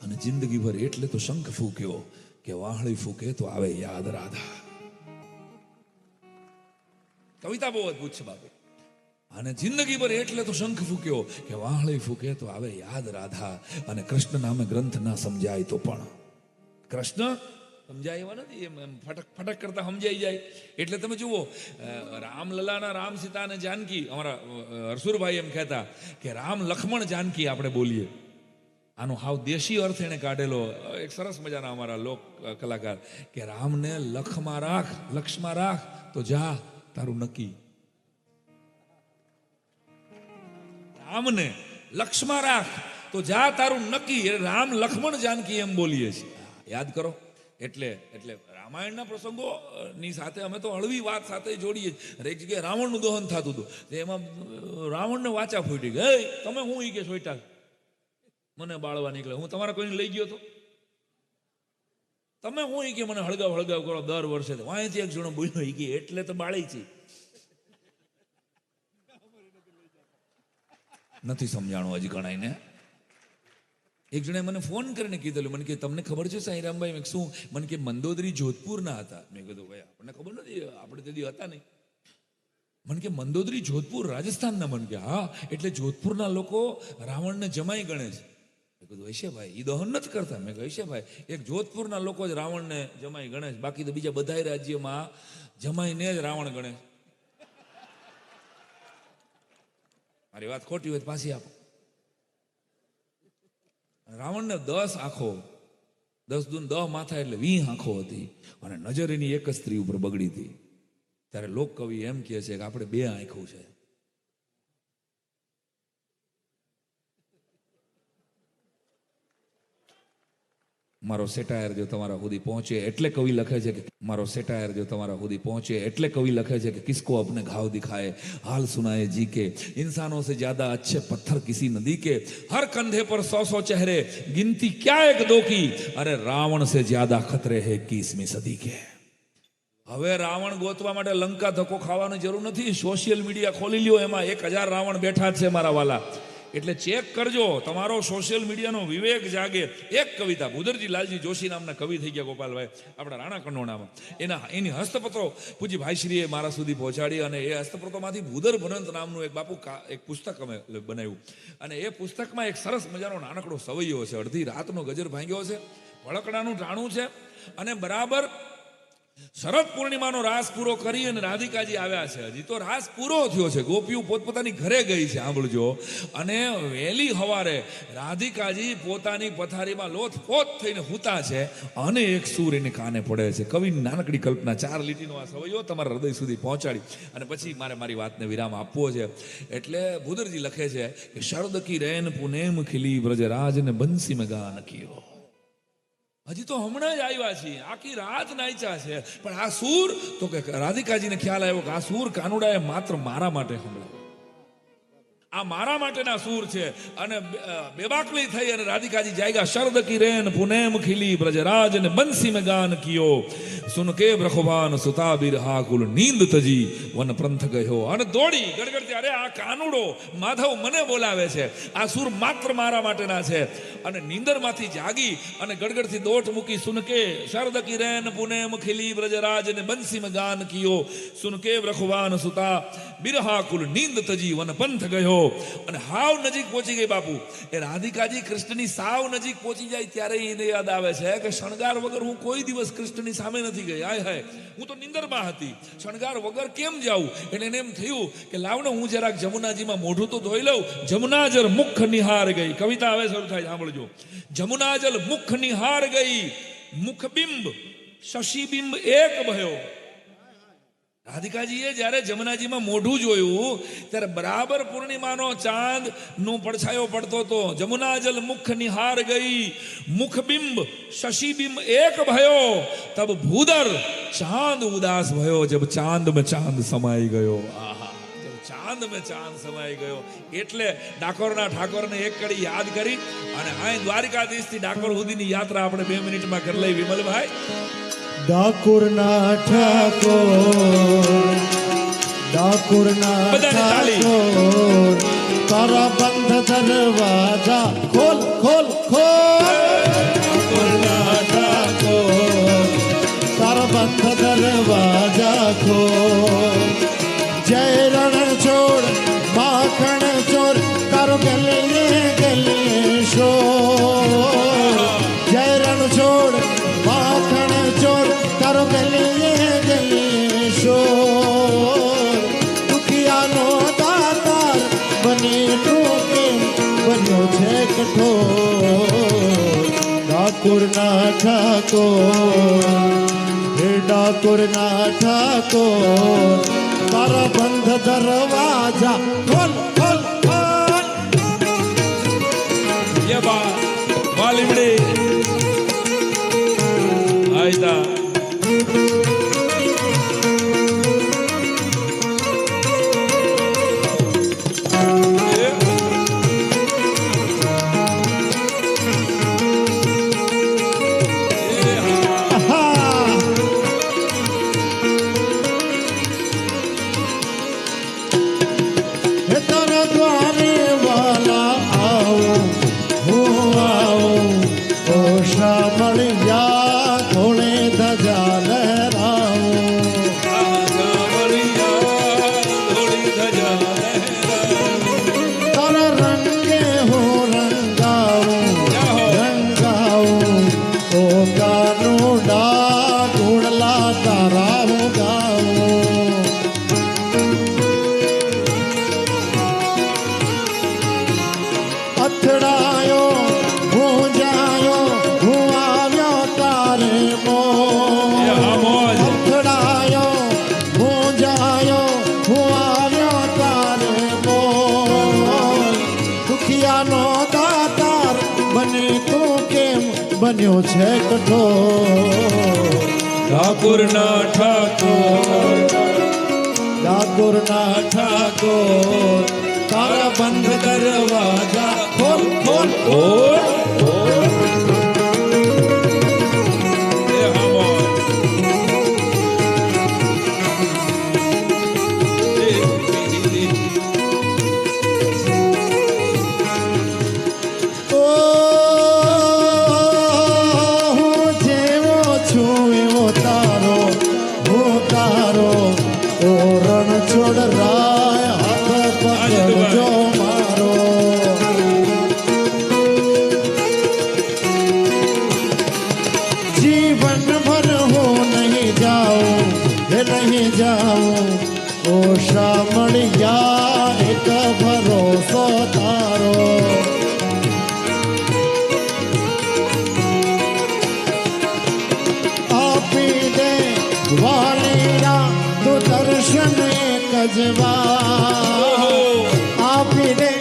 અને જિંદગીભર એટલે તો શંખ ફૂક્યો કે વાહળી ફૂકે તો આવે યાદ રાધા. કવિતા બહુ અદભુત છે બાપુ. અને જિંદગી પર એટલે તો શંખ ફૂક્યો કે વાહળી ફૂકે તો આવે યાદ રાધા. અને કૃષ્ણ નામે ગ્રંથ ના સમજાય તો પણ કૃષ્ણ સમજાય એવા નથી, એમ ફટક ફટક કરતા સમજાઈ જાય. એટલે તમે જુઓ, રામલલાના રામ સીતા અને જાનકી, અમારા હરસુરભાઈ એમ કહેતા કે રામ લક્ષ્મણ જાનકી આપણે બોલીએ. આનો હાવ દેશી અર્થ એને કાઢેલો એક સરસ મજાના અમારા લોક કલાકાર કે રામને લક્ષમાં રાખ તો જા તારું નક્કી. રામને લક્ષમાં રાખ તો જા તારું નક્કી. રામ લક્ષ્મણ જાનકી એમ બોલીએ છીએ, યાદ કરો. એટલે રામાયણના પ્રસંગોની સાથે અમે તો હળવી વાત સાથે જોડીએ. એક જગ્યાએ રાવણનું દહન થતું હતું, એમાં રાવણને વાચા ફૂટી ગઈ, તમે હું ઈ કે સોઈટા મને બાળવા નીકળે, હું તમારા કોઈને લઈ ગયો હતો? તમે હું ઈ કે મને હળગાવ કરો દર વર્ષે. વાંયથી એક જણો બોલ્યો, ઈ કે એટલે તો બાળી છે. નથી સમજાણું હજી ઘણાઈને. એક જણાએ મને ફોન કરીને કીધેલું, મને કે તમને ખબર છે સાંઈરામભાઈ? મેં શું? મને કે મંદોદરી જોધપુરના હતા. મેં કીધું ભાઈ આપણને ખબર નથી, આપણે તેથી હતા નહીં. મને કે મંદોદરી જોધપુર રાજસ્થાનના? મને કે હા, એટલે જોધપુરના લોકો રાવણને જમાઈ ગણે છે. બધું હશે ભાઈ, એ દહન નથી કરતા. મેં કહ્યું હશે ભાઈ, એક જોધપુરના લોકો જ રાવણને જમાઈ ગણે છે, બાકી તો બીજા બધા રાજ્યમાં જમાઈને જ રાવણ ગણે. મારી વાત ખોટી હોય તો પાછી આપો. રાવણને 10 આંખો, 10 દૂન 10 માથા એટલે 20 આંખો હતી, અને નજર એની એક જ સ્ત્રી ઉપર બગડી હતી. ત્યારે લોક કવિ એમ કહે છે કે આપણે 2 આંખો છે. મારો સેટાયર જો તમારા સુધી પહોંચે એટલે કવિ લખે છે કે મારો સેટાયર જો તમારા સુધી પહોંચે એટલે કવિ લખે છે કે કિસકો अपने घाव दिखाए हाल सुनाए जी के इंसानों से ज्यादा अच्छे पत्थर किसी नदी के हर कंधे पर 100 चेहरे गिनती क्या एक दो की अरे रावण से ज्यादा खतरे है 21वीं सदी के. હવે રાવણ ગોતવા માટે લંકા ધક્કો ખાવાની જરૂર નથી. સોશિયલ મીડિયા ખોલી લ્યો, એમાં 1000 રાવણ બેઠા છે મારા વાલા. એટલે ચેક કરજો, તમારો સોશિયલ મીડિયાનો વિવેક જાગે. એક કવિતા ભૂદરજી લાલજી જોશી નામના કવિ થઈ ગયા ગોપાલભાઈ, આપણા રાણા કનોડામાં. એની હસ્તપત્રો પૂજી ભાઈશ્રીએ મારા સુધી પહોંચાડી, અને એ હસ્તપત્રોમાંથી ભૂદર ભનંત નામનું એક બાપુ એક પુસ્તક અમે બનાવ્યું. અને એ પુસ્તકમાં એક સરસ મજાનો નાનકડો સવૈયો છે, અડધી રાતનો ગજર ભાંગ્યો છે, ભળકડાનું ટાણું છે, અને બરાબર શરદ પૂર્ણિમાનો રાસ પૂરો કરી અને રાધિકાજી આવ્યા છે. હજી તો રાસ પૂરો થયો છે, ગોપીઓ પોતપોતાની ઘરે ગઈ છે, સાંભળજો. અને વહેલી સવારે રાધિકાજી પોતાની પથારીમાં લોથપોથ થઈને સૂતા છે, અને એક સૂર એને કાને પડે છે. કવિની નાનકડી કલ્પના, 4 લીટીનો આ સવૈયો તમારા હૃદય સુધી પહોંચાડી, અને પછી મારી વાતને વિરામ આપવો છે. એટલે ભૂદરજી લખે છે કે શરદ કી રેન પુનેમ ખીલી બ્રજરાજ ને બંસી મેં ગાન કિયો. હજી તો હમણાં જ આવ્યા છીએ, આખી રાત નાચ્યા છે, પણ આ સૂર તો કે રાધિકાજીને ખ્યાલ આવ્યો કે આ સૂર કાનુડાએ માત્ર મારા માટે સંભળાવ્યો, આ મારા માટેના સૂર છે. અને બેબાકલી થઈ અને રાધિકાજી જાયગા. શરદ કી રેન પુનેમ ખીલી બ્રજરાજ ને બંસી में गान कियो सुन के ब्रखवान सुता बिरहा कुल नींद तजी वन पंथ गयो. અને દોડી ગડગડતી, અરે આ કાનુડો માધવ મને બોલાવે છે, આ સૂર માત્ર મારા માટેના છે. અને નીંદરમાંથી જાગી અને ગડગડથી દોટ મૂકી. સુન કે શરદ કી રેન પુનેમ ખીલી બ્રજરાજ ને બંસી में गान कियो सुन के ब्रखवान सुता बिरहा कुल नींद तजी वन पंथ गयो. અને હાવ નજીક પહોંચી ગઈ બાપુ. એ રાધિકાજી કૃષ્ણની સાવ નજીક પહોંચી જાય ત્યારે એને યાદ આવે છે કે શણગાર વગર હું કોઈ દિવસ કૃષ્ણની સામે નથી ગઈ. હાય હાય, હું તો નિંદરમાં હતી, શણગાર વગર કેમ જાઉં? એટલે એને એમ થયું કે લાવને હું જરાક જમુનાજીમાં મોઢું તો ધોઈ લઉં. જમુનાજલ મુખ નિહાર ગઈ. કવિતા હવે શરૂ થાય, સાંભળજો. જમુનાજલ મુખ નિહાર ગઈ, મુખબિંબ શશીબિંબ એક ભયો. રાધિકાજીએ જ્યારે જમુનાજીમાં મોઢું જોયું ત્યારે બરાબર પૂર્ણિમાનો ચાંદ નો પડછાયો પડતો હતો. જમુનાજલ મુખ નિહાર ગઈ, મુખબિંબ શશીબિંબ એક ભયો, તબ ભૂદર ચાંદ ઉદાસ ભયો. જબ ચાંદ में ચાંદ સમાઈ ગયો. આહા, જબ ચાંદ में ચાંદ સમાઈ ગયો. એટલે ડાકોરના ઠાકોરને એક કડી યાદ કરી અને આ દ્વારિકાધીશથી ડાકોર સુધીની યાત્રા આપણે 2 મિનિટમાં કરી લઈ. વિમલભાઈ, ડાકોરના ઠાકોર, ડાકોરના ઠાકોર, તારા બંધ દરવાજા ખોલ ખોલ ખોલ. ડાકોરના ઠાકોર, તારા બંધ દરવાજા ખોલ. જય રણ છોડ માખણ ચોર, તારો ગલે ગલે શોર. જય રણ છોડ માખણ ચોર, તારો ગલે ગલે શોર. દુખિયાનો દાતાર બની ટોકે બન્યો છે કઠોર. ડાકોરના ઠાકોર, હે ડાકોરના ઠાકોર, તારા બંધ દરવાજા ખોલ ખોલ ખોલ. ये बात वालीबड़ी आयता બન્યો છે કઠોર ઠાકોરના ઠાકોર ઠાકોરના ઠાકોર તારા બંધ દરવાજા ખોલ ખોલ ખોલ. એ હામો. ઓ હું જેવો છું એવો તારો હું તારો ઓ રણ છોડ રાય હાથ પકડજો મારો જીવન ભર હું નહીં જાઉં એ નહીં જાઉં ઓ શામળિયા એક ભરોસો તારો આપી દે વાલીરા તું દર્શન એક જ વાર આપી દે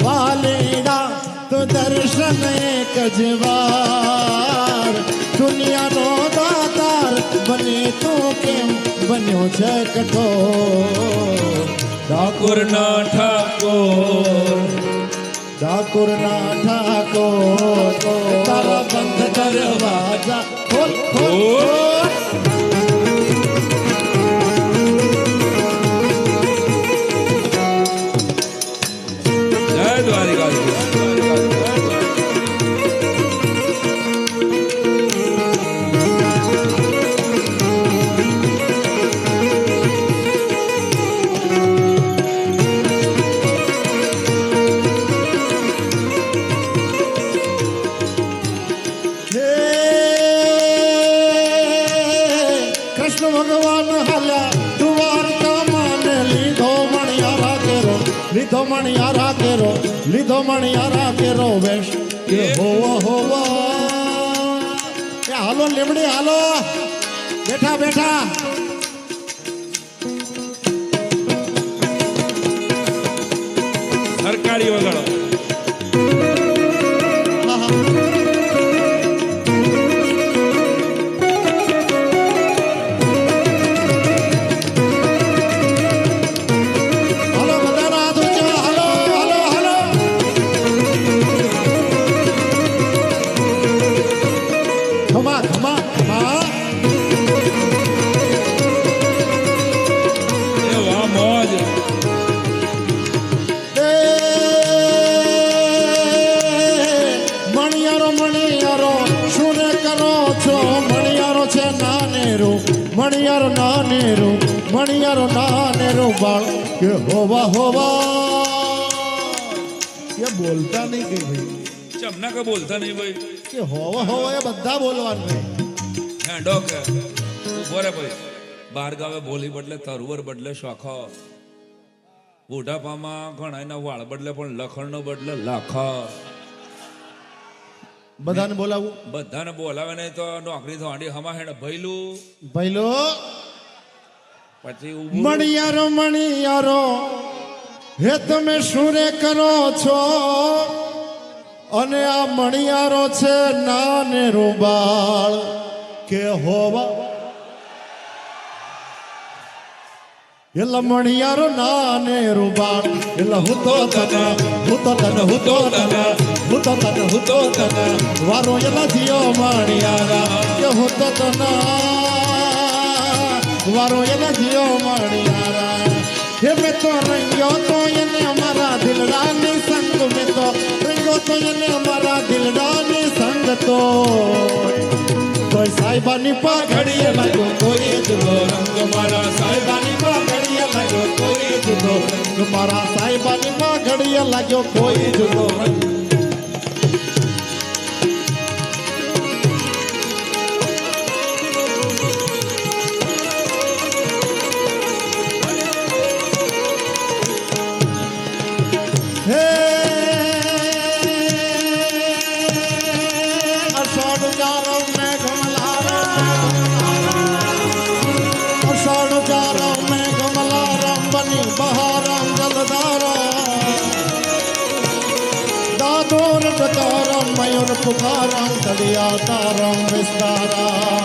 વાલીરા તું દર્શન એક જ વાર દુનિયાનો દાતાર બની તું કેમ બન્યો છે કઠોર ઠાકોરના ઠાકોર ઠાકોરના ઠાકોર તારા બંધ દરવાજા ખોલ ખોલ ખોલ જય દ્વારિકાધીશ. હે કૃષ્ણ ભગવાન હાલ્યા દ્વારકા માને લીધો મણિયારા કેરો લીધો મણિયારા કેરો વેશ કે હોવો હોવો એ હાલો લીમડી હાલો બેઠા બેઠા સરકારી વગાડો. હાલો બધાના હાથ ઊંચા હાલો હાલો હાલો ખમા ખમા ખમા એ વાહ મોજ. એ મણિયારો મણિયારો શું ને કરો છો મણિયારો છે નાનેરો મણિયારો નાનેરો બાળ કે હોવા હોવા એ બોલતા નહીં કે ભાઈ ચમના કે બોલતા નહીં ભાઈ. કે હોવા હોવા એ બધા બોલવાનું ભાઈ હે ડોક ઉભો રે ભાઈ. બાર ગાવે બોલી બદલે તરવર બદલે શાખો. બુઢાપામાં ઘણાયના વાળ બદલે પણ લખણનો બદલે લાખા. બધાને બોલાવું બધાને બોલાવે નહીં તો નોકરી થવાની હમા હેડ ભઈલું ભાઈલો પછી ઊભું. મણિયારો હે તમે શું રે કરો છો અને આ મણિયારો છે નાનેરો બાળ કે હોવા એલા મણિયારો નાનેરો બાળ એલા હું તો તને વારો એલા જીઓ મણિયારા કે હું તો તને વારો એલા જીઓ મણિયારા હે મેં તો રંગ્યો તો એને અમારા દિલડાની સંગ મેં તો રંગ્યો તો એને અમારા દિલડાની સંગ તોય સાહેબાની પાઘડીએ લાગ્યો કોઈ જુદો રંગ મારા સાહેબાની પાઘડીએ લાગ્યો કોઈ જુદો રંગ મારા સાહેબાની પાઘડીએ લાગ્યો કોઈ જુદો રંગ હે અષાઢ ચારમ મેં કમલારામ બની બહારામ જલધારા દાદોર ટકારામ મયુર पुकारं तड़िया तारं विस्तारा